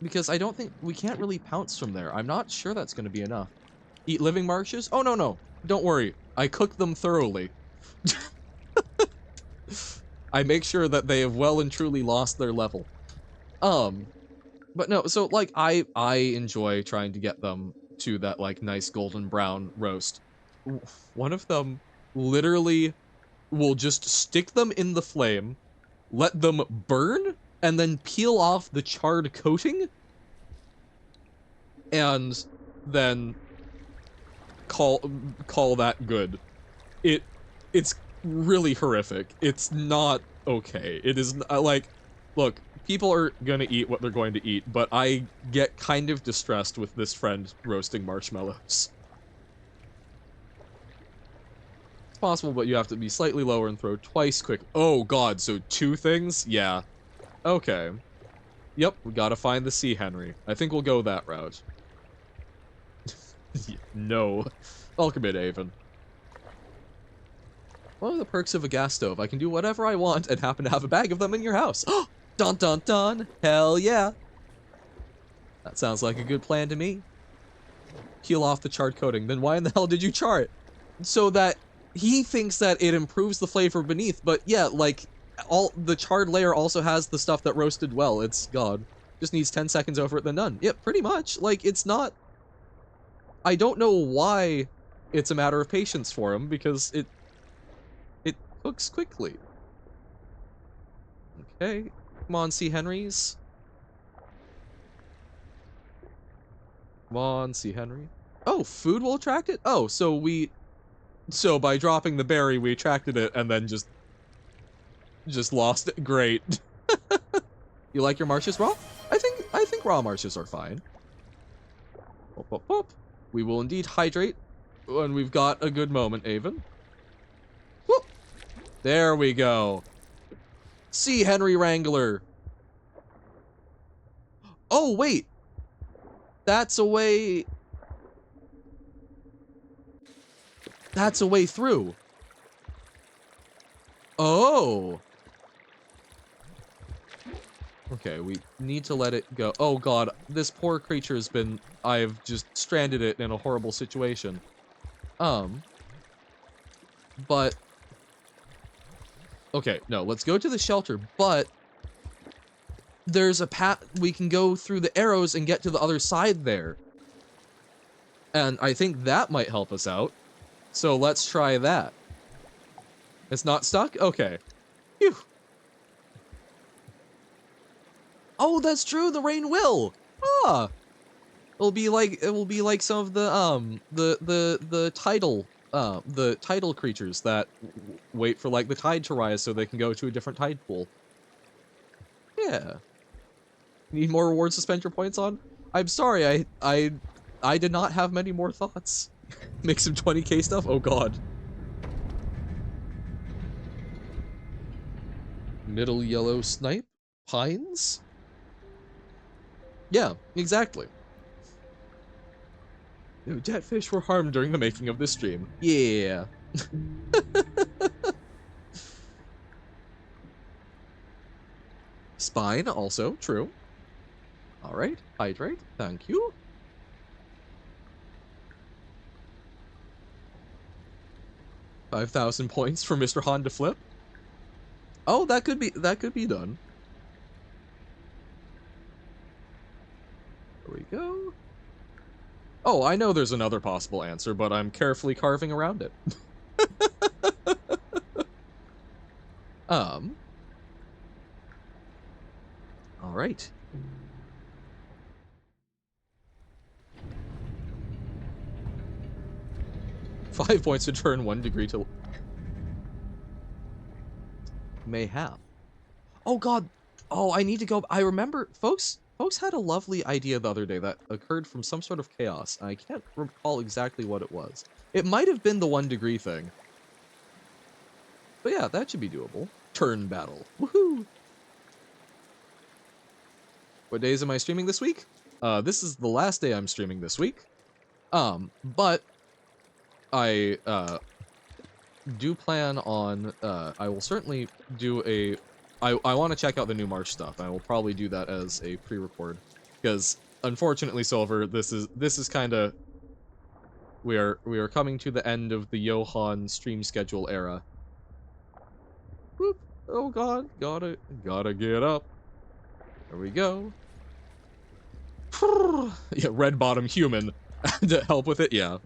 because I don't think... We can't really pounce from there. I'm not sure that's gonna be enough. Eat living marshes? Oh, no. Don't worry. I cook them thoroughly. I make sure that they have well and truly lost their level. But no, so, like, I enjoy trying to get them to that, like, nice golden brown roast. One of them literally will just stick them in the flame, let them burn, and then peel off the charred coating, and then call that good. It's really horrific. It's not okay. It is like, look, people are gonna eat what they're going to eat, but I get kind of distressed with this friend roasting marshmallows. It's possible, but you have to be slightly lower and throw twice quick. Oh god, so 2 things? Yeah. Okay. Yep, we gotta find the sea Henry. I think we'll go that route. No. Welcome in, Avon. What are the perks of a gas stove? I can do whatever I want and happen to have a bag of them in your house. Dun dun dun! Hell yeah! That sounds like a good plan to me. Peel off the charred coating. Then why in the hell did you char it? So that he thinks that it improves the flavor beneath, but yeah, like, all the charred layer also has the stuff that roasted well. It's god. Just needs 10 seconds over it, then done. Yep, pretty much. Like, it's not... I don't know why it's a matter of patience for him, because it cooks quickly. Okay. Come on, sea Henrys. Come on, sea Henry. Oh, food will attract it? Oh, so by dropping the berry, we attracted it and then just lost it. Great. You like your marshes raw? I think raw marshes are fine. Whoop, whoop, whoop. We will indeed hydrate when we've got a good moment, Avon. Whoop. There we go. Sea Henry Wrangler. Oh, wait. That's a way... That's a way through. Oh. Okay, we need to let it go. Oh god, this poor creature has been... I've just stranded it in a horrible situation. But... Okay, no, let's go to the shelter, but... There's a path... We can go through the arrows and get to the other side there. And I think that might help us out. So let's try that. It's not stuck? Okay. Phew. Oh, that's true, the rain will! Ah! It will be like some of the tidal creatures that wait for, like, the tide to rise so they can go to a different tide pool. Yeah. Need more rewards to spend your points on? I'm sorry, I did not have many more thoughts. Make some 20k stuff? Oh god. Middle yellow snipe? Pines? Yeah, exactly. No deadfish were harmed during the making of this stream. Yeah. Spine, also, true. Alright, hydrate, thank you. $5,000 points for Mr. Han to flip. Oh, that could be done. There we go. Oh, I know there's another possible answer, but I'm carefully carving around it. All right. Five points to turn 1 degree to... Mayhap. Oh, God. Oh, I need to go... I remember... Folks had a lovely idea the other day that occurred from some sort of chaos. I can't recall exactly what it was. It might have been the 1 degree thing. But yeah, that should be doable. Turn battle. Woohoo! What days am I streaming this week? This is the last day I'm streaming this week. But I do plan on I will certainly do a I want to check out the new March stuff. I will probably do that as a pre-record because unfortunately, Silver, this is kind of we are coming to the end of the Johan stream schedule era. Whoop. Oh God, gotta get up. There we go. Yeah, red bottom human to help with it. Yeah.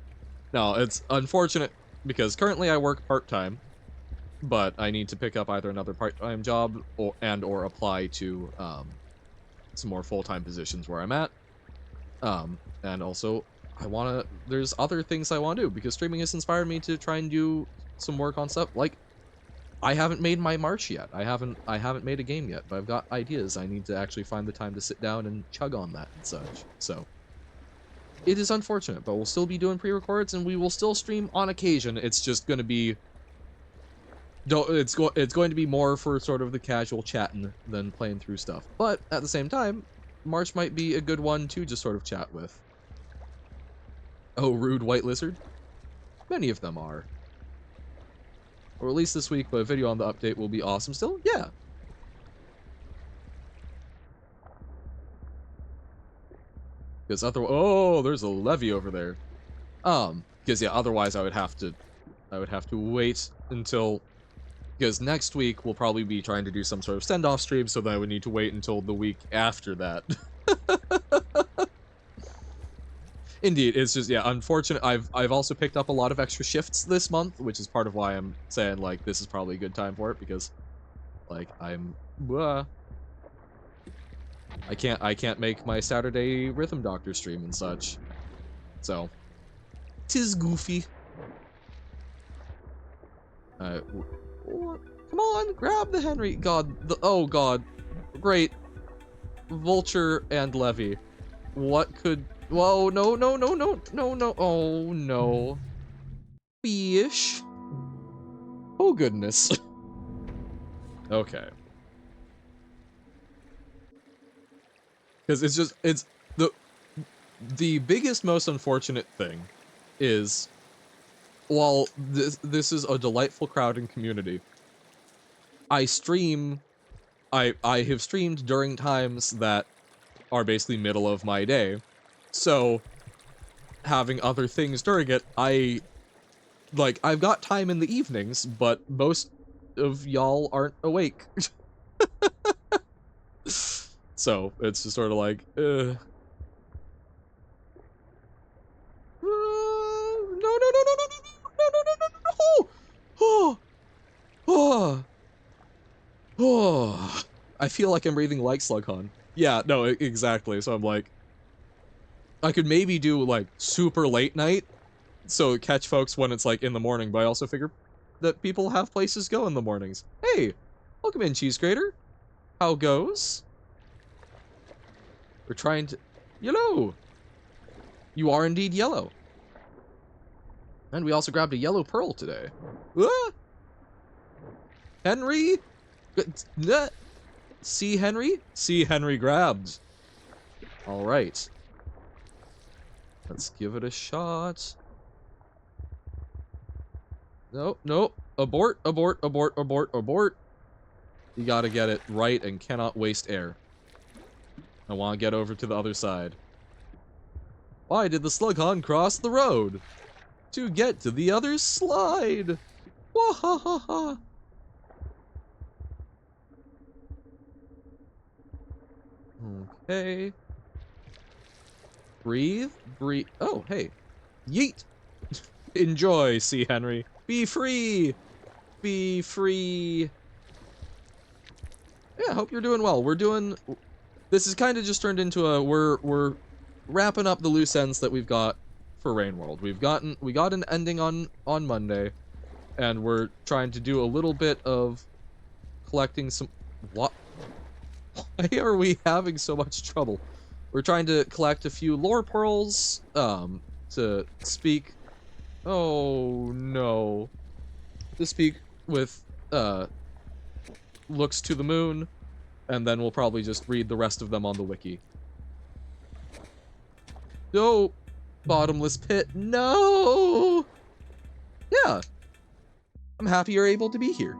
No, it's unfortunate because currently I work part-time, but I need to pick up either another part-time job or apply to some more full-time positions where I'm at. And also there's other things I want to do because streaming has inspired me to try and do some work on stuff. Like, I haven't made my March yet. I haven't made a game yet, but I've got ideas. I need to actually find the time to sit down and chug on that and such. So it is unfortunate, but we'll still be doing pre-records and we will still stream on occasion. It's just going to be it's going to be more for sort of the casual chatting than playing through stuff. But at the same time, March might be a good one to just sort of chat with. Oh, rude white lizard. Many of them are. Or at least this week, but a video on the update will be awesome still? Yeah. Because oh, there's a levee over there. Because yeah, otherwise I would have to wait until, because next week we'll probably be trying to do some sort of send-off stream, so then I would need to wait until the week after that. Indeed, it's just, yeah, unfortunate. I've also picked up a lot of extra shifts this month, which is part of why I'm saying, like, this is probably a good time for it, because, like, I can't make my Saturday Rhythm Doctor stream and such. So, 'tis goofy. Come on, grab the Henry. God, oh God. Great. Vulture and Levy. What could... Whoa, no. Oh, no. Fish. Oh, goodness. Okay. Because it's the biggest, most unfortunate thing is, while this is a delightful crowd and community, I have streamed during times that are basically middle of my day, so having other things during it, I've got time in the evenings, but most of y'all aren't awake. So it's just sort of like, no. Oh, I feel like I'm breathing like Slughorn. Yeah, no, exactly. So I'm like, I could maybe do like super late night, so catch folks when it's like in the morning, but I also figure that people have places go in the mornings. Hey, welcome in, Cheese Grater. How goes? We're trying to... Yellow! You are indeed yellow. And we also grabbed a yellow pearl today. Ah! Henry? See Henry? See Henry grabbed. Alright. Let's give it a shot. No. Abort. You gotta get it right and cannot waste air. I want to get over to the other side. Why did the Slughorn cross the road? To get to the other slide. Wahahaha. Okay. Breathe, breathe. Oh, hey. Yeet! Enjoy, C. Henry. Be free! Be free! Yeah, hope you're doing well. We're doing... This is kind of just turned into a... We're wrapping up the loose ends that we've got for Rain World. We got an ending on Monday, and we're trying to do a little bit of collecting some... What? Why are we having so much trouble? We're trying to collect a few lore pearls, to speak... Oh, no. To speak with, looks to the moon, and then we'll probably just read the rest of them on the wiki. No! Bottomless pit, no! Yeah. I'm happy you're able to be here.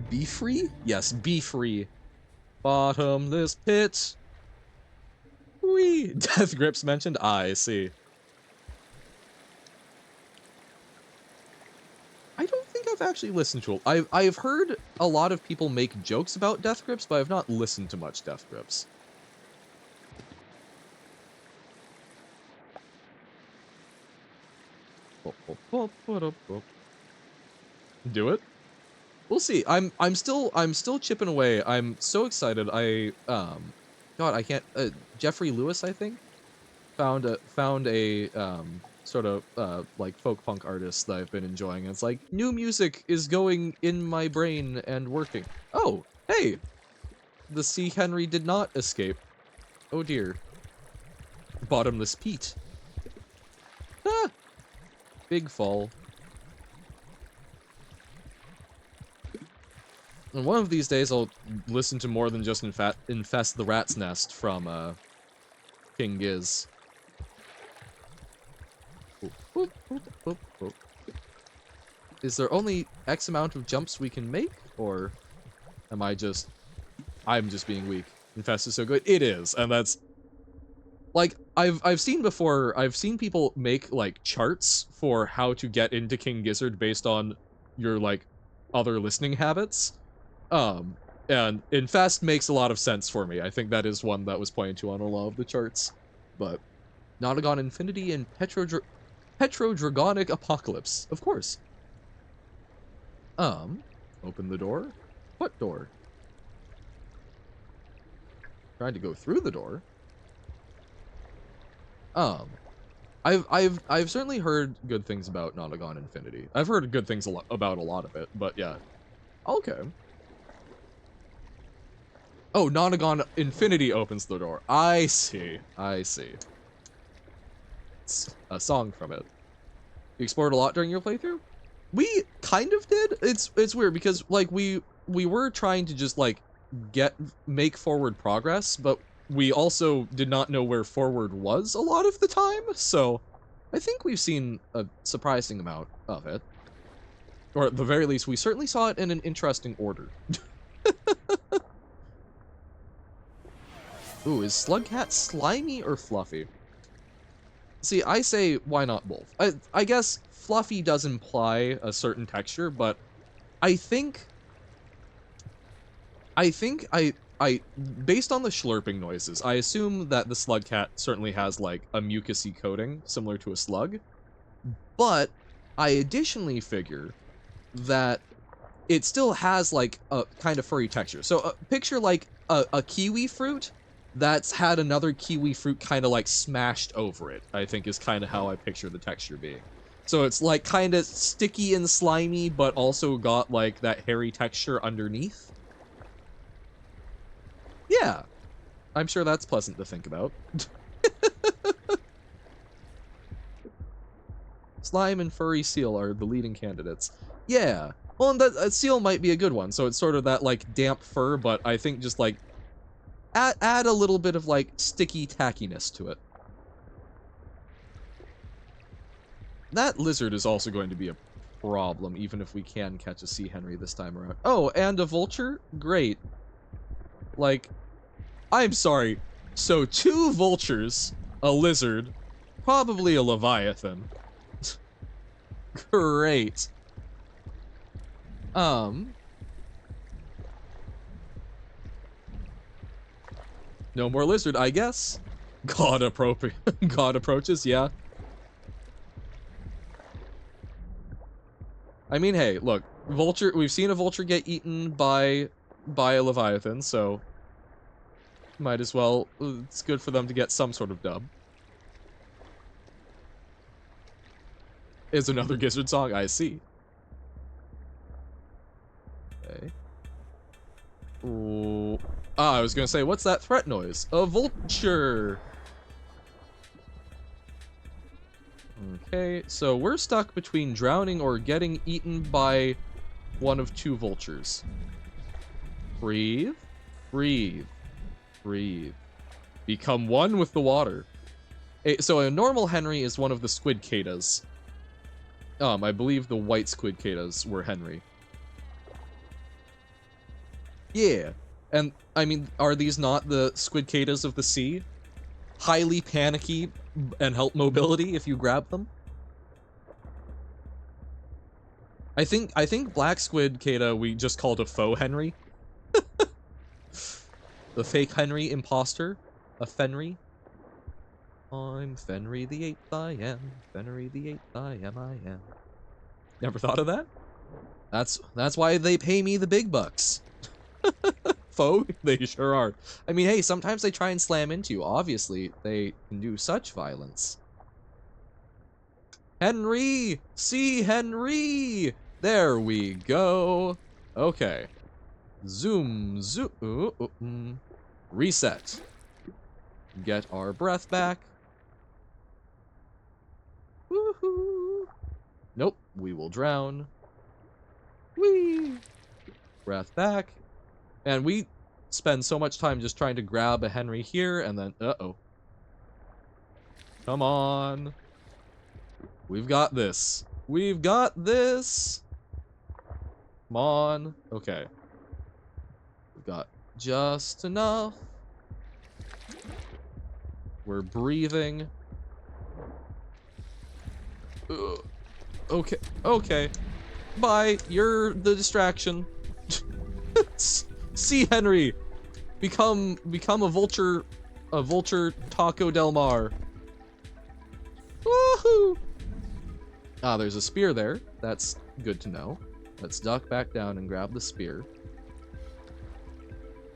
Be free? Yes, be free. Bottomless pit. Whee! Death Grips mentioned? I see. I don't think I've actually listened to it. I've heard a lot of people make jokes about Death Grips, but I've not listened to much Death Grips. Do it? We'll see. I'm still chipping away. I'm so excited. God, I can't. Jeffrey Lewis, I think, found a sort of like folk punk artist that I've been enjoying. It's like new music is going in my brain and working. Oh, hey, the C. Henry did not escape. Oh dear. Bottomless Pete. Ah, big fall. And one of these days, I'll listen to more than just Infest the Rat's Nest from, King Giz. Oop, oop, oop, oop. Is there only X amount of jumps we can make? Or am I'm just being weak? Infest is so good. It is, and that's... Like, I've seen before, I've seen people make, like, charts for how to get into King Gizzard based on your, like, other listening habits. And Infest makes a lot of sense for me. I think that is one that was pointed to on a lot of the charts. But Nonagon Infinity and Petrodragonic Apocalypse, of course. Open the door? What door? Trying to go through the door. I've certainly heard good things about Nonagon Infinity. I've heard good things about a lot of it, but yeah. Okay. Oh, Nonagon Infinity opens the door. I see. I see. It's a song from it. You explored a lot during your playthrough? We kind of did. It's weird because like we were trying to just like make forward progress, but we also did not know where forward was a lot of the time. So I think we've seen a surprising amount of it. Or at the very least, we certainly saw it in an interesting order. Ooh, is Slugcat slimy or fluffy? See, I say, why not both? I guess fluffy does imply a certain texture, but I think based on the slurping noises, I assume that the Slugcat certainly has, like, a mucusy coating, similar to a slug. But I additionally figure that it still has, like, a kind of furry texture. So, picture, like, a kiwi fruit that's had another kiwi fruit kind of like smashed over it, I think is kind of how I picture the texture being. So it's like kind of sticky and slimy, but also got like that hairy texture underneath. Yeah, I'm sure that's pleasant to think about. Slime and furry seal are the leading candidates. Yeah, well, and that seal might be a good one. So it's sort of that like damp fur, but I think just like add a little bit of, like, sticky tackiness to it. That lizard is also going to be a problem, even if we can catch a C. Henry this time around. Oh, and a vulture? Great. Like, I'm sorry. So, 2 vultures, a lizard, probably a leviathan. Great. No more lizard, I guess. God appropriate. God approaches, yeah. I mean, hey, look, vulture. We've seen a vulture get eaten by a leviathan, so might as well. It's good for them to get some sort of dub. Is another gizzard song? I see. Okay. Ooh. Ah, I was gonna say, what's that threat noise? A vulture. Okay, so we're stuck between drowning or getting eaten by one of two vultures. Breathe, breathe, breathe. Become one with the water. So a normal Henry is one of the squid katas. I believe the white squid katas were Henry. Yeah, and I mean, are these not the squid katas of the sea? Highly panicky and help mobility if you grab them. I think black squid kata we just called a faux Henry. The fake Henry imposter, a Fenry. I'm Fenry the 8th, I am. Fenry the 8th, I am. Never thought of that? That's why they pay me the big bucks. Faux? They sure are. I mean, hey, sometimes they try and slam into you. Obviously, they can do such violence. Henry! See Henry! There we go. Okay. Zoom, zoom. Reset. Get our breath back. Woohoo! Nope, we will drown. Whee! Breath back. And we spend so much time just trying to grab a Henry here, and then, uh-oh. Come on. We've got this. We've got this. Come on. Okay. We've got just enough. We're breathing. Ugh. Okay. Okay. Bye. You're the distraction. See Henry. Become a vulture Taco Del Mar. Woohoo! Ah, there's a spear there. That's good to know. Let's duck back down and grab the spear.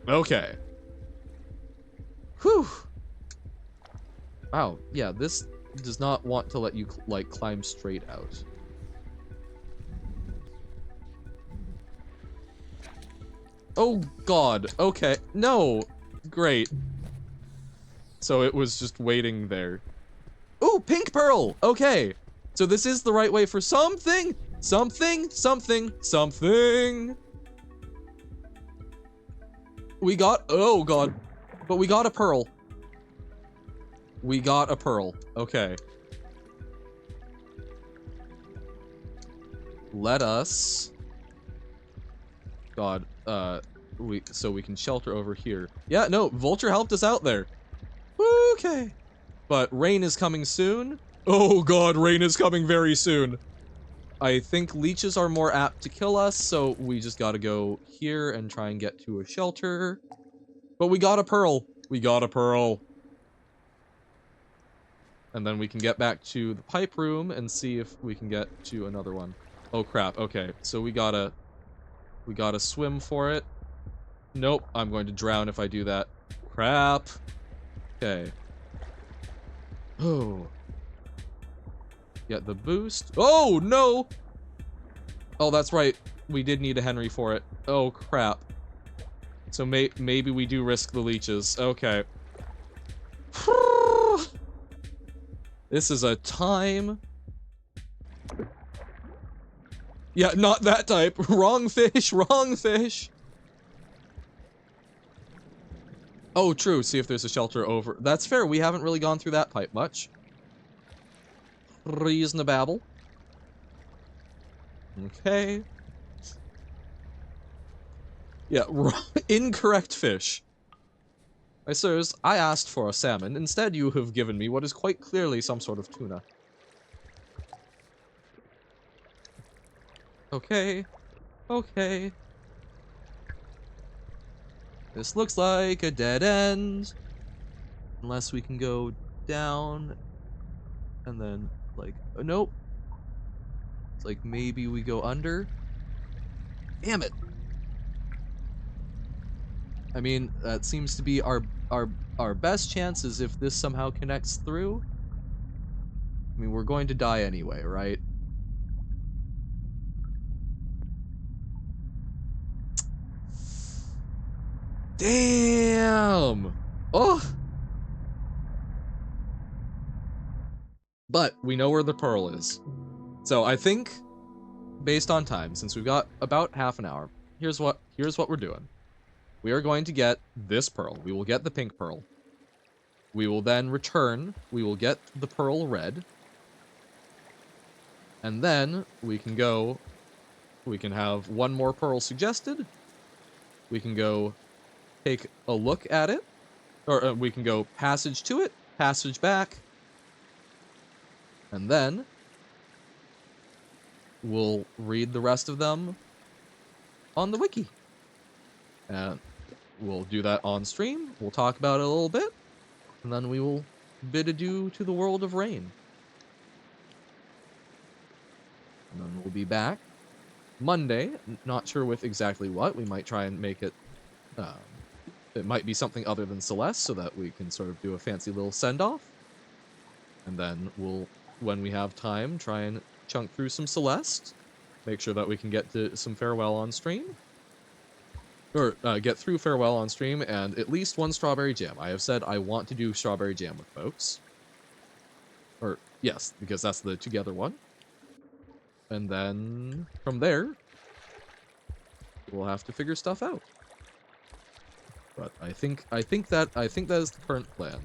Okay. Whew. Wow, yeah, this does not want to let you, like, climb straight out. Oh, God. Okay. No. Great. So it was just waiting there. Ooh, pink pearl! Okay. So this is the right way for something! Something! Something! Something! We got... Oh, God. But we got a pearl. We got a pearl. Okay. Let us... God, so we can shelter over here. Yeah, no, Vulture helped us out there. Okay. But rain is coming soon. Oh God, rain is coming very soon. I think leeches are more apt to kill us, so we just gotta go here and try and get to a shelter. But we got a pearl. We got a pearl. And then we can get back to the pipe room and see if we can get to another one. Oh crap, okay. So we gotta swim for it. Nope, I'm going to drown if I do that. Crap. Okay. Oh. Get the boost. Oh, no! Oh, that's right. We did need a Henry for it. Oh, crap. So maybe we do risk the leeches. Okay. This is a time. Yeah, not that type. Wrong fish, wrong fish. Oh, true. See if there's a shelter over. That's fair. We haven't really gone through that pipe much. Reasonable. Okay. Yeah, incorrect fish. Sirs, I asked for a salmon. Instead, you have given me what is quite clearly some sort of tuna. Okay. Okay. This looks like a dead end. Unless we can go down and then, like, nope. It's like maybe we go under. Damn it. I mean, that seems to be our best chances if this somehow connects through. I mean, we're going to die anyway, right? Damn! Oh! But we know where the pearl is. So I think, based on time, since we've got about half an hour, here's what we're doing. We are going to get this pearl. We will get the pink pearl. We will then return. We will get the pearl red. And then we can go, we can have one more pearl suggested. We can go take a look at it. Or we can go passage to it, passage back. And then we'll read the rest of them on the wiki. And we'll do that on stream. We'll talk about it a little bit. And then we will bid adieu to the world of rain. And then we'll be back Monday. Not sure with exactly what. We might try and make it... it might be something other than Celeste, so that we can sort of do a fancy little send-off. And then we'll, when we have time, try and chunk through some Celeste. Make sure that we can get to some Farewell on stream. Or get through Farewell on stream, and at least one Strawberry Jam. I have said I want to do Strawberry Jam with folks. Or, yes, because that's the together one. And then, from there, we'll have to figure stuff out. But I think that is the current plan.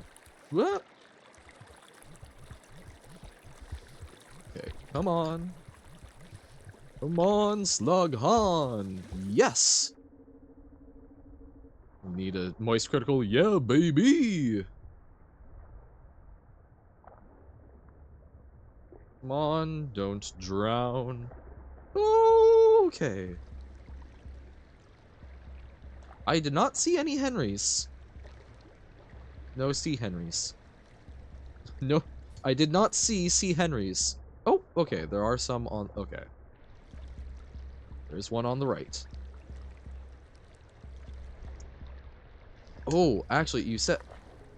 What? Okay, come on. Come on, Slughan. Yes! We need a moist critical. Yeah, baby! Come on, don't drown. Okay. I did not see any Henrys. No C. Henrys. No, I did not see C. Henrys. Oh, okay, there are some on... Okay. There's one on the right. Oh, actually, you said...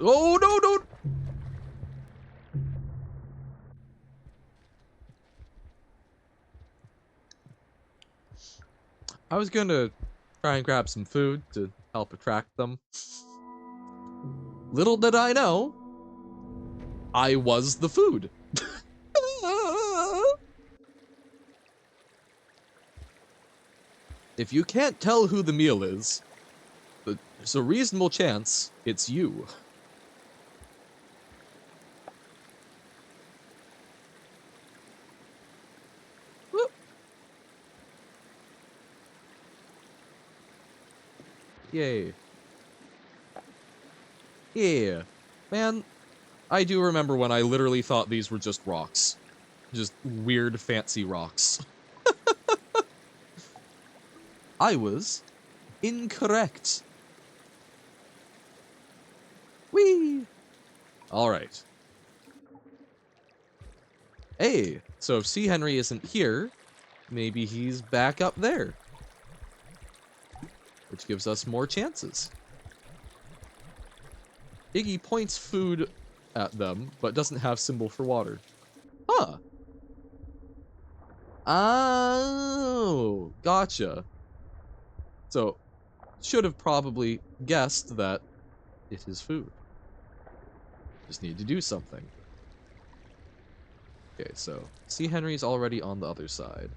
Oh, no, no! I was gonna try and grab some food to help attract them. Little did I know, I was the food. If you can't tell who the meal is, there's a reasonable chance it's you. Yay. Yeah. Man, I do remember when I literally thought these were just rocks. Just weird, fancy rocks. I was incorrect. Whee! Alright. Hey, so if C. Henry isn't here, maybe he's back up there. Which gives us more chances. Iggy points food at them, but doesn't have symbol for water. Huh. Oh, gotcha. So, should have probably guessed that it is food. Just need to do something. Okay, so C. Henry's already on the other side.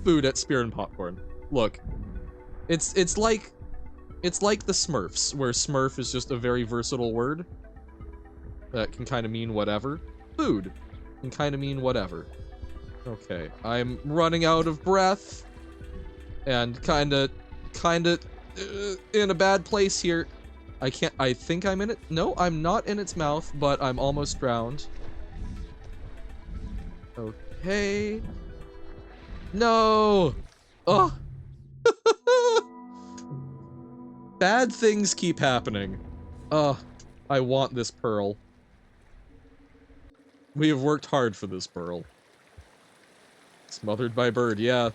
Food at Spear and Popcorn. Look, it's like the Smurfs, where Smurf is just a very versatile word that can kind of mean whatever. Food can kind of mean whatever. Okay, I'm running out of breath and kind of in a bad place here. I think I'm in it. No, I'm not in its mouth, but I'm almost drowned. Okay. No! Oh! Bad things keep happening. I want this pearl. We have worked hard for this pearl. Smothered by bird, yeah.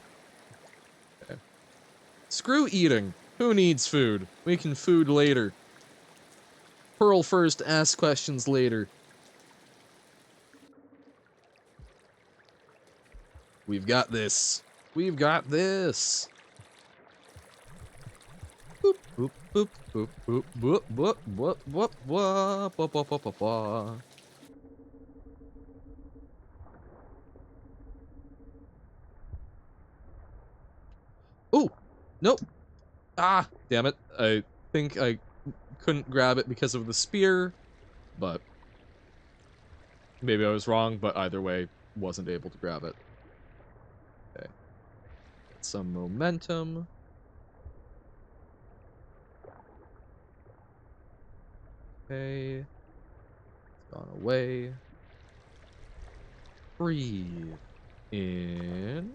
Okay. Screw eating. Who needs food? We can food later. Pearl first, ask questions later. We've got this. We've got this. Boop, boop, boop, boop, boop, boop, boop, boop, boop, boop, boop, boop, boop, boop. Oh, nope. Ah, damn it. I think I couldn't grab it because of the spear, but maybe I was wrong, but either way, wasn't able to grab it. Okay. Get some momentum. Okay. It's gone away. Breathe. In.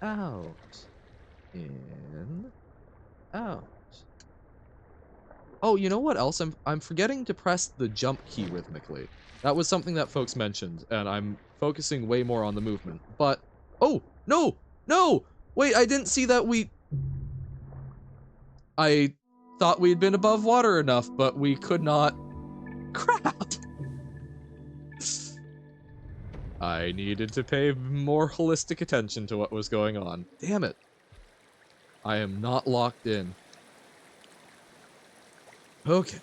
Out. In. Out. Oh, you know what else? I'm forgetting to press the jump key rhythmically. That was something that folks mentioned, and I'm focusing way more on the movement. But oh, no! No! Wait, I didn't see that I thought we'd been above water enough, but we could not. Crap! I needed to pay more holistic attention to what was going on. Damn it. I am not locked in. Okay.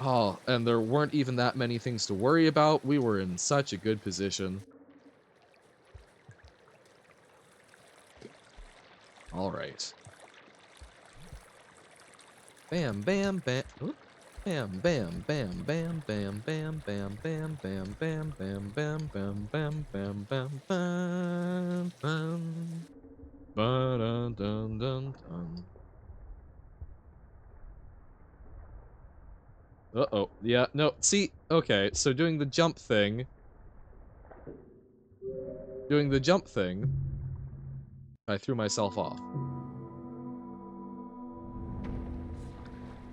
Oh, and there weren't even that many things to worry about. We were in such a good position. Alright. Bam, bam, bam. Oop. Bam, bam, bam, bam, bam, bam, bam, bam, bam, bam, bam, bam, bam, bam, bam, bam, bam, bam. Ba-dun-dun-dun-dun. Uh-oh. Yeah, no, see, okay, so doing the jump thing, I threw myself off.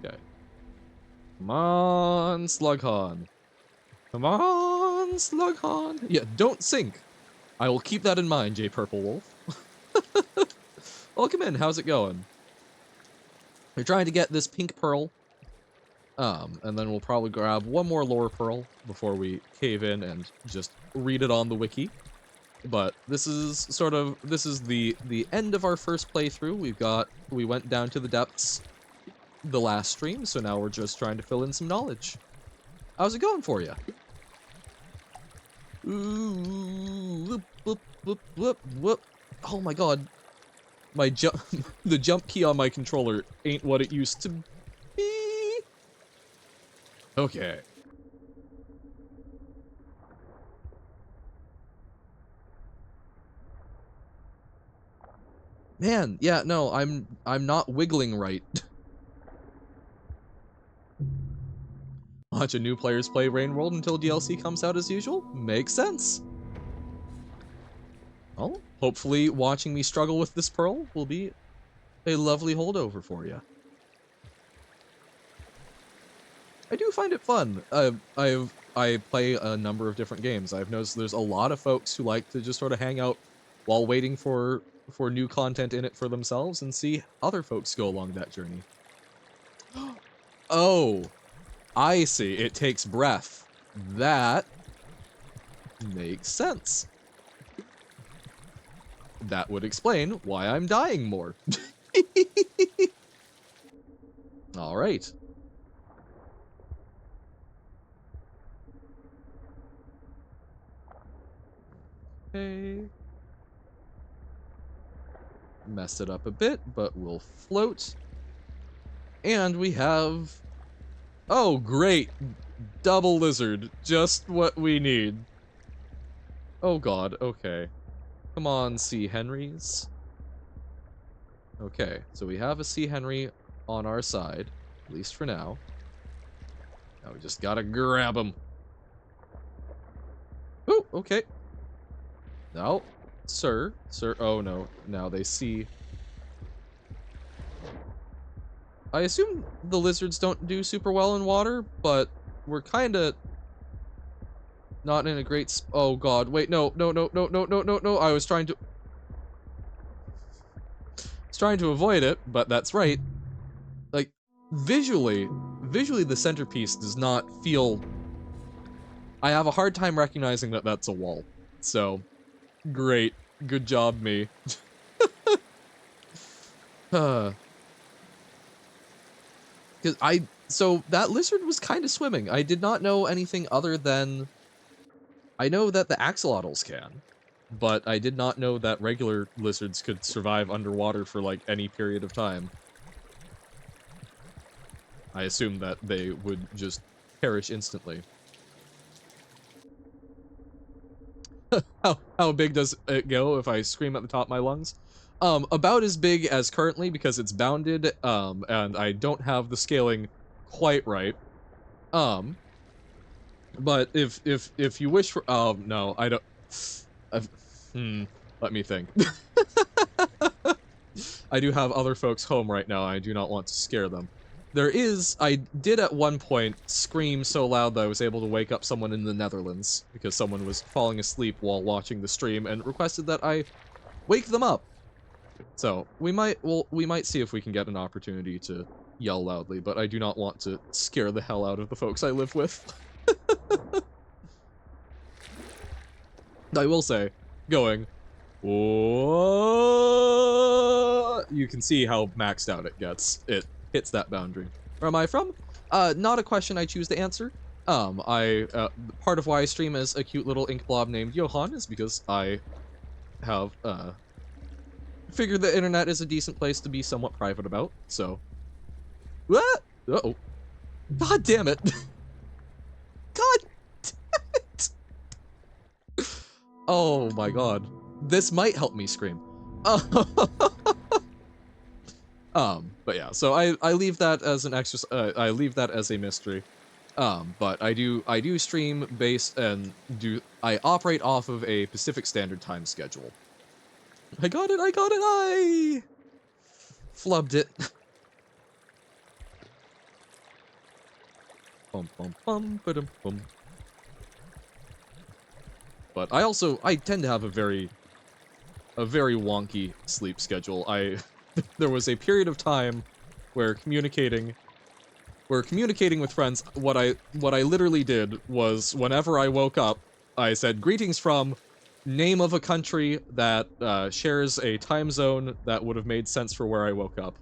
Okay. Come on, Slughorn. Come on, Slughorn. Yeah, don't sink. I will keep that in mind, J. Purple Wolf. Welcome in, how's it going? We're trying to get this pink pearl. And then we'll probably grab one more lore pearl before we cave in and just read it on the wiki. But this is the end of our first playthrough. We went down to the depths the last stream, so now we're just trying to fill in some knowledge. How's it going for you? Ooh, whoop, whoop, whoop, whoop, whoop. Oh my god. My the jump key on my controller ain't what it used to be. Okay. Man, yeah, no, I'm not wiggling right. Watch a new players play Rain World until DLC comes out as usual? Makes sense. Well, hopefully watching me struggle with this pearl will be a lovely holdover for you. I do find it fun. I play a number of different games. I've noticed there's a lot of folks who like to just sort of hang out while waiting for new content in it for themselves and see other folks go along that journey. Oh, I see. It takes breath. That makes sense. That would explain why I'm dying more. All right. Okay. Messed it up a bit, but we'll float. And we have... Oh, great. Double lizard. Just what we need. Oh god, okay. Come on, Sea Henrys. Okay, so we have a Sea Henry on our side, at least for now. Now we just gotta grab him. Oh, okay. No, sir, oh no, now they see. I assume the lizards don't do super well in water, but we're kind of not in a great oh god, wait, no, no, no, no, no, no, no, no, I was trying to avoid it, but that's right. Like, visually the centerpiece does not feel... I have a hard time recognizing that that's a wall. So, great. Good job, me. Because so that lizard was kind of swimming. I did not know anything other than... I know that the axolotls can, but I did not know that regular lizards could survive underwater for, like, any period of time. I assumed that they would just perish instantly. How big does it go if I scream at the top of my lungs? About as big as currently because it's bounded, and I don't have the scaling quite right. But if you wish for... Oh, no, I don't... let me think. I do have other folks home right now, I do not want to scare them. I did at one point scream so loud that I was able to wake up someone in the Netherlands, because someone was falling asleep while watching the stream and requested that I wake them up. So, we might see if we can get an opportunity to yell loudly, but I do not want to scare the hell out of the folks I live with. I will say, going, whoa, you can see how maxed out it gets. It hits that boundary. Where am I from? Not a question I choose to answer. Part of why I stream as a cute little ink blob named Johan is because I have, figured the internet is a decent place to be somewhat private about, so. What? Uh-oh. God damn it. God damn it. Oh my god. This might help me scream. But yeah, so I leave that as an I leave that as a mystery. But I do stream based and I operate off of a Pacific Standard Time schedule. I got it, I flubbed it. Bum bum bum ba-dum bum. But I tend to have a very wonky sleep schedule. There was a period of time where communicating with friends, what I literally did was whenever I woke up, I said greetings from name of a country that shares a time zone that would have made sense for where I woke up.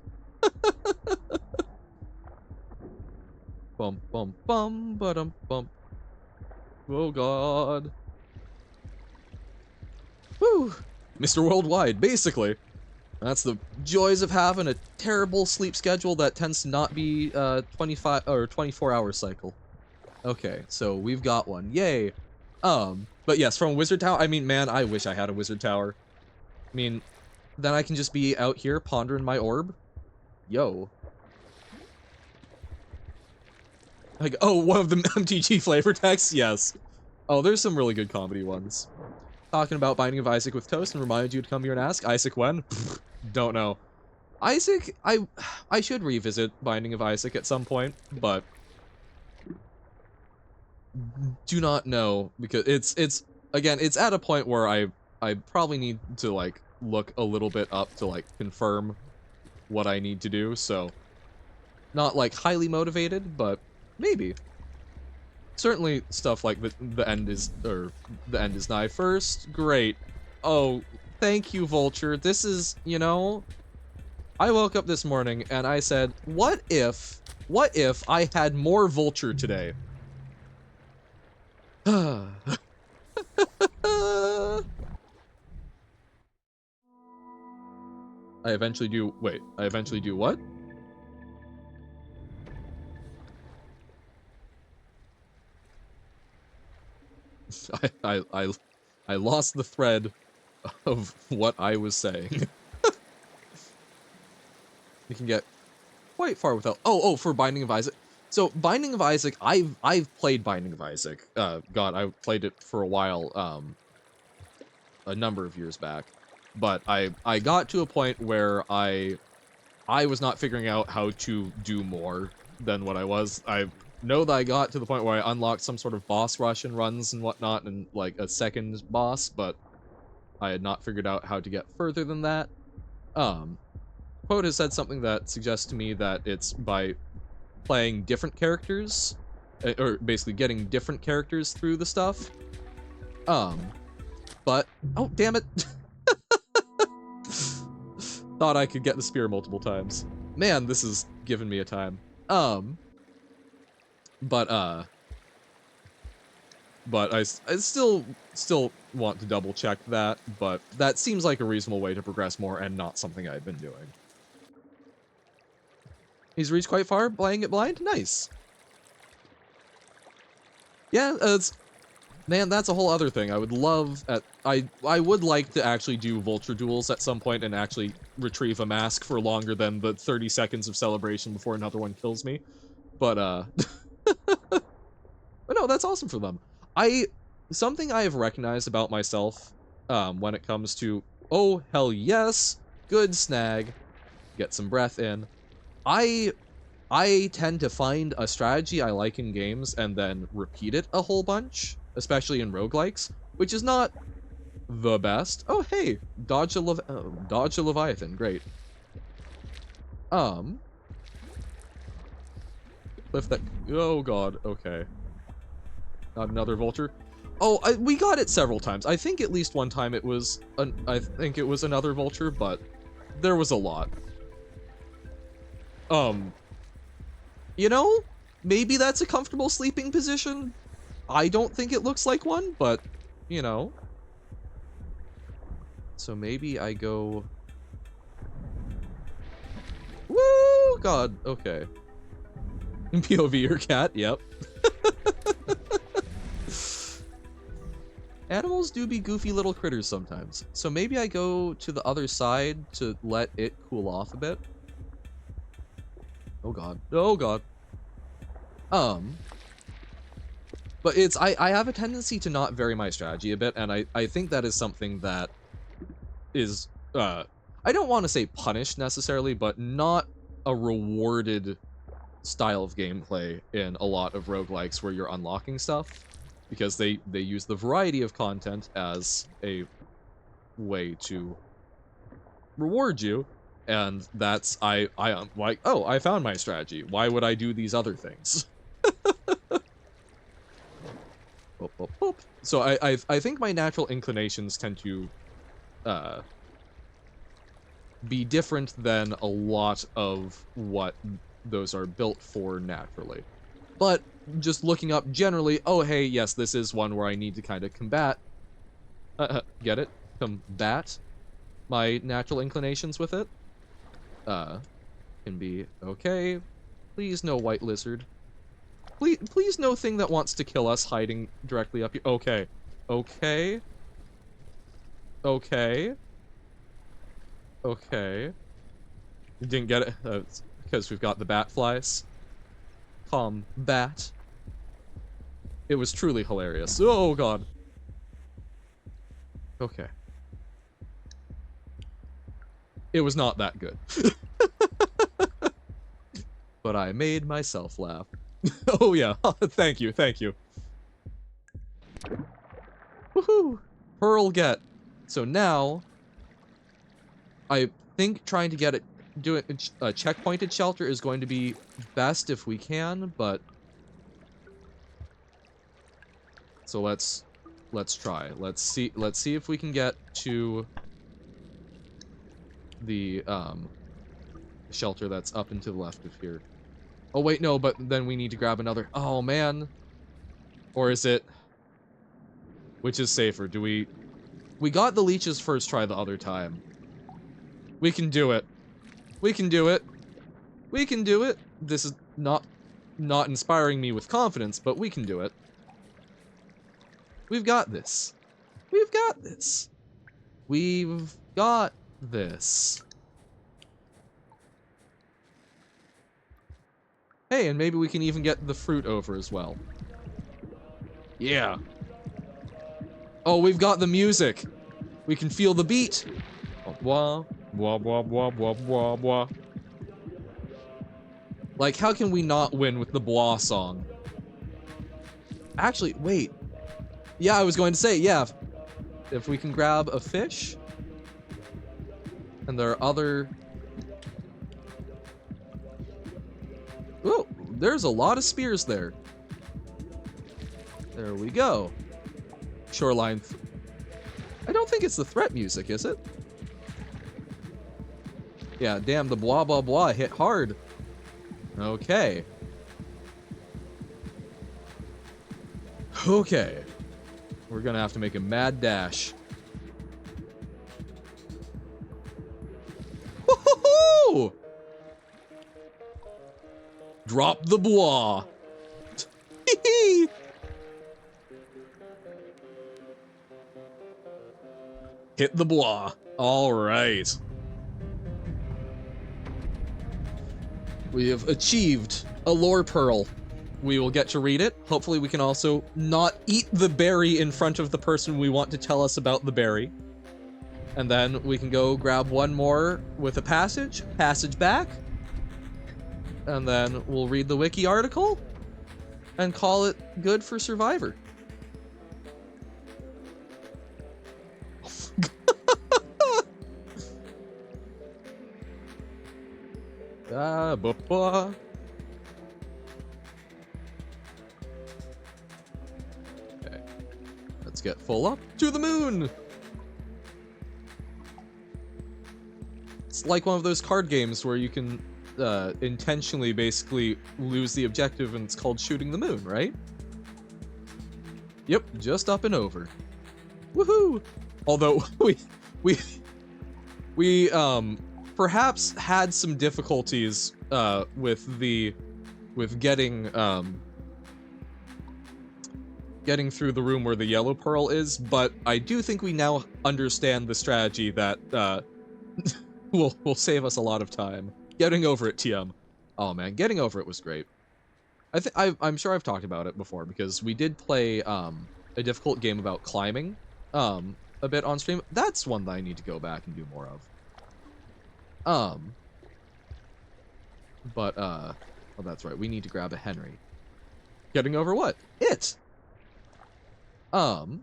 Bum bum bum ba-dum bum. Oh god. Whew. Mr. Worldwide, basically. That's the joys of having a terrible sleep schedule that tends to not be 25 or 24-hour cycle. Okay, so we've got one. Yay. But yes, from Wizard Tower, I mean, man, I wish I had a Wizard Tower. I mean, then I can just be out here pondering my orb. Yo. Like, oh, one of the MTG flavor texts? Yes. Oh, there's some really good comedy ones. Talking about Binding of Isaac with Toast and reminded you to come here and ask. Isaac when? Don't know. Isaac, I should revisit Binding of Isaac at some point, but do not know because it's again, it's at a point where I probably need to like look a little bit up to like confirm what I need to do, so not like highly motivated, but maybe. Certainly stuff like the end is nigh first. Great. Oh, thank you, Vulture. This is, you know, I woke up this morning and I said, what if I had more Vulture today? I eventually do what? I lost the thread of what I was saying. You can get quite far without... Oh, for Binding of Isaac. So, Binding of Isaac, I've played Binding of Isaac. God, I played it for a while, a number of years back. But I got to a point where I I was not figuring out how to do more than what I was. I know that I got to the point where I unlocked some sort of boss rush and runs and whatnot and like a second boss, but I had not figured out how to get further than that. Quote has said something that suggests to me that it's by playing different characters, or basically getting different characters through the stuff. But, oh, damn it. Thought I could get the spear multiple times. Man, this is giving me a time. But I still want to double check that, but that seems like a reasonable way to progress more and not something I've been doing. He's reached quite far, playing it blind? Nice. Yeah, man, that's a whole other thing. I would love I would like to actually do vulture duels at some point and actually retrieve a mask for longer than the 30 seconds of celebration before another one kills me. But but no, that's awesome for them. Something I have recognized about myself when it comes to, oh hell yes, good snag, get some breath in. I tend to find a strategy I like in games and then repeat it a whole bunch, especially in roguelikes, which is not the best. Oh, hey, dodge a Leviathan, great. Lift that, oh god, okay. Not another vulture. Oh, we got it several times. I think at least one time it was, I think it was another vulture, but there was a lot. You know, maybe that's a comfortable sleeping position. I don't think it looks like one, but, you know. So maybe I go... Woo! God, okay. POV your cat, yep. Animals do be goofy little critters sometimes. So maybe I go to the other side to let it cool off a bit. Oh god. Oh god. But it's, I have a tendency to not vary my strategy a bit, and I think that is something that is, I don't want to say punished necessarily, but not a rewarded style of gameplay in a lot of roguelikes where you're unlocking stuff, because they use the variety of content as a way to reward you. And that's, I am like, oh, I found my strategy. Why would I do these other things? Boop, boop, boop. So I think my natural inclinations tend to be different than a lot of what those are built for naturally. But just looking up generally, oh hey, yes, this is one where I need to kind of combat, get it? Combat my natural inclinations with it. Can be okay. Please no white lizard. Please no thing that wants to kill us hiding directly up here. Okay. Okay. Okay. Okay. You didn't get it? It's because we've got the bat flies. Combat. It was truly hilarious. Oh god. Okay. It was not that good. But I made myself laugh. Oh yeah, thank you, thank you. Woohoo! Pearl get. So now, I think trying to get it, do a checkpointed shelter is going to be best if we can, but... So let's try. Let's see if we can get to the shelter that's up and to the left of here. Oh wait, no, but then we need to grab another. Oh man. Or is it, which is safer? Do we got the leeches first try the other time. We can do it. We can do it. We can do it. This is not inspiring me with confidence, but we can do it. We've got this. We've got this. We've got this. Hey, and maybe we can even get the fruit over as well. Yeah. Oh, we've got the music. We can feel the beat. Wah, wah, wah, wah, wah, wah, wah. Like, how can we not win with the Bois song? Actually, wait. Yeah, I was going to say, yeah. If we can grab a fish. And there are other... Ooh, there's a lot of spears there. There we go. Shoreline. I don't think it's the threat music, is it? Yeah, damn, the blah blah blah hit hard. Okay. Okay. We're gonna have to make a mad dash. Woohoo! Drop the blah. Hit the blah. All right. We have achieved a lore pearl. We will get to read it. Hopefully we can also not eat the berry in front of the person we want to tell us about the berry. And then we can go grab one more with a passage back. And then we'll read the wiki article and call it good for Survivor. Okay, let's get full up to the moon. It's like one of those card games where you can intentionally basically lose the objective, and it's called shooting the moon, right? Yep, just up and over. Woohoo! Although we perhaps had some difficulties with getting through the room where the yellow pearl is, but I do think we now understand the strategy that will save us a lot of time. Getting over it, TM. Oh man, getting over it was great. I'm sure I've talked about it before because we did play a difficult game about climbing a bit on stream. That's one that I need to go back and do more of. Well, that's right. We need to grab a Henry. Getting over what? It. Grab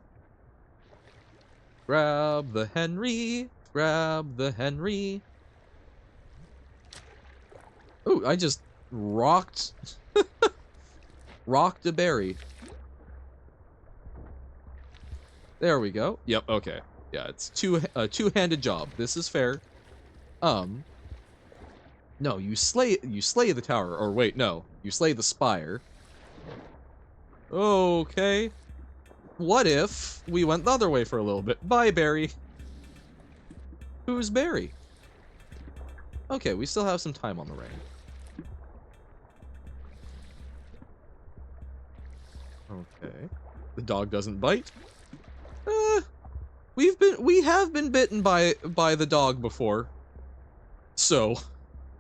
the Henry. Grab the Henry. Ooh, I just rocked a berry. There we go. Yep, okay. Yeah, it's two-handed job. This is fair. No, you slay the tower, or wait, no. You slay the spire. Okay. What if we went the other way for a little bit? Bye, Barry. Who's Barry? Okay, we still have some time on the rain. Okay. The dog doesn't bite. We have been bitten by the dog before. So,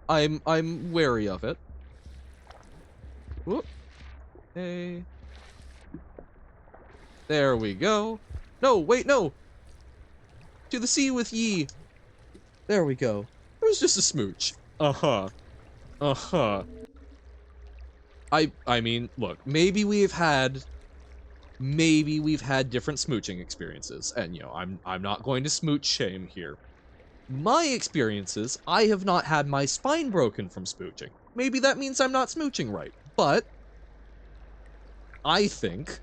I'm wary of it. Whoop. Hey. There we go. No, wait, no. To the sea with ye. There we go. It was just a smooch. Uh-huh. Uh-huh. I mean, look, maybe we've had different smooching experiences, and you know, I'm not going to smooch shame here. My experiences, I have not had my spine broken from smooching. Maybe that means I'm not smooching right, but I think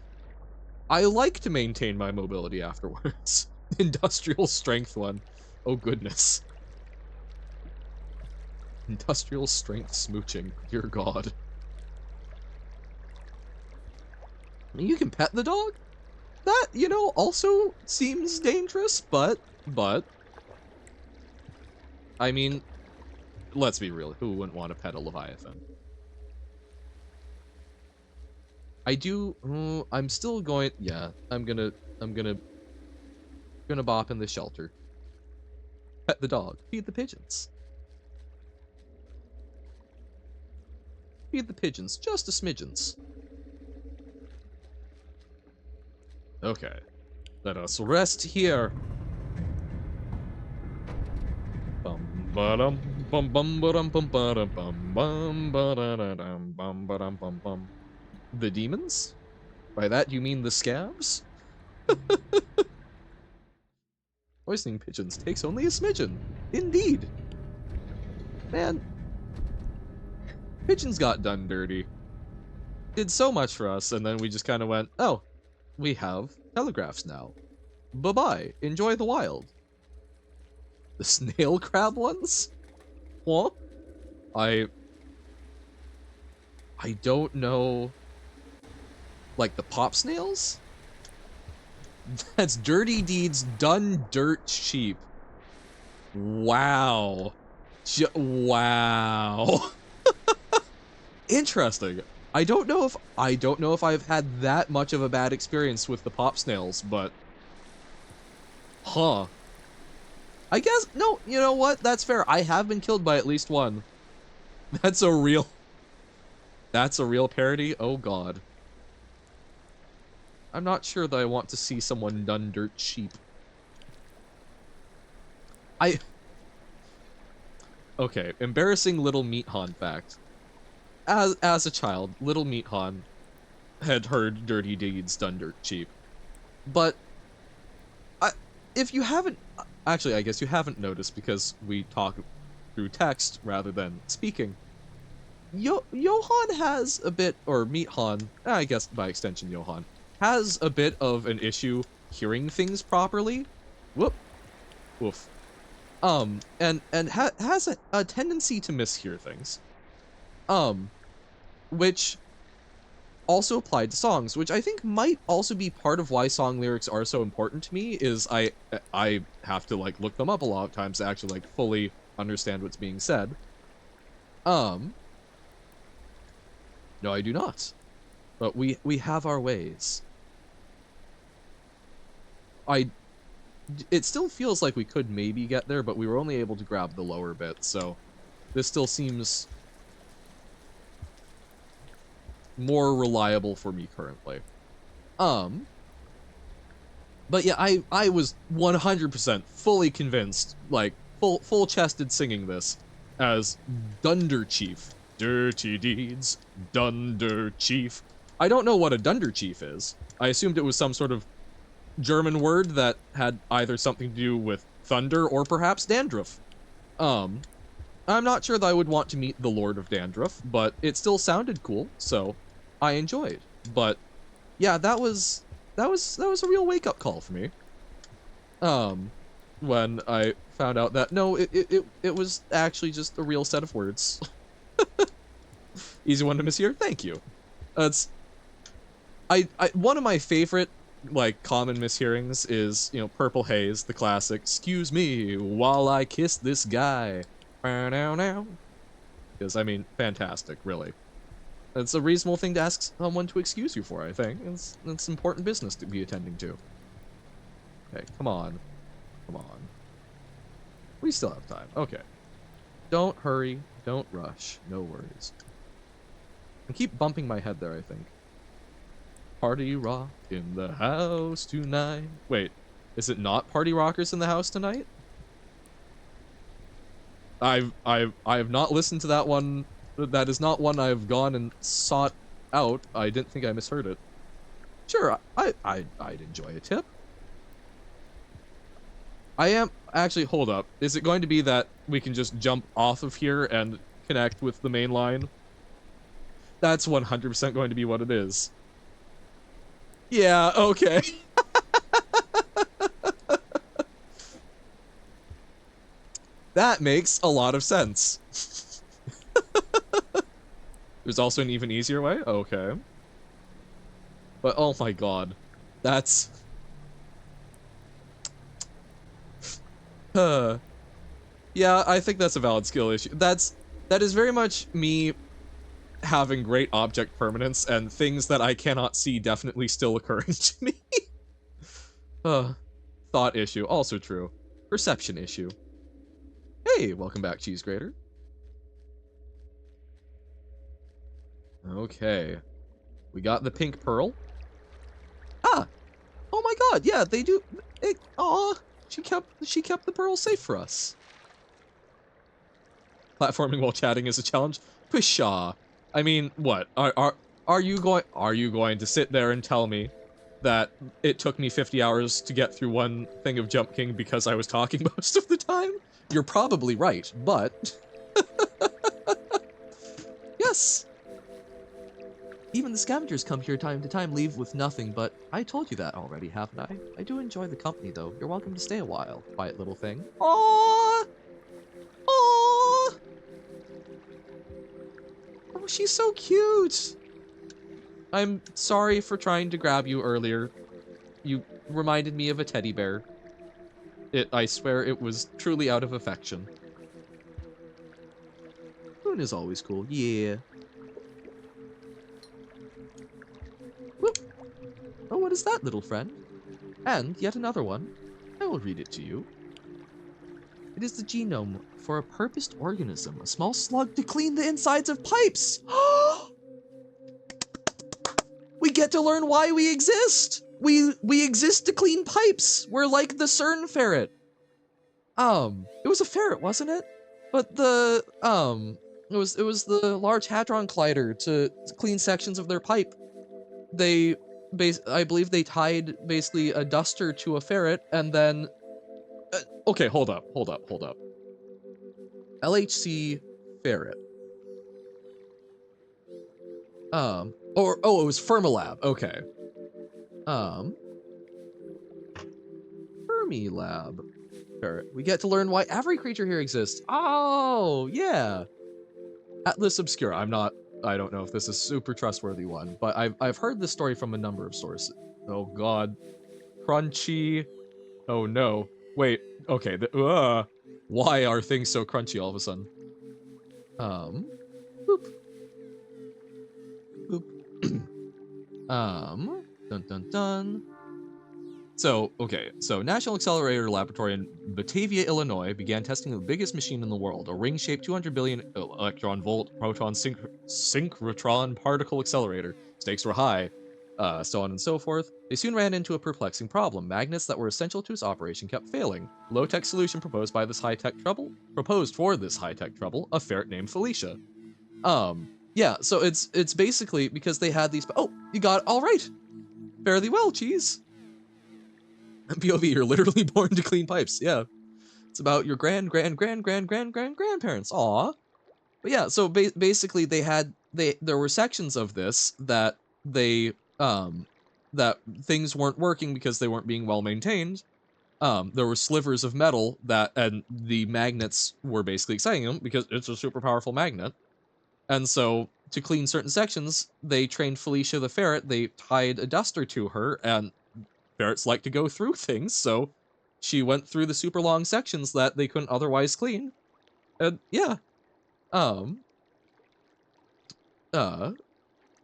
I like to maintain my mobility afterwards. Industrial strength one. Oh goodness. Industrial strength smooching. Dear God. You can pet the dog? That, you know, also seems dangerous, but I mean, let's be real. Who wouldn't want to pet a Leviathan? I do. I'm still going. Yeah, I'm gonna bop in the shelter. Pet the dog. Feed the pigeons. Feed the pigeons. Just a smidgens. Okay. Let us rest here. Bum ba dum Bum bum ba-dum bum ba-dum bum bum ba-da-da-dum bum ba-dum bum bum. The demons? By that you mean the scabs? Poisoning pigeons takes only a smidgen. Indeed. Man, pigeons got done dirty. Did so much for us, and then we just kind of went, oh, we have telegraphs now. Bye-bye. Enjoy the wild. The snail crab ones? What? I don't know. Like the pop snails? That's dirty deeds done dirt cheap. Wow. Wow. Interesting. I don't know if I've had that much of a bad experience with the pop snails, but huh. I guess no, you know what? That's fair. I have been killed by at least one. That's a real parody. Oh god. I'm not sure that I want to see someone done dirt cheap. Okay, embarrassing little meat Han fact. As a child, little meat Han had heard dirty deeds done dirt cheap. But if you haven't, actually I guess you haven't noticed because we talk through text rather than speaking. Johan has a bit, or Meat Han, I guess by extension Johan, has a bit of an issue hearing things properly. Whoop. Woof. And has a tendency to mishear things. Which also applied to songs, which I think might also be part of why song lyrics are so important to me, is I have to, like, look them up a lot of times to actually, like, fully understand what's being said. No, I do not. But we have our ways. It still feels like we could maybe get there, but we were only able to grab the lower bit, so this still seems more reliable for me currently. But yeah, I was 100% fully convinced, like, full-chested singing this as Dunder Chief. Dirty deeds, Dunder Chief. I don't know what a Dunder Chief is. I assumed it was some sort of German word that had either something to do with thunder or perhaps dandruff. I'm not sure that I would want to meet the Lord of Dandruff, but it still sounded cool, so I enjoyed. But yeah, that was a real wake-up call for me. When I found out that no, it was actually just a real set of words. Easy one to mishear. Thank you. That's one of my favorite, like, common mishearings is, you know, Purple Haze, the classic, excuse me while I kiss this guy. Because, I mean, fantastic, really. It's a reasonable thing to ask someone to excuse you for, I think. It's important business to be attending to. Okay, come on. Come on. We still have time. Okay. Don't hurry. Don't rush. No worries. I keep bumping my head there, I think. Party rock in the house tonight. Wait, is it not party rockers in the house tonight? I have not listened to that one. That is not one I've gone and sought out. I didn't think I misheard it. Sure, I'd enjoy a tip. I am actually, hold up. Is it going to be that we can just jump off of here and connect with the main line? That's 100% going to be what it is. Yeah, okay. That makes a lot of sense. There's also an even easier way? Okay. But oh my god. That's... Yeah, I think that's a valid skill issue. That is very much me having great object permanence and things that I cannot see definitely still occurring to me. Thought issue, also true. Perception issue. Hey, welcome back, Cheese Grater. Okay. We got the pink pearl. Ah! Oh my god, yeah, they do... Aw, she kept the pearl safe for us. Platforming while chatting is a challenge. Pshaw. I mean, what? Are you going to sit there and tell me that it took me 50 hours to get through one thing of Jump King because I was talking most of the time? You're probably right, but yes. Even the scavengers come here time to time, leave with nothing, but I told you that already, haven't I? I do enjoy the company, though. You're welcome to stay a while, quiet little thing. Aww! Aww! Oh, she's so cute! I'm sorry for trying to grab you earlier. You reminded me of a teddy bear. I swear it was truly out of affection. Moon is always cool, yeah. Whoop. Oh, what is that, little friend? And yet another one. I will read it to you. It is the genome for a purposed organism, a small slug to clean the insides of pipes. We get to learn why we exist. We exist to clean pipes. We're like the CERN ferret. It was a ferret, wasn't it? But it was the Large Hadron Collider to clean sections of their pipe. I believe they tied basically a duster to a ferret and then. Okay, hold up. LHC ferret. It was Fermilab. Okay. Fermilab ferret. We get to learn why every creature here exists. Oh, yeah. Atlas Obscura. I don't know if this is a super trustworthy one, but I've heard this story from a number of sources. Oh god. Crunchy. Oh no. Wait. Okay. Why are things so crunchy all of a sudden? Boop. Boop. Dun dun dun. So, okay, National Accelerator Laboratory in Batavia, Illinois began testing the biggest machine in the world, a ring-shaped 200 billion electron-volt proton synchrotron particle accelerator. Stakes were high, so on and so forth. They soon ran into a perplexing problem. Magnets that were essential to its operation kept failing. Low-tech solution proposed for this high-tech trouble, a ferret named Felicia. Yeah, so it's basically because they had these. Oh, you got it all right. Fairly well, cheese. POV, you're literally born to clean pipes. Yeah, it's about your grandparents. Aw, but yeah. So basically, there were sections of this that that things weren't working because they weren't being well maintained. There were slivers of metal and the magnets were basically exciting them because it's a super powerful magnet. And so to clean certain sections, they trained Felicia the ferret. They tied a duster to her, and ferrets like to go through things, so she went through the super long sections that they couldn't otherwise clean. And yeah.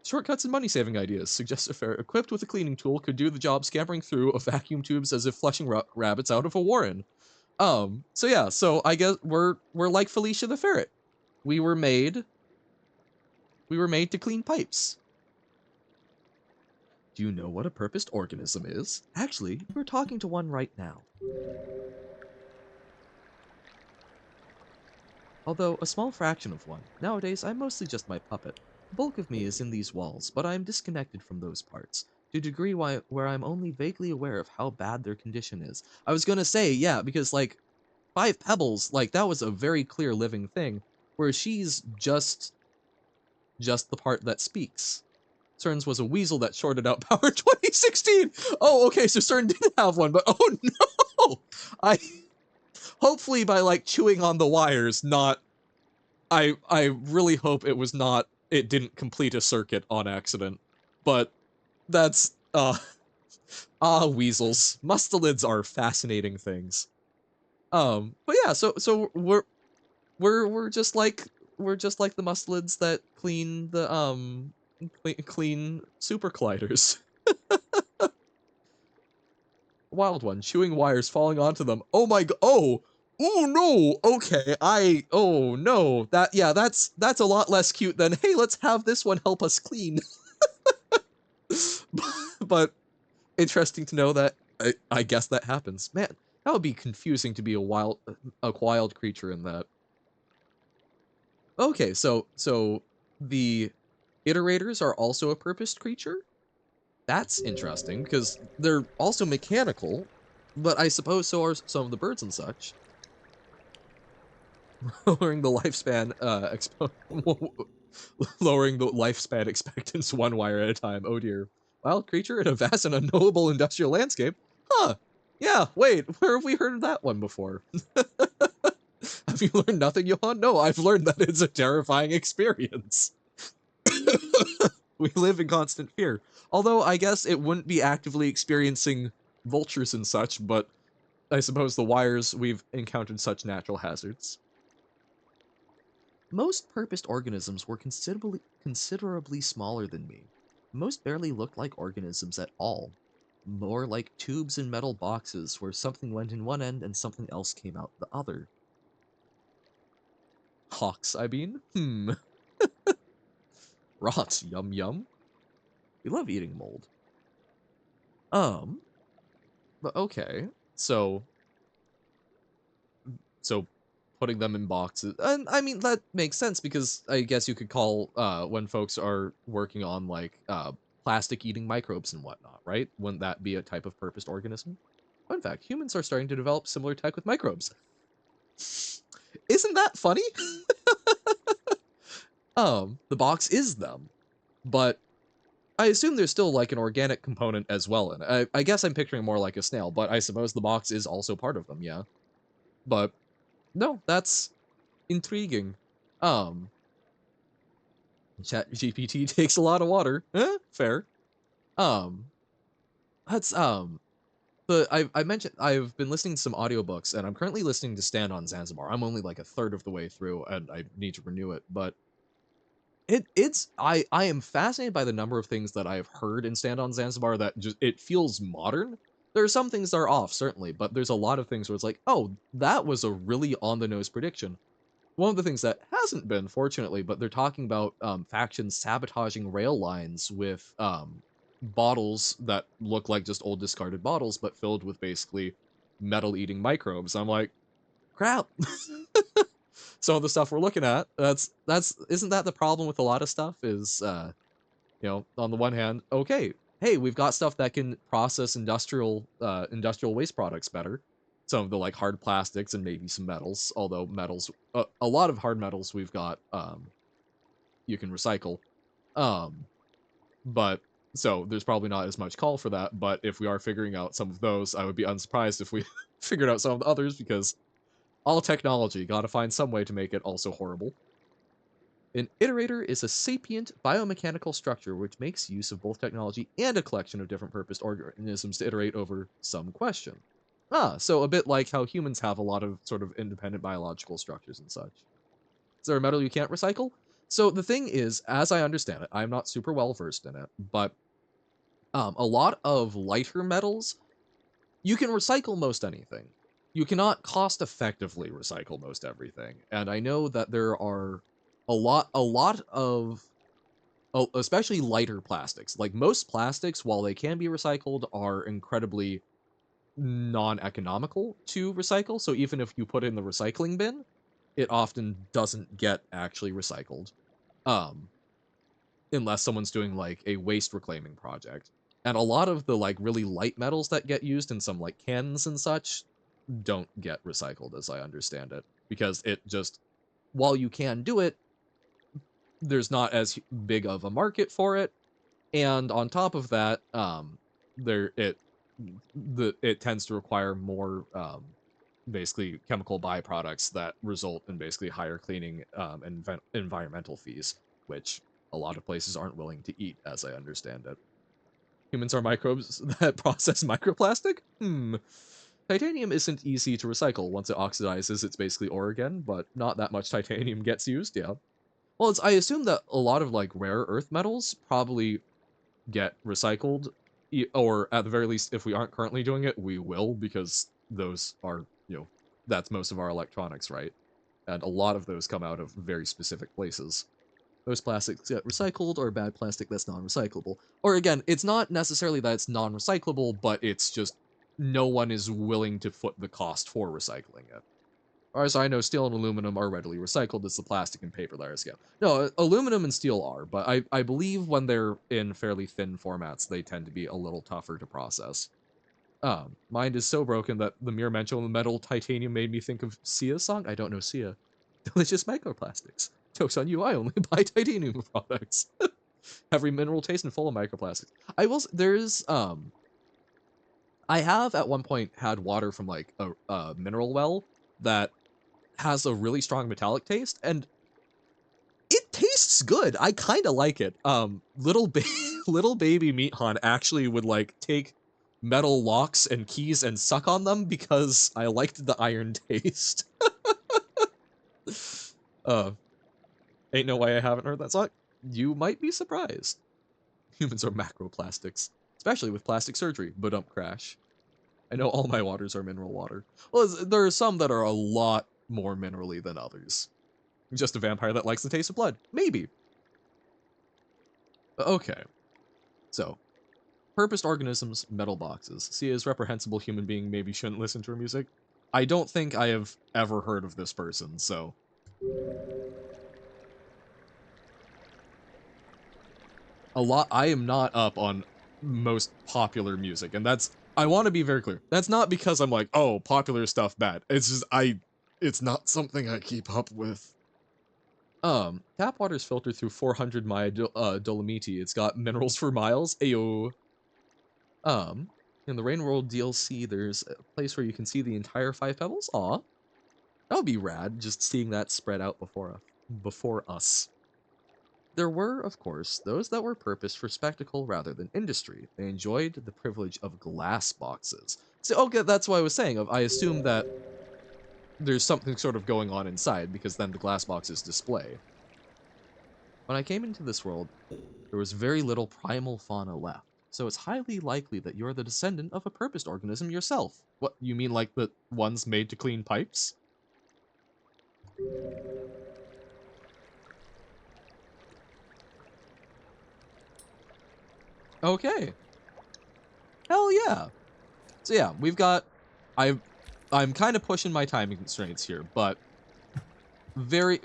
Shortcuts and money-saving ideas. Suggest a ferret equipped with a cleaning tool could do the job scampering through a vacuum tubes as if flushing rabbits out of a warren. So yeah, so I guess we're like Felicia the ferret. We were made to clean pipes. Do you know what a purposed organism is? Actually, we're talking to one right now. Although a small fraction of one. Nowadays, I'm mostly just my puppet. The bulk of me is in these walls, but I am disconnected from those parts, to a degree where I'm only vaguely aware of how bad their condition is. I was gonna say, yeah, because, like, 5 pebbles, like, that was a very clear living thing, whereas she's just the part that speaks. CERN's was a weasel that shorted out power 2016. Oh, okay, so CERN didn't have one, but oh no! Hopefully by like chewing on the wires, I really hope it was not, it didn't complete a circuit on accident. But that's, weasels. Mustelids are fascinating things. But yeah, so we're just like the mustelids that clean the, clean super colliders. Wild one, chewing wires, falling onto them. Oh my god. Oh no. Okay. Oh no. That's a lot less cute than, hey, let's have this one help us clean. But interesting to know that I guess that happens. Man, that would be confusing to be a wild creature in that. Okay, so the iterators are also a purposed creature? That's interesting, because they're also mechanical, but I suppose so are some of the birds and such. Lowering the lifespan, lowering the lifespan expectancy one wire at a time. Oh dear. Wild creature in a vast and unknowable industrial landscape? Huh. Yeah, wait, where have we heard of that one before? Have you learned nothing, Johan? No, I've learned that it's a terrifying experience. We live in constant fear. Although, I guess it wouldn't be actively experiencing vultures and such, but I suppose the wires, we've encountered such natural hazards. Most purposed organisms were considerably smaller than me. Most barely looked like organisms at all. More like tubes and metal boxes where something went in one end and something else came out the other. Hawks, I mean? Rot, yum yum. We love eating mold. But okay. So putting them in boxes, and I mean that makes sense, because I guess you could call when folks are working on like plastic eating microbes and whatnot, right? Wouldn't that be a type of purposed organism? Fun fact, humans are starting to develop similar tech with microbes. Isn't that funny? The box is them, but I assume there's still like an organic component as well, and I guess I'm picturing more like a snail, but I suppose the box is also part of them, yeah. But no, that's intriguing. Um, Chat GPT takes a lot of water. Fair. Um, that's I mentioned I've been listening to some audiobooks, and I'm currently listening to Stand on Zanzibar. I'm only like a third of the way through, and I need to renew it. But I am fascinated by the number of things that I've heard in Stand on Zanzibar that just it feels modern. There are some things that are off, certainly, but there's a lot of things where it's like, oh, that was a really on the nose prediction. One of the things that hasn't been, fortunately, but they're talking about factions sabotaging rail lines with bottles that look like just old discarded bottles, but filled with basically metal-eating microbes. I'm like, crap. Some of the stuff we're looking at, that's isn't that the problem with a lot of stuff? Is on the one hand, okay, hey, we've got stuff that can process industrial waste products better. Some of the like hard plastics and maybe some metals, although metals, a lot of hard metals we've got you can recycle. Um, but so there's probably not as much call for that. But if we are figuring out some of those, I would be unsurprised if we figured out some of the others, because all technology got to find some way to make it also horrible. An iterator is a sapient biomechanical structure which makes use of both technology and a collection of different purposed organisms to iterate over some question. So a bit like how humans have a lot of sort of independent biological structures and such. Is there a metal you can't recycle? So the thing is, as I understand it, I'm not super well versed in it, but a lot of lighter metals, you can recycle most anything. You cannot cost effectively recycle most everything. And I know that there are a lot of especially lighter plastics. Like most plastics, while they can be recycled, are incredibly non-economical to recycle. So even if you put it in the recycling bin, it often doesn't get actually recycled. Um, unless someone's doing like a waste reclaiming project. And a lot of the like really light metals that get used in some like cans and such don't get recycled, as I understand it, because it just, while you can do it, there's not as big of a market for it, and on top of that, there it tends to require more basically chemical byproducts that result in basically higher cleaning and environmental fees, which a lot of places aren't willing to eat, as I understand it. Humans are microbes that process microplastic? Titanium isn't easy to recycle. Once it oxidizes, it's basically ore again, but not that much titanium gets used, yeah. Well, I assume that a lot of like rare earth metals probably get recycled, or at the very least, if we aren't currently doing it, we will, because those are, that's most of our electronics, right? And a lot of those come out of very specific places. Those plastics get recycled, or bad plastic that's non-recyclable. Or again, it's not necessarily that it's non-recyclable, but it's just no one is willing to foot the cost for recycling it. far as I know, steel and aluminum are readily recycled. It's the plastic and paper layers. Yeah. No, aluminum and steel are, but I believe when they're in fairly thin formats, they tend to be a little tougher to process. Mind is so broken that the mere mention of the metal titanium made me think of Sia's song. I don't know Sia. Delicious microplastics. Joke's on you, I only buy titanium products. Every mineral taste and full of microplastics. I have at one point had water from like a mineral well that has a really strong metallic taste, and it tastes good. I kind of like it. Little baby Meathan actually would like take metal locks and keys and suck on them because I liked the iron taste. uh, ain't no way I haven't heard that song. You might be surprised. Humans are macroplastics, especially with plastic surgery. But crash. I know all my waters are mineral water. Well, there are some that are a lot more minerally than others. Just a vampire that likes the taste of blood. Maybe. Okay. So, purposed organisms, metal boxes. See, as reprehensible human being maybe shouldn't listen to her music. I don't think I have ever heard of this person, so... I am not up on most popular music, and that's... I want to be very clear. That's not because I'm like, oh, popular stuff bad. It's just, it's not something I keep up with. Tap water's filtered through 400 Maya Dolomiti. It's got minerals for miles. Ayo. In the Rain World DLC, there's a place where you can see the entire 5 pebbles. Aw. That would be rad, just seeing that spread out before us. There were, of course, those that were purposed for spectacle rather than industry. They enjoyed the privilege of glass boxes. So, okay, that's what I was saying. I assume that there's something sort of going on inside, because then the glass boxes display. When I came into this world, there was very little primal fauna left, so it's highly likely that you're the descendant of a purposed organism yourself. What, you mean like the ones made to clean pipes? Okay. Hell yeah. So yeah, we've got... I'm kind of pushing my timing constraints here, but we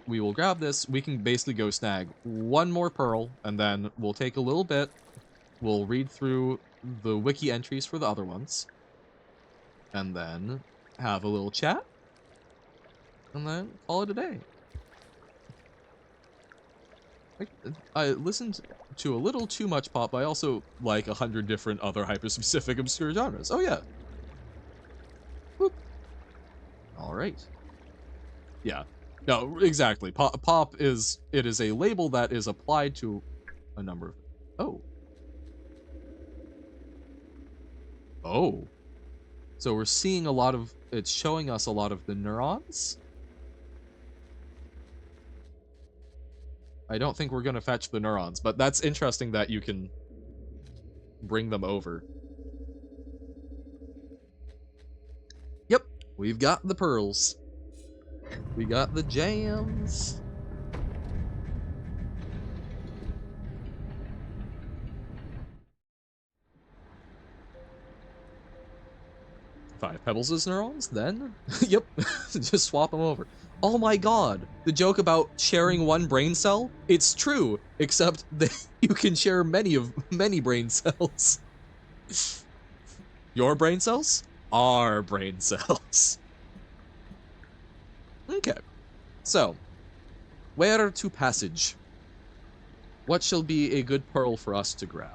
will grab this. We can basically go snag one more pearl, and then we'll take a little bit. We'll read through the wiki entries for the other ones, and then have a little chat, and then call it a day. I listened to a little too much pop, but I also like 100 different other hyper-specific obscure genres. Oh yeah. Whoop. All right. Yeah. No, exactly. Pop is a label that is applied to a number of... Oh. Oh. So we're seeing a lot of... It's showing us a lot of the neurons. I don't think we're going to fetch the neurons, but that's interesting that you can bring them over. Yep, we've got the pearls. We got the jams. Five pebbles as neurons, then? Yep, just swap them over. Oh my god, the joke about sharing one brain cell? It's true, except that you can share many brain cells. Your brain cells? Our brain cells. Okay, so, where to passage? What shall be a good pearl for us to grab?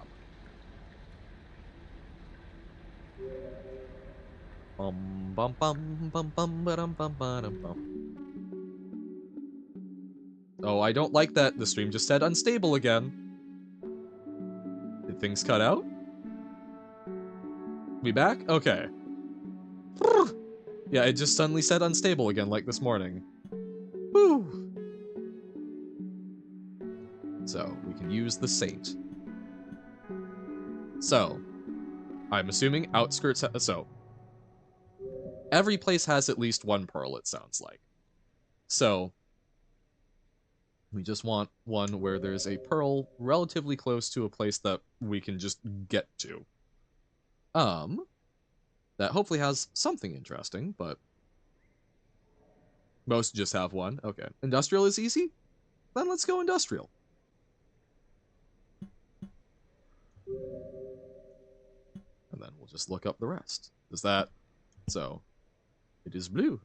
Oh, I don't like that the stream just said unstable again. Did things cut out? We back? Okay. Yeah, it just suddenly said unstable again, like this morning. Woo! So, we can use the Saint. So, I'm assuming outskirts... So, every place has at least one pearl, it sounds like. So, we just want one where there's a pearl relatively close to a place that we can just get to. That hopefully has something interesting, but Most just have one. Okay. Industrial is easy? Then let's go industrial. And then we'll just look up the rest. Is that... So, it is blue.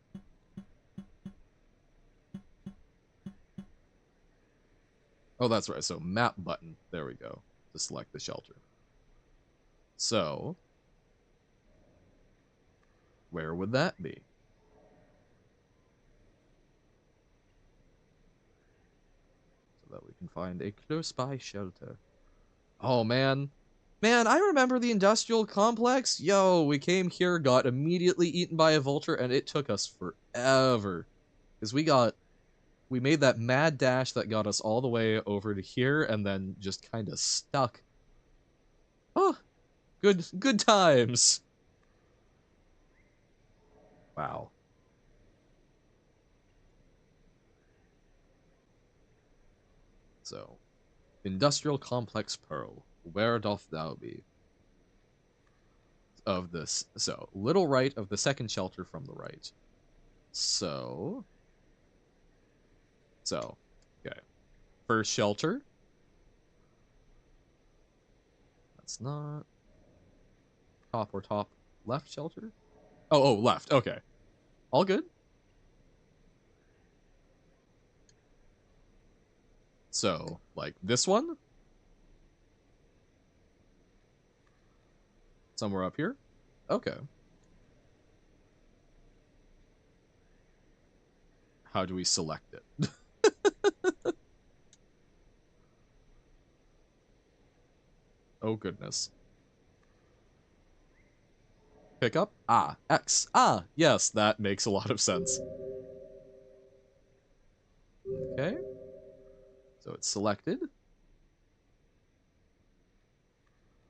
Oh, that's right. So, map button. There we go. To select the shelter. So, where would that be? So that we can find a close-by shelter. Oh, man. Man, I remember the industrial complex. Yo, we came here, got immediately eaten by a vulture, and it took us forever. Because we made that mad dash that got us all the way over to here, and then just kind of stuck. Oh, good times. Wow. So, industrial complex Pearl, where doth thou be? Of this, so, little right of the second shelter from the right. So, okay. First shelter. That's not top or top left shelter. Oh, left. Okay. All good. So, like this one? Somewhere up here? Okay. How do we select it? Oh, goodness. Pick up? Ah, X. Ah, yes, that makes a lot of sense. Okay. So it's selected.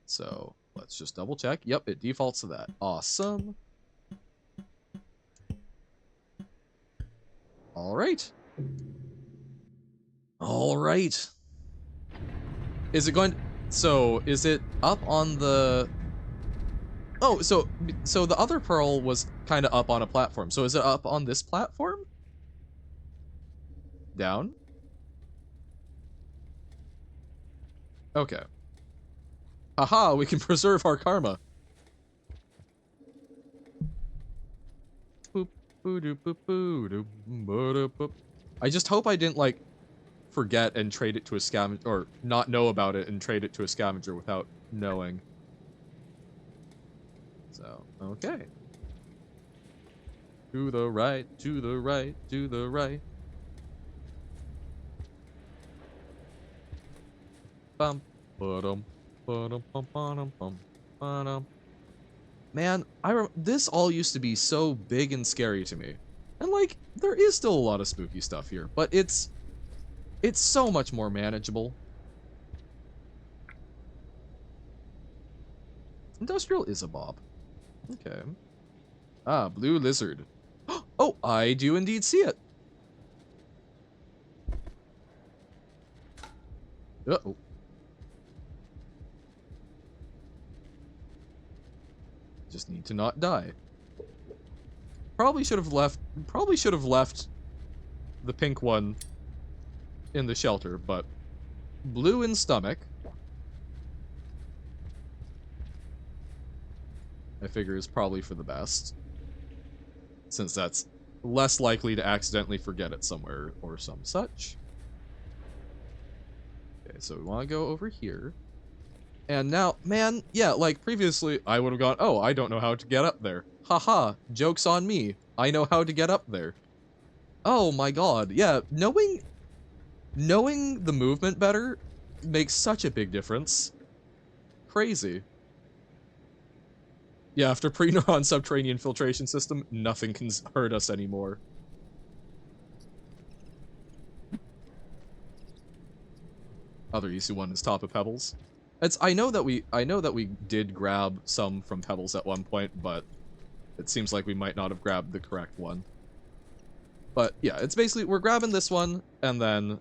So let's just double check. Yep, it defaults to that. Awesome. All right. All right. Is it going... So, is it up on the... Oh, so the other pearl was kind of up on a platform. So is it up on this platform? Down? Okay. Haha, we can preserve our karma. I just hope I didn't, like, forget and trade it to a scavenger, or not know about it and trade it to a scavenger without knowing. So, okay. To the right, to the right, to the right. Bum, ba-dum, ba-dum, bum, ba-dum, bum, ba-dum. Man, this all used to be so big and scary to me. And, like, there is still a lot of spooky stuff here, but it's so much more manageable. Industrial is a bob. Okay. Ah, blue lizard. Oh, I do indeed see it. Uh-oh. Just need to not die. Probably should have left the pink one in the shelter, but blue in stomach. I figure is probably for the best, since that's less likely to accidentally forget it somewhere or some such. Okay, so we want to go over here. And now, man, yeah, like previously, I would have gone, oh, I don't know how to get up there. Haha, joke's on me. I know how to get up there. Oh my god, yeah, knowing the movement better makes such a big difference. Crazy. Yeah, after pre-neuron subterranean filtration system, nothing can hurt us anymore. Other easy one is top of pebbles. I know that we did grab some from pebbles at one point, but it seems like we might not have grabbed the correct one. But yeah, it's basically we're grabbing this one and then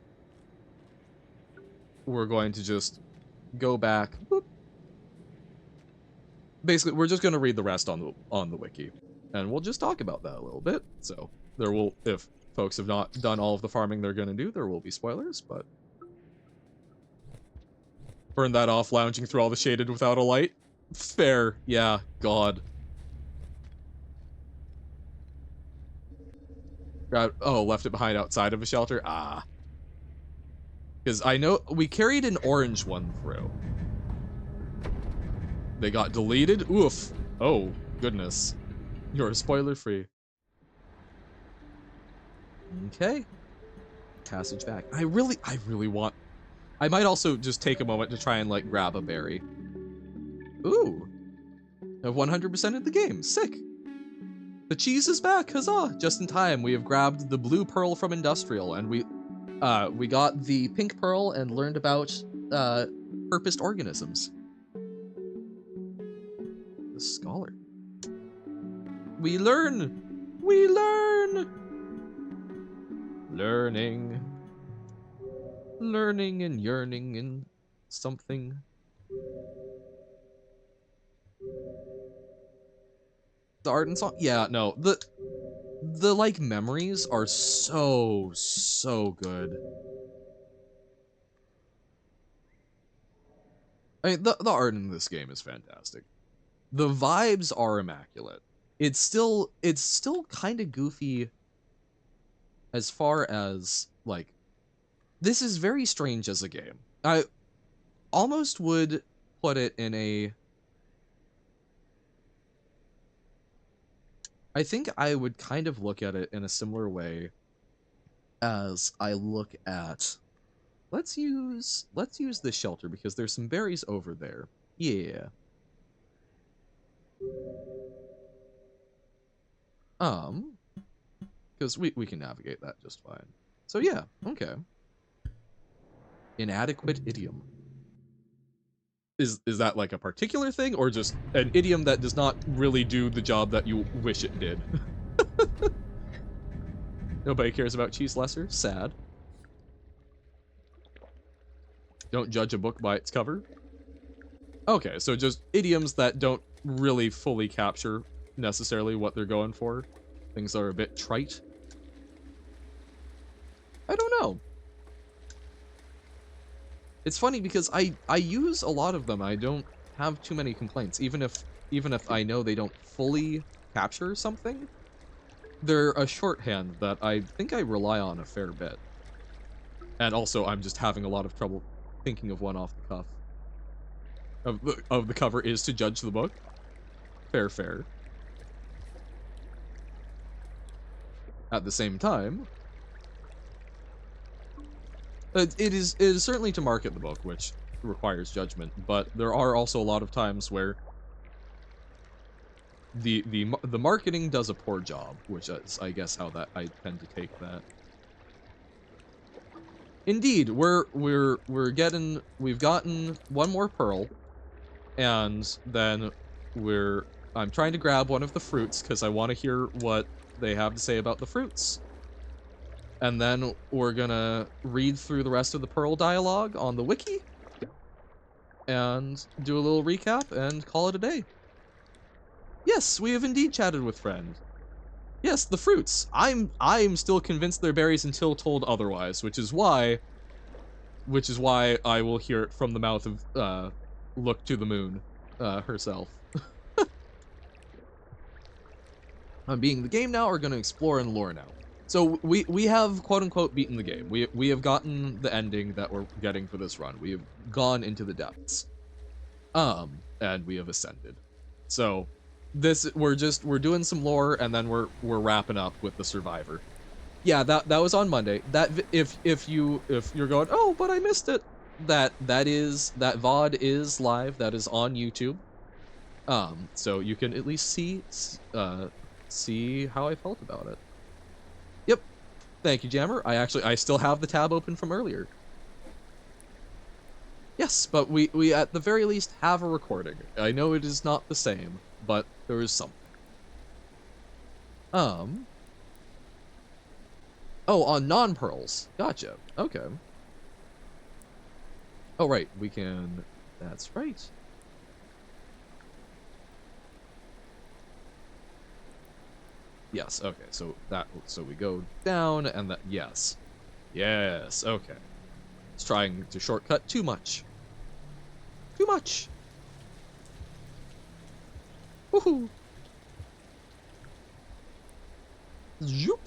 we're going to just go back. Boop. Basically, we're just going to read the rest on the wiki, and we'll just talk about that a little bit. So there will, if folks have not done all of the farming they're gonna do, there will be spoilers, but... Burn that off, lounging through all the shaded without a light. Fair, yeah, God. Oh, left it behind outside of a shelter? Ah. Because I know we carried an orange one through. They got deleted? Oof. Oh, goodness. You're spoiler-free. Okay. Passage back. I really want... I might also just take a moment to try and, like, grab a berry. Ooh. I've 100%ed the game. Sick. The cheese is back. Huzzah. Just in time. We have grabbed the blue pearl from Industrial, and we got the pink pearl and learned about, purposed organisms. The scholar. We learn! We learn! Learning. Learning and yearning and something. The art and song? Yeah, no. The like memories are so good. I mean, the art in this game is fantastic. The vibes are immaculate. It's still kind of goofy as far as, like, this is very strange as a game. I almost would put it in a... I think I would kind of look at it in a similar way as I look at... Let's use this shelter because there's some berries over there. Yeah. Because we can navigate that just fine. So yeah, okay. Inadequate idiom. Is that like a particular thing, or just an idiom that does not really do the job that you wish it did? Nobody cares about cheese lesser? Sad. Don't judge a book by its cover. Okay, so just idioms that don't really fully capture necessarily what they're going for. Things that are a bit trite. I don't know. It's funny because I use a lot of them. I don't have too many complaints, even if I know they don't fully capture something. They're a shorthand that I think I rely on a fair bit. And also, I'm just having a lot of trouble thinking of one off the cuff. Of the cover is to judge the book. Fair. At the same time, it is certainly to market the book, which requires judgment, but there are also a lot of times where the marketing does a poor job, which is, I guess, how that I tend to take that. Indeed, we've gotten one more pearl, and then I'm trying to grab one of the fruits because I want to hear what they have to say about the fruits. And then we're gonna read through the rest of the Pearl dialogue on the wiki and do a little recap and call it a day. Yes, we have indeed chatted with friend. Yes, the fruits. I'm still convinced they're berries until told otherwise, which is why I will hear it from the mouth of Look to the Moon herself. I'm being the game now, or gonna explore and lore now. So we have quote-unquote beaten the game. We have gotten the ending that we're getting for this run. We have gone into the depths. And we have ascended. So we're doing some lore, and then we're wrapping up with the survivor. Yeah, that was on Monday. That if you're going, "Oh, but I missed it." That VOD is live. That is on YouTube. So you can at least see how I felt about it. Yep. Thank you, Jammer. I still have the tab open from earlier. Yes, but we at the very least have a recording. I know it is not the same, but there is something. Oh, on non-pearls. Gotcha. Okay. Oh, right. We can... That's right. Yes, okay, so we go down, and that, yes. Yes, okay. It's trying to shortcut too much. Too much! Woohoo! Zoop!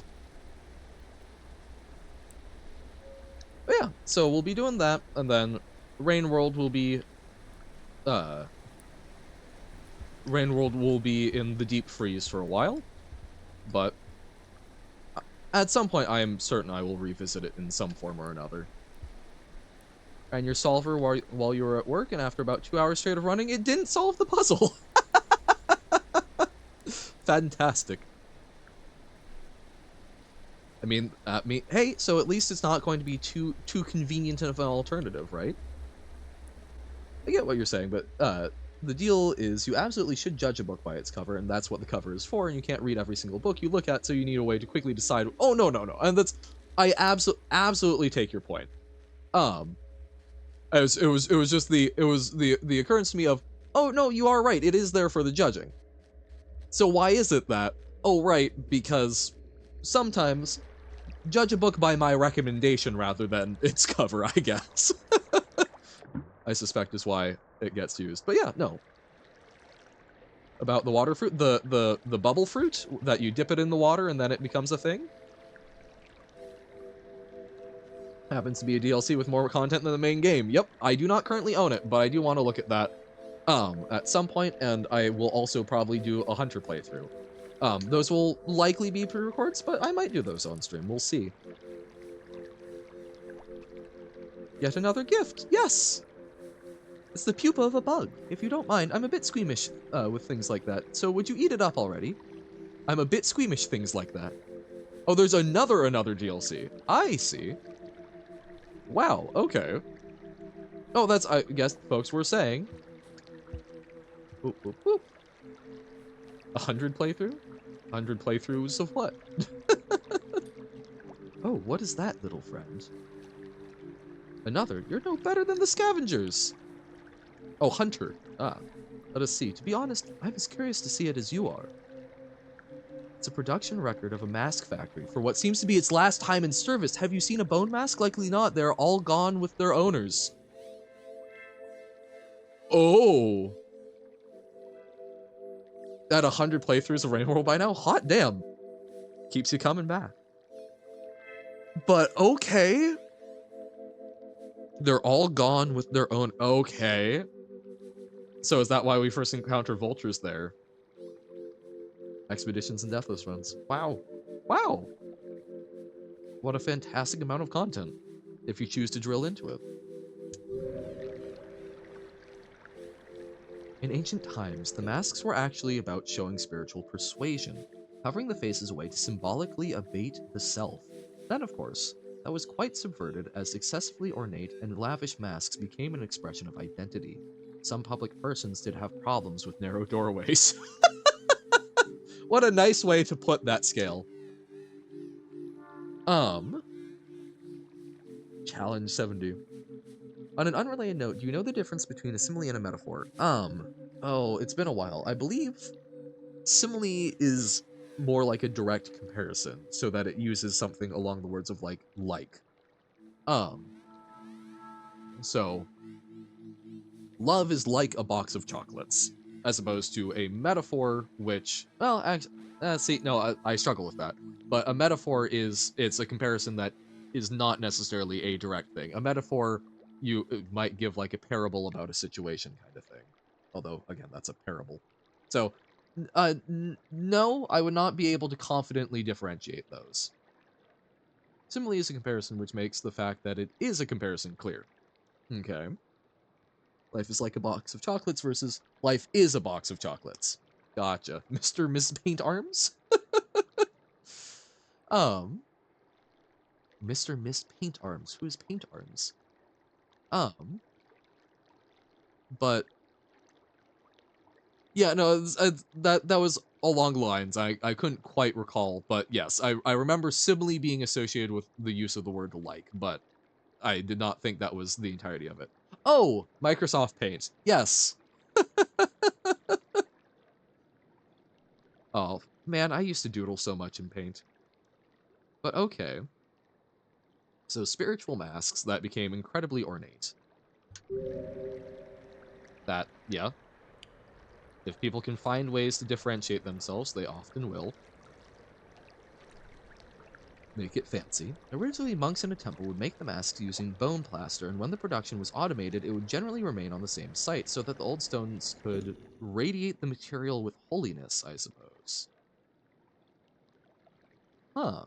But yeah, so we'll be doing that, and then Rain World will be, Rain World will be in the deep freeze for a while, but at some point I am certain I will revisit it in some form or another. And your solver while you were at work, and after about 2 hours straight of running, it didn't solve the puzzle! Fantastic. I mean, hey, so at least it's not going to be too convenient of an alternative, right? I get what you're saying, but the deal is you absolutely should judge a book by its cover, and that's what the cover is for, and you can't read every single book you look at, so you need a way to quickly decide, oh, no, and that's, I absolutely take your point. It was just the occurrence to me of, oh, no, you are right, it is there for the judging. So why is it that? Oh, right, because sometimes judge a book by my recommendation rather than its cover, I guess. I suspect is why it gets used. But yeah, no. About the water fruit, the bubble fruit that you dip it in the water and then it becomes a thing. Happens to be a DLC with more content than the main game. Yep, I do not currently own it, but I do want to look at that at some point, and I will also probably do a Hunter playthrough. Those will likely be pre-records, but I might do those on stream. We'll see. Yet another gift. Yes! It's the pupa of a bug. If you don't mind, I'm a bit squeamish with things like that. So would you eat it up already? I'm a bit squeamish things like that. Oh, there's another DLC. I see. Wow, okay. Oh, that's, I guess folks were saying. Boop, boop, boop. 100 playthrough? 100 playthroughs of what? Oh, what is that, little friend? Another? You're no better than the scavengers. Oh, Hunter. Ah, let us see. To be honest, I'm as curious to see it as you are. It's a production record of a mask factory for what seems to be its last time in service. Have you seen a bone mask? Likely not. They're all gone with their owners. Oh. At 100 playthroughs of Rain World by now? Hot damn. Keeps you coming back. But okay. They're all gone with their own. Okay. So is that why we first encounter vultures there? Expeditions and Deathless runs. Wow. Wow. What a fantastic amount of content, if you choose to drill into it. In ancient times, the masks were actually about showing spiritual persuasion, covering the face as a way to symbolically abate the self. Then, of course, that was quite subverted as excessively ornate and lavish masks became an expression of identity. Some public persons did have problems with narrow doorways. What a nice way to put that scale. Challenge 70. On an unrelated note, do you know the difference between a simile and a metaphor? Oh, it's been a while. I believe simile is more like a direct comparison, so that it uses something along the words of like. So love is like a box of chocolates, as opposed to a metaphor, which, well, actually, see, no, I struggle with that. But a metaphor it's a comparison that is not necessarily a direct thing. A metaphor, you might give like a parable about a situation kind of thing. Although, again, that's a parable. So, no, I would not be able to confidently differentiate those. Simile is a comparison which makes the fact that it is a comparison clear. Okay. Life is like a box of chocolates versus life is a box of chocolates. Gotcha. Mr. Miss Paint Arms? Mr. Miss Paint Arms. Who is Paint Arms? But yeah, no, that was along the lines. I couldn't quite recall, but yes, I remember simile being associated with the use of the word like, but I did not think that was the entirety of it. Oh, Microsoft Paint. Yes. Oh, Man, I used to doodle so much in Paint. But okay. So spiritual masks that became incredibly ornate. That, yeah. If people can find ways to differentiate themselves, they often will. Make it fancy. Originally, monks in a temple would make the masks using bone plaster, and when the production was automated, it would generally remain on the same site, so that the old stones could radiate the material with holiness, I suppose. Huh.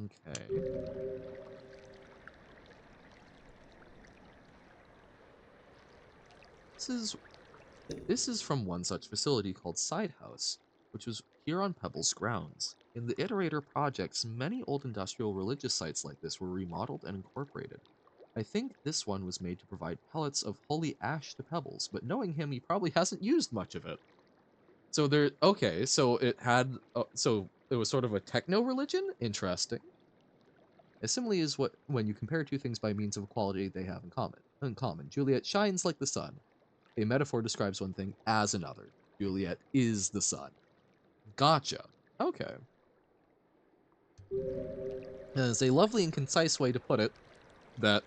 Okay. This is from one such facility called Side House, which was here on Pebbles grounds. In the Iterator projects, many old industrial religious sites like this were remodeled and incorporated. I think this one was made to provide pellets of holy ash to Pebbles, but knowing him, he probably hasn't used much of it. So okay, so it had, so it was sort of a techno religion? Interesting. A simile is when you compare two things by means of a quality they have in common. Juliet shines like the sun. A metaphor describes one thing as another. Juliet is the sun. Gotcha. Okay. It's a lovely and concise way to put it that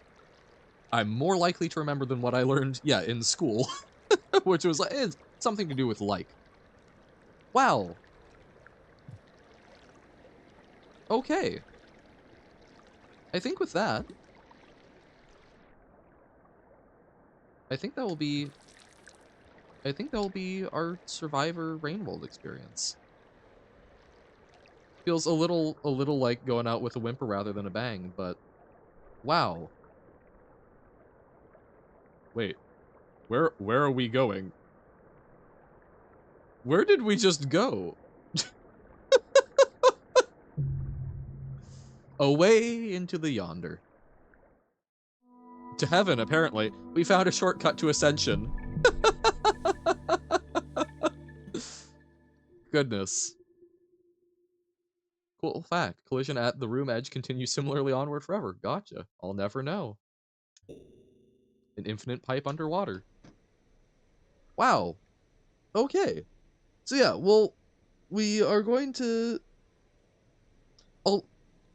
I'm more likely to remember than what I learned, yeah, in school, which was like, it's something to do with like. Wow. Okay. I think with that, I think that will be our Survivor Rainworld experience. Feels a little like going out with a whimper rather than a bang, but wow. Wait, where are we going? Where did we just go? Away into the yonder. To heaven, apparently. We found a shortcut to ascension. Goodness. Cool fact. Collision at the room edge continues similarly onward forever. Gotcha. I'll never know. An infinite pipe underwater. Wow. Okay. So yeah, well, we are going to...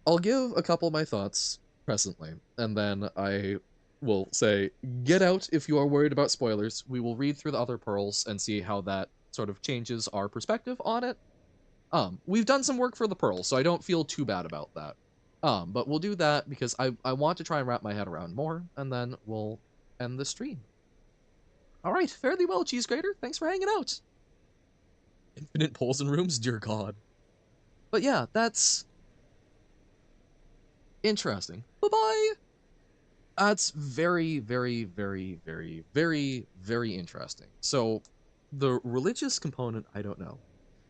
I'll give a couple of my thoughts presently, and then I will say, get out if you are worried about spoilers. We will read through the other pearls and see how that sort of changes our perspective on it. We've done some work for the pearls, so I don't feel too bad about that. But we'll do that because I want to try and wrap my head around more, and then we'll end the stream. All right, fare thee well, Cheese Grater. Thanks for hanging out. Infinite poles and rooms, dear God. But yeah, that's interesting. Bye-bye. That's very, very, very, very, very, very interesting. So, the religious component, I don't know.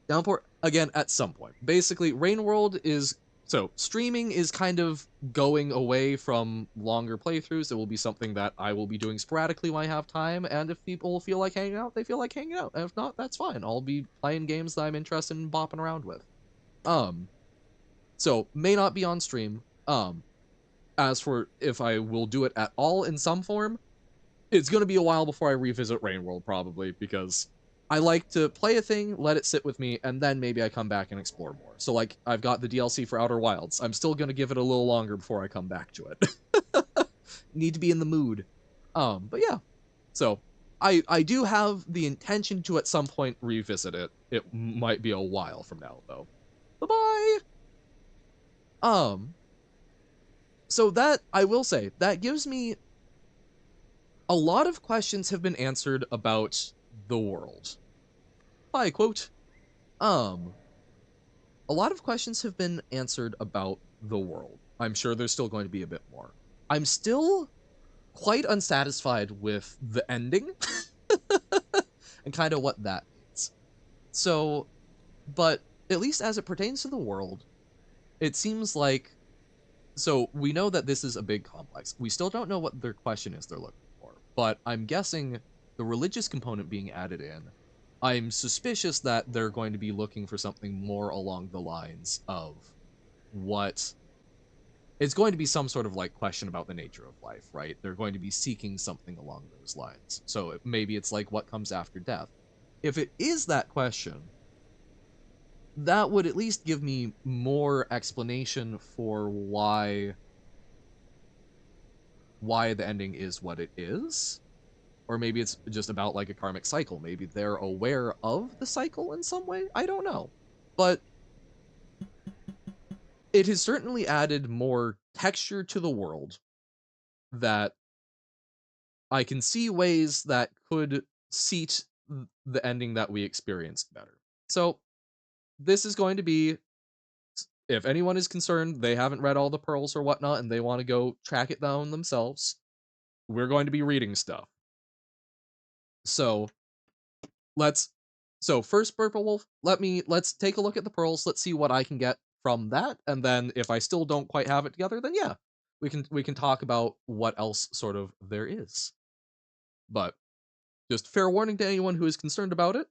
Downpour, again, at some point. Basically, Rainworld is... So, streaming is kind of going away from longer playthroughs. It will be something that I will be doing sporadically when I have time, and if people feel like hanging out, they feel like hanging out. And if not, that's fine. I'll be playing games that I'm interested in bopping around with. So, may not be on stream. As for if I will do it at all in some form, it's going to be a while before I revisit Rainworld, probably, because I like to play a thing, let it sit with me, and then maybe I come back and explore more. So, like, I've got the DLC for Outer Wilds. I'm still going to give it a little longer before I come back to it. Need to be in the mood. But yeah. So, I do have the intention to at some point revisit it. It might be a while from now, though. Bye-bye! So that, I will say, that gives me... A lot of questions have been answered about the world. By quote. A lot of questions have been answered about the world. I'm sure there's still going to be a bit more. I'm still quite unsatisfied with the ending. And kind of what that means. So, but at least as it pertains to the world, it seems like... So, we know that this is a big complex. We still don't know what their question is they're looking for. But I'm guessing the religious component being added in, I'm suspicious that they're going to be looking for something more along the lines of what it's going to be some sort of like question about the nature of life, right? They're going to be seeking something along those lines. So maybe it's like what comes after death. If it is that question, that would at least give me more explanation for why the ending is what it is. Or maybe it's just about like a karmic cycle. Maybe they're aware of the cycle in some way. I don't know. But it has certainly added more texture to the world that I can see ways that could seat the ending that we experienced better. So this is going to be, if anyone is concerned, they haven't read all the pearls or whatnot, and they want to go track it down themselves, we're going to be reading stuff. So let's so first, Purple Wolf, let's take a look at the pearls. Let's see what I can get from that, and then if I still don't quite have it together, then yeah, we can talk about what else sort of there is. But just fair warning to anyone who is concerned about it,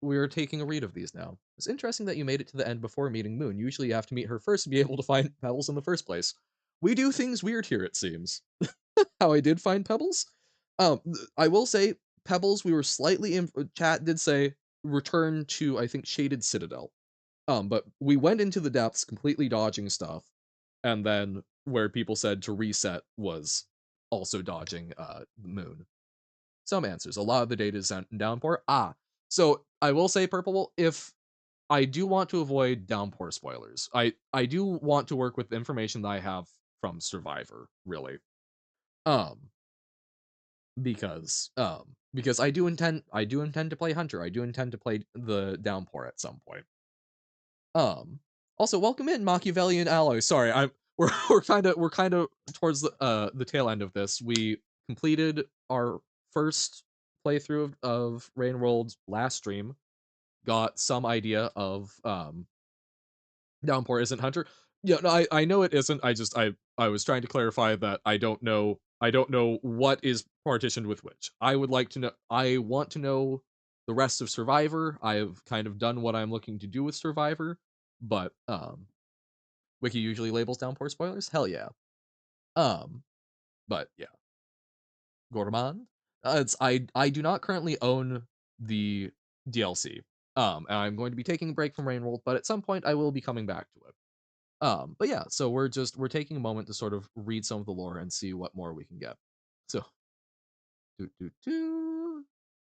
we're taking a read of these now. It's interesting that you made it to the end before meeting Moon. Usually you have to meet her first to be able to find Pebbles in the first place. We do things weird here, it seems. How I did find Pebbles? I will say, Pebbles, we were slightly in chat did say return to, I think, Shaded Citadel. But we went into the depths completely dodging stuff, and then where people said to reset was also dodging the moon. Some answers. A lot of the data is in downpour. So I will say, Purple, if I do want to avoid downpour spoilers, I do want to work with the information that I have from Survivor, really. Um, because I do intend to play Hunter. I do intend to play the downpour at some point. Um, Also welcome in Machiavellian Alloy. Sorry, I'm we're kind of towards the tail end of this. We completed our first playthrough of Rain World last stream. Got some idea of Downpour isn't Hunter. Yeah, no, I know it isn't. I was trying to clarify that I don't know what is partitioned with which. I would like to know. I want to know the rest of Survivor. I have kind of done what I'm looking to do with Survivor, but Wiki usually labels Downpour spoilers. Hell yeah. Um, but yeah, Gourmand. I do not currently own the DLC. And I'm going to be taking a break from Rain World, but at some point I will be coming back to it. But yeah, so we're taking a moment to sort of read some of the lore and see what more we can get. So, do do do,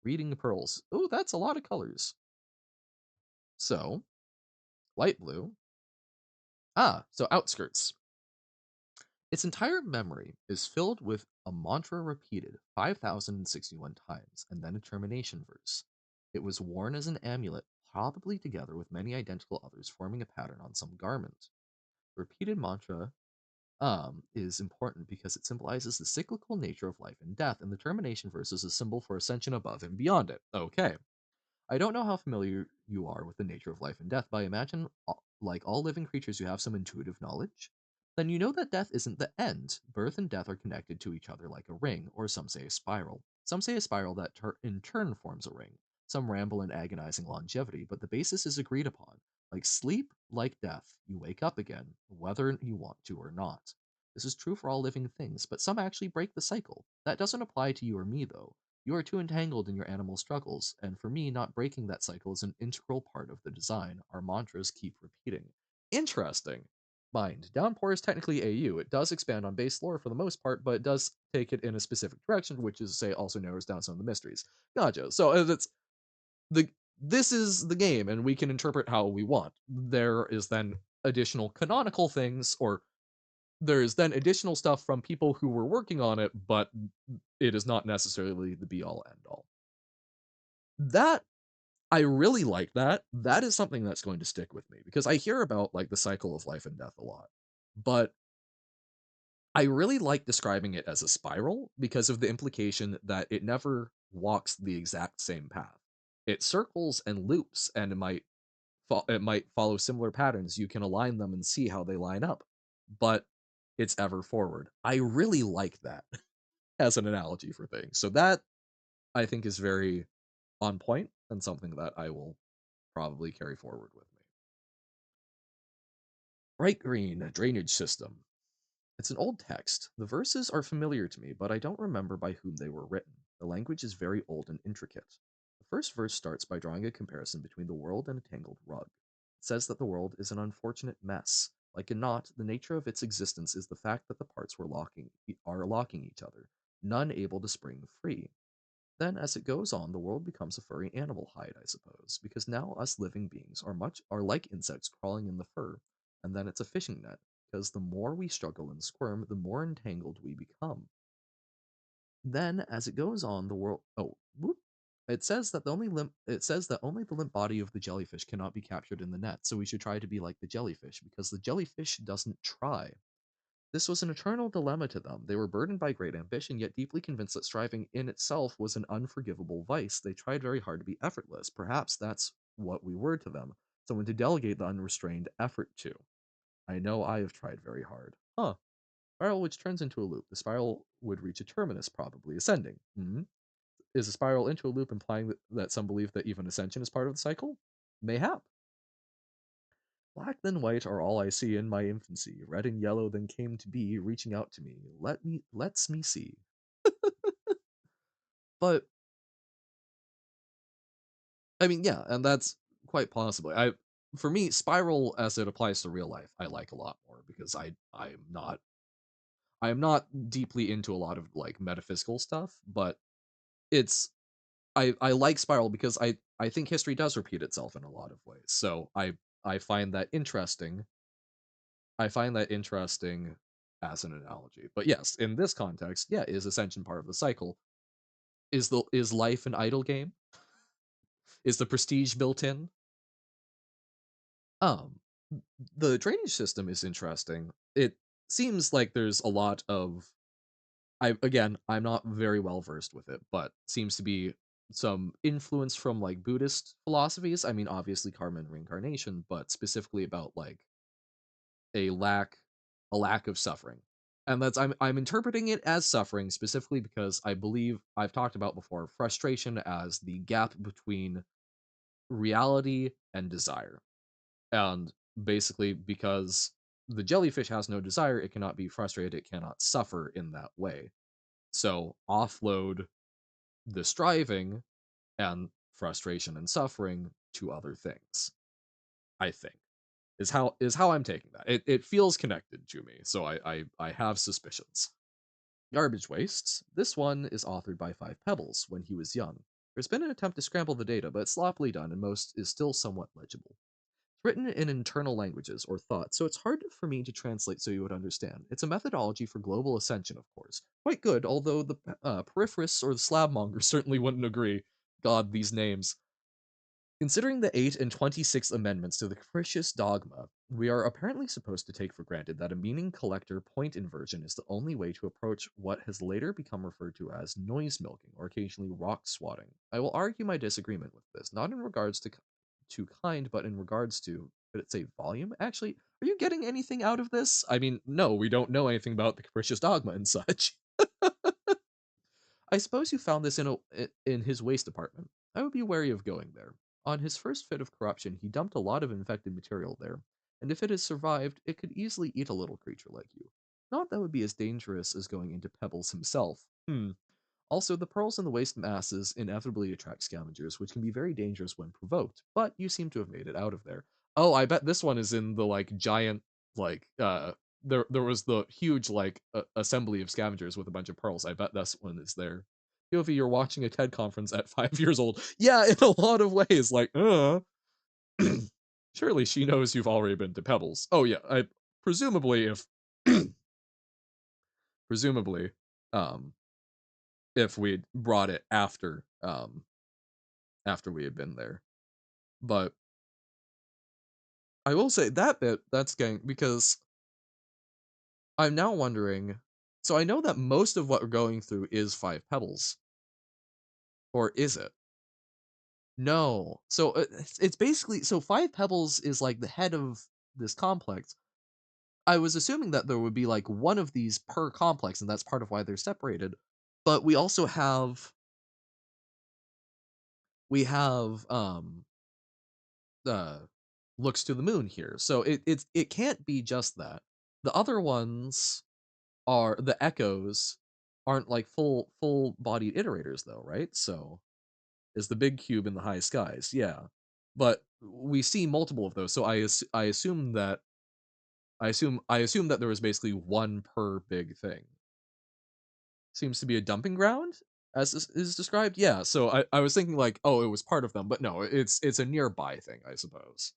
reading the pearls. Oh, that's a lot of colors. So, light blue. So outskirts. Its entire memory is filled with a mantra repeated 5,061 times, and then a termination verse. It was worn as an amulet, probably together with many identical others, forming a pattern on some garment. The repeated mantra is important because it symbolizes the cyclical nature of life and death, and the termination verse is a symbol for ascension above and beyond it. Okay. I don't know how familiar you are with the nature of life and death, but I imagine, like all living creatures, you have some intuitive knowledge. Then you know that death isn't the end. Birth and death are connected to each other like a ring, or some say a spiral. Some say a spiral that in turn forms a ring. Some ramble in agonizing longevity, but the basis is agreed upon. Like sleep, like death, you wake up again, whether you want to or not. This is true for all living things, but some actually break the cycle. That doesn't apply to you or me, though. You are too entangled in your animal struggles, and for me, not breaking that cycle is an integral part of the design. Our mantras keep repeating. Interesting. Mind. Downpour is technically AU. It does expand on base lore for the most part, but it does take it in a specific direction, which is, say, also narrows down some of the mysteries. Gotcha. So it's the this is the game, and we can interpret how we want. There is then additional canonical things, or there's then additional stuff from people who were working on it, but it is not necessarily the be all end all. That I really like that. That is something that's going to stick with me because I hear about like the cycle of life and death a lot. But I really like describing it as a spiral because of the implication that it never walks the exact same path. It circles and loops, and it might follow similar patterns. You can align them and see how they line up, but it's ever forward. I really like that as an analogy for things. So that I think is very on point and something that I will probably carry forward with me. Bright green drainage system. It's an old text. The verses are familiar to me, but I don't remember by whom they were written. The language is very old and intricate. The first verse starts by drawing a comparison between the world and a tangled rug. It says that the world is an unfortunate mess. Like a knot, the nature of its existence is the fact that the parts are locking each other, none able to spring free. Then, as it goes on, the world becomes a furry animal hide, I suppose, because now us living beings are like insects crawling in the fur, and then it's a fishing net, because the more we struggle and squirm, the more entangled we become. Then, as it goes on, the world whoop, it says that only the limp body of the jellyfish cannot be captured in the net, so we should try to be like the jellyfish, because the jellyfish doesn't try. This was an eternal dilemma to them. They were burdened by great ambition, yet deeply convinced that striving in itself was an unforgivable vice. They tried very hard to be effortless. Perhaps that's what we were to them, someone to delegate the unrestrained effort to. I know I have tried very hard. Huh. Spiral which turns into a loop. The spiral would reach a terminus, probably ascending. Is a spiral into a loop implying that some believe that even ascension is part of the cycle? Mayhap. Black then white are all I see in my infancy. Red and yellow then came to be, reaching out to me. Lets me see. But I mean, yeah, and that's quite possibly. For me, Spiral as it applies to real life, I like a lot more because I am not deeply into a lot of like metaphysical stuff, but it's I like Spiral because I think history does repeat itself in a lot of ways. So I find that interesting. I find that interesting as an analogy. But yes, in this context, yeah, is ascension part of the cycle? Is life an idle game? Is the prestige built in? Um, the drainage system is interesting. It seems like there's a lot of I'm not very well versed with it, but seems to be some influence from like Buddhist philosophies. I mean, obviously karma and reincarnation, but specifically about like a lack a lack of suffering. And I'm interpreting it as suffering specifically because I believe I've talked about before frustration as the gap between reality and desire. And basically because the jellyfish has no desire, it cannot be frustrated, it cannot suffer in that way. So offload the striving and frustration and suffering to other things, I think. Is how I'm taking that. It feels connected to me, so I have suspicions. Garbage wastes. This one is authored by Five Pebbles when he was young. There's been an attempt to scramble the data, but it's sloppily done, and most is still somewhat legible. It's written in internal languages or thought, so it's hard for me to translate so you would understand. It's a methodology for global ascension, of course. Quite good, although the peripherists or the slabmongers certainly wouldn't agree. God, these names. Considering the 8 and 26 amendments to the capricious dogma, we are apparently supposed to take for granted that a meaning collector point inversion is the only way to approach what has later become referred to as noise milking or occasionally rock swatting. I will argue my disagreement with this, not in regards to kind, but in regards to, could it say volume? Actually, are you getting anything out of this? I mean, no, we don't know anything about the capricious dogma and such. I suppose you found this in his waste department. I would be wary of going there. On his first fit of corruption, he dumped a lot of infected material there, and if it has survived, it could easily eat a little creature like you. Not that would be as dangerous as going into Pebbles himself. Also, the pearls in the waste masses inevitably attract scavengers, which can be very dangerous when provoked, but you seem to have made it out of there. Oh, I bet this one is in the like giant like there was the huge like assembly of scavengers with a bunch of pearls. I bet this one is there. POV, you're watching a TED conference at 5 years old. Yeah, in a lot of ways. Like, surely she knows you've already been to Pebbles. Oh yeah, I presumably if presumably um if we'd brought it after we had been there. But I will say that bit that's getting because I'm now wondering. So I know that most of what we're going through is Five Pebbles, or is it? No. So it's basically so Five Pebbles is like the head of this complex. I was assuming that there would be like one of these per complex, and that's part of why they're separated. But we have uh looks to the moon here. So it can't be just that. The other ones are the echoes aren't like full bodied iterators though, right? So is the big cube in the high skies, yeah. But we see multiple of those, so I assume that I assume that there was basically one per big thing. Seems to be a dumping ground, as is described. Yeah, so I was thinking like, oh, it was part of them, but no, it's a nearby thing, I suppose.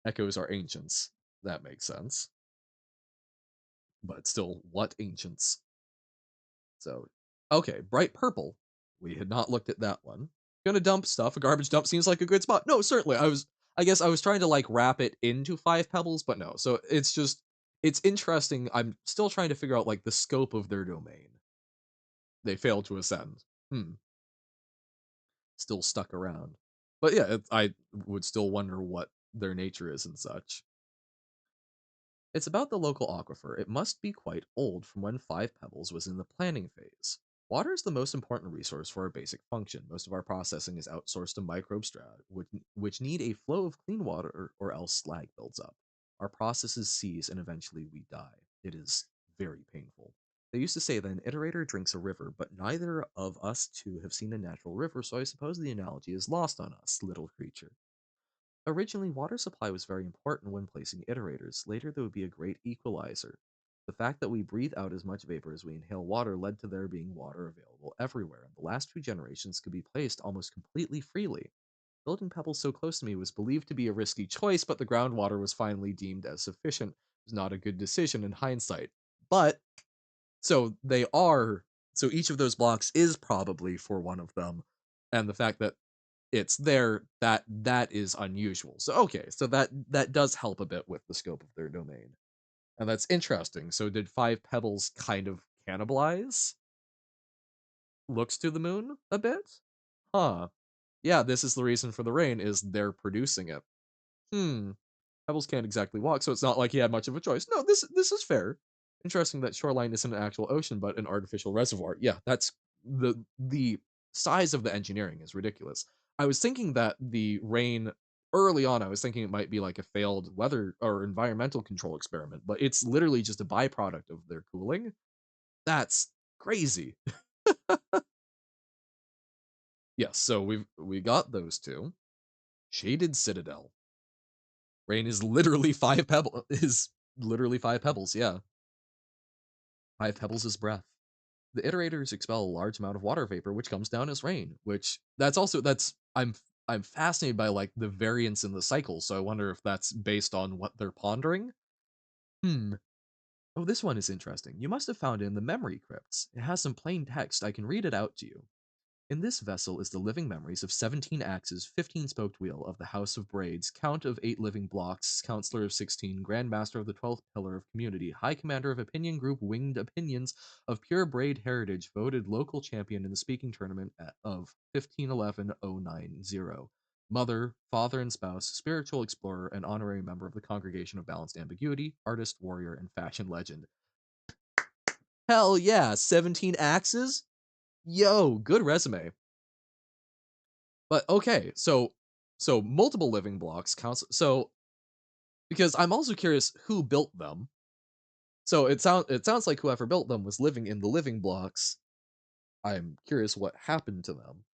Echoes are ancients. That makes sense. But still, what ancients? So, okay, bright purple. We had not looked at that one. Gonna dump stuff. A garbage dump seems like a good spot. No, certainly. I guess I was trying to like wrap it into five pebbles, but no. So it's just it's interesting. I'm still trying to figure out like the scope of their domain. They failed to ascend. Still stuck around. But yeah, I would still wonder what their nature is and such. It's about the local aquifer. It must be quite old from when Five Pebbles was in the planning phase. Water is the most important resource for our basic function. Most of our processing is outsourced to microbe strata, which need a flow of clean water or else slag builds up. Our processes cease and eventually we die. It is very painful. They used to say that an iterator drinks a river, but neither of us two have seen a natural river, so I suppose the analogy is lost on us, little creature. Originally, water supply was very important when placing iterators. Later, there would be a great equalizer. The fact that we breathe out as much vapor as we inhale water led to there being water available everywhere, and the last two generations could be placed almost completely freely. Building pebbles so close to me was believed to be a risky choice, but the groundwater was finally deemed as sufficient. It was not a good decision in hindsight. But, so they are, so each of those blocks is probably for one of them, and the fact that it's there, that is unusual. So okay, so that does help a bit with the scope of their domain. And that's interesting. So did Five Pebbles kind of cannibalize Looks to the Moon a bit? Huh. Yeah, this is the reason for the rain is they're producing it. Hmm. Pebbles can't exactly walk, so it's not like he had much of a choice. No, this is fair. Interesting that shoreline isn't an actual ocean, but an artificial reservoir. Yeah, that's the size of the engineering is ridiculous. I was thinking that the rain early on, I was thinking it might be like a failed weather or environmental control experiment, but it's literally just a byproduct of their cooling. That's crazy. Yes, so we got those two. Shaded Citadel. Rain is literally five pebbles, yeah. Five pebbles is breath. The iterators expel a large amount of water vapor, which comes down as rain. Which that's also that's I'm fascinated by like the variance in the cycle. So I wonder if that's based on what they're pondering. Hmm. Oh, this one is interesting. You must have found it in the memory crypts. It has some plain text. I can read it out to you. In this vessel is the living memories of 17 axes, 15-spoked wheel of the House of Braids, Count of 8 living blocks, Counselor of 16, Grand Master of the 12th Pillar of Community, High Commander of Opinion Group Winged Opinions of Pure Braid Heritage, voted local champion in the speaking tournament of 1511-090. Mother, father and spouse, spiritual explorer, and honorary member of the Congregation of Balanced Ambiguity, artist, warrior, and fashion legend. Hell yeah, 17 axes? Yo, good resume. But okay, so multiple living blocks counts. So because I'm also curious who built them. So it sounds like whoever built them was living in the living blocks. I'm curious what happened to them.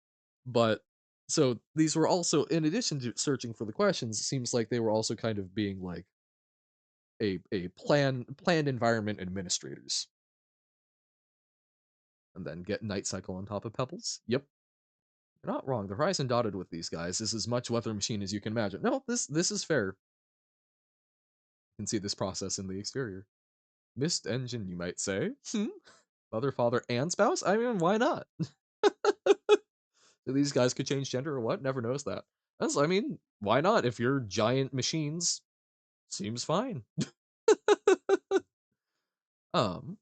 But so these were also, in addition to searching for the questions, it seems like they were also kind of being like a planned environment administrators. And then get Night Cycle on top of Pebbles. Yep. You're not wrong. The horizon dotted with these guys is as much weather machine as you can imagine. No, this is fair. You can see this process in the exterior. Mist engine, you might say. Mother, father, and spouse? I mean, why not? These guys could change gender or what? Never noticed that. I mean, why not? If you're giant machines, seems fine. um,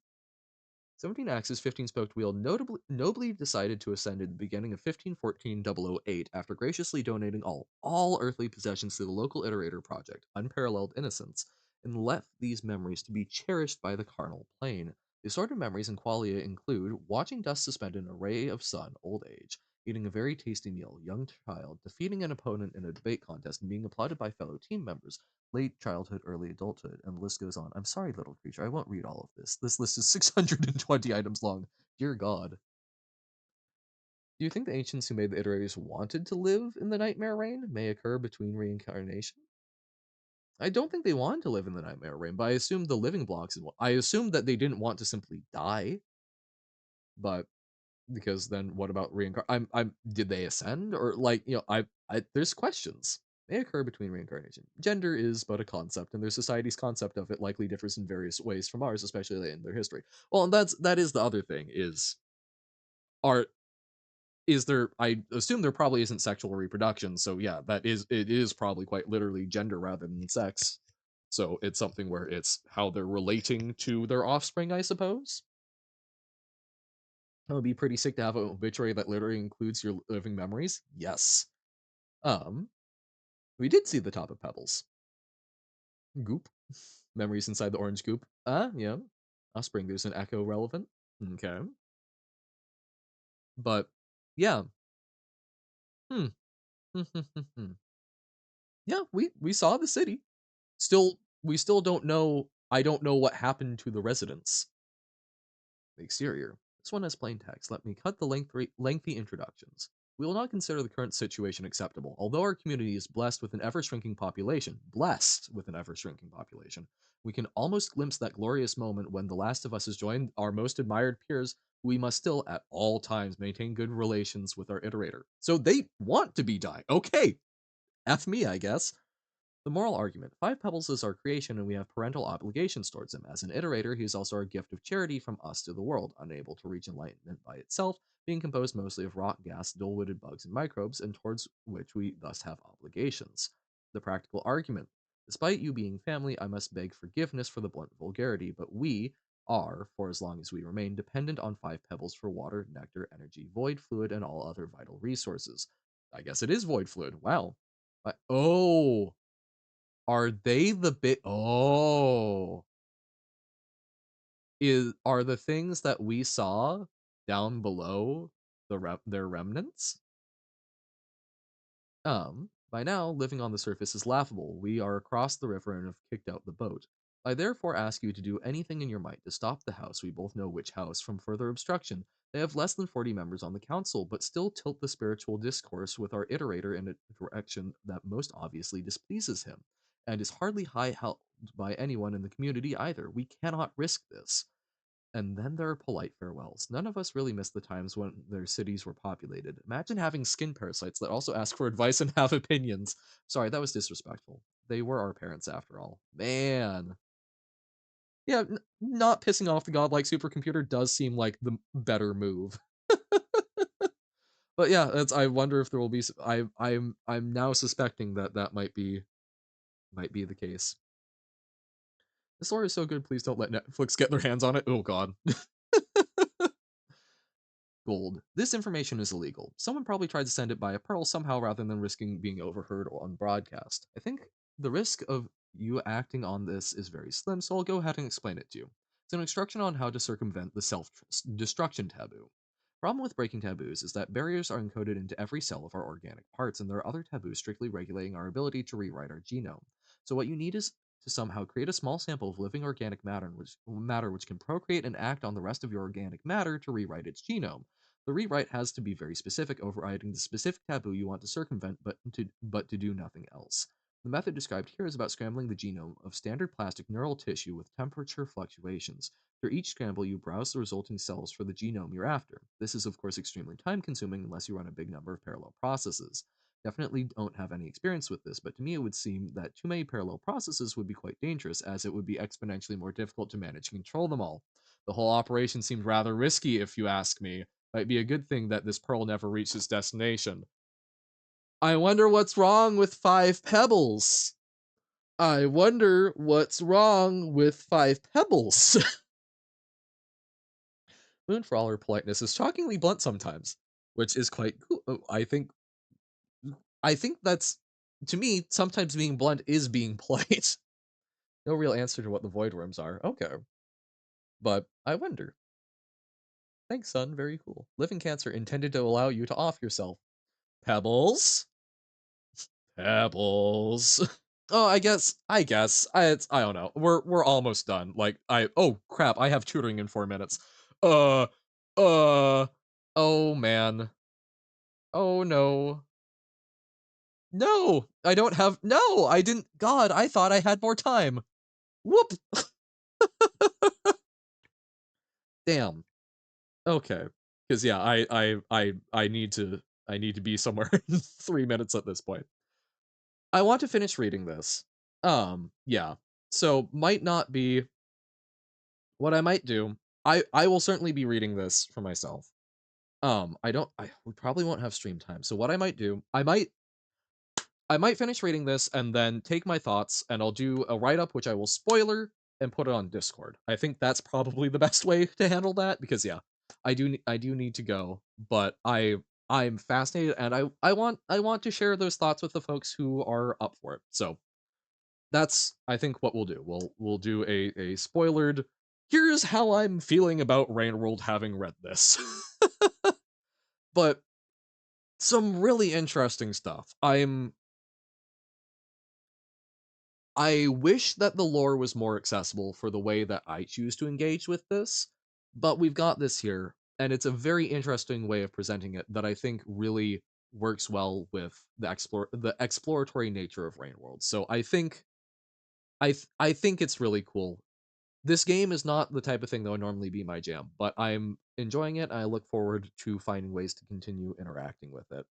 17 axis, 15 spoked wheel nobly decided to ascend in the beginning of 1514-008 after graciously donating all earthly possessions to the local iterator project, Unparalleled Innocence, and left these memories to be cherished by the carnal plane. The assorted memories and qualia include watching dust suspended in a ray of sun, old age, eating a very tasty meal, young child, defeating an opponent in a debate contest, and being applauded by fellow team members, late childhood, early adulthood, and the list goes on. I'm sorry, little creature, I won't read all of this. This list is 620 items long. Dear God. Do you think the ancients who made the iterators wanted to live in the nightmare reign may occur between reincarnation? I don't think they wanted to live in the nightmare reign, but I assume the living blocks. I assume that they didn't want to simply die, but because then what about reincarnation? Did they ascend or like there's questions may occur between reincarnation. Gender is but a concept, and their society's concept of it likely differs in various ways from ours, especially late in their history. Well, and that is the other thing are is there I assume there probably isn't sexual reproduction, so yeah, it is probably quite literally gender rather than sex. So it's something where it's how they're relating to their offspring, I suppose. It would be pretty sick to have an obituary that literally includes your living memories. Yes. Um, we did see the top of Pebbles. Goop. Memories inside the orange goop. Yeah. Offspring, there's an echo relevant. Okay. But yeah. Hmm. Yeah, we saw the city. Still, we still don't know. I don't know what happened to the residents. The exterior. This one has plain text. Let me cut the lengthy introductions. We will not consider the current situation acceptable. Although our community is blessed with an ever-shrinking population, we can almost glimpse that glorious moment when the last of us has joined our most admired peers. We must still, at all times, maintain good relations with our iterator. So they want to be dying. Okay, F me, I guess. The moral argument. Five Pebbles is our creation, and we have parental obligations towards him. As an iterator, he is also our gift of charity from us to the world, unable to reach enlightenment by itself, being composed mostly of rock, gas, dull-witted bugs, and microbes, and towards which we thus have obligations. The practical argument. Despite you being family, I must beg forgiveness for the blunt vulgarity, but we are, for as long as we remain, dependent on Five Pebbles for water, nectar, energy, void fluid, and all other vital resources. I guess it is void fluid. Wow. Oh, are they the bit? Oh, are the things that we saw down below their remnants? By now, living on the surface is laughable. We are across the river and have kicked out the boat. I therefore ask you to do anything in your might to stop the house, we both know which house, from further obstruction. They have less than 40 members on the council, but still tilt the spiritual discourse with our iterator in a direction that most obviously displeases him, and is hardly high held by anyone in the community either. We cannot risk this. And then there are polite farewells. None of us really miss the times when their cities were populated. Imagine having skin parasites that also ask for advice and have opinions. Sorry, that was disrespectful. They were our parents after all. Man. Yeah, not pissing off the godlike supercomputer does seem like the better move. But yeah, that's. I wonder if there will be. I'm now suspecting that that might be the case. This lore is so good. Please don't let Netflix get their hands on it. Oh God. Gold. This information is illegal. Someone probably tried to send it by a pearl somehow rather than risking being overheard or on broadcast. I think the risk of you acting on this is very slim, so I'll go ahead and explain it to you. It's an instruction on how to circumvent the self-destruction taboo. Problem with breaking taboos is that barriers are encoded into every cell of our organic parts, and there are other taboos strictly regulating our ability to rewrite our genome. So what you need is to somehow create a small sample of living organic matter which can procreate and act on the rest of your organic matter to rewrite its genome. The rewrite has to be very specific, overriding the specific taboo you want to circumvent, but to do nothing else. The method described here is about scrambling the genome of standard plastic neural tissue with temperature fluctuations. For each scramble, you browse the resulting cells for the genome you're after. This is, of course, extremely time consuming unless you run a big number of parallel processes. Definitely don't have any experience with this, but to me it would seem that too many parallel processes would be quite dangerous, as it would be exponentially more difficult to manage and control them all. The whole operation seemed rather risky, if you ask me. Might be a good thing that this pearl never reached its destination. I wonder what's wrong with Five Pebbles. I wonder what's wrong with Five Pebbles. Moon, for all her politeness, is shockingly blunt sometimes, which is quite cool. I think that's, to me, sometimes being blunt is being polite. No real answer to what the void worms are. Okay. But I wonder. Thanks, son. Very cool. Living cancer intended to allow you to off yourself. Pebbles? Pebbles. Oh, I don't know. We're almost done. Like oh crap, I have tutoring in 4 minutes. Uh oh man. Oh no. No, I don't have no, I didn't God, I thought I had more time. Whoop. Damn. Okay. Cuz yeah, I need to be somewhere in 3 minutes at this point. I want to finish reading this. Yeah. So might not be what I might do. I will certainly be reading this for myself. I we probably won't have stream time. So what I might do, I might finish reading this and then take my thoughts and I'll do a write up which I will spoiler and put it on Discord. I think that's probably the best way to handle that because yeah, I do need to go, but I'm fascinated and I want to share those thoughts with the folks who are up for it. So that's I think what we'll do. We'll do a spoilered. Here's how I'm feeling about Rain World having read this. But some really interesting stuff. I wish that the lore was more accessible for the way that I choose to engage with this, but we've got this here, and it's a very interesting way of presenting it that I think really works well with the exploratory nature of Rain World. So I think it's really cool. This game is not the type of thing that would normally be my jam, but I'm enjoying it and I look forward to finding ways to continue interacting with it.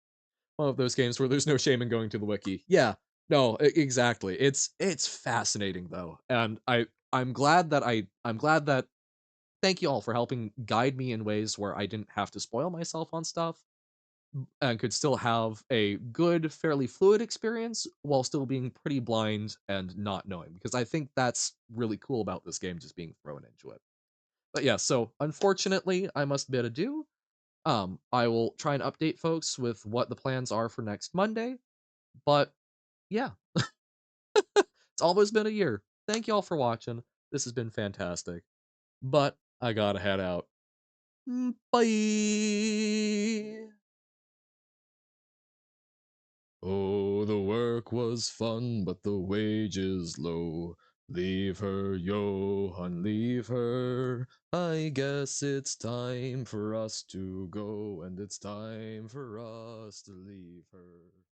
One of those games where there's no shame in going to the wiki. Yeah, no, exactly. It's fascinating though, and I'm glad that thank you all for helping guide me in ways where I didn't have to spoil myself on stuff and could still have a good, fairly fluid experience while still being pretty blind and not knowing. Because I think that's really cool about this game just being thrown into it. But yeah, so unfortunately, I must bid adieu. I will try and update folks with what the plans are for next Monday. But yeah, it's almost been a year. Thank you all for watching. This has been fantastic. But I gotta head out. Bye. Oh, the work was fun, but the wages low. Leave her, Johann, leave her. I guess it's time for us to go, and it's time for us to leave her.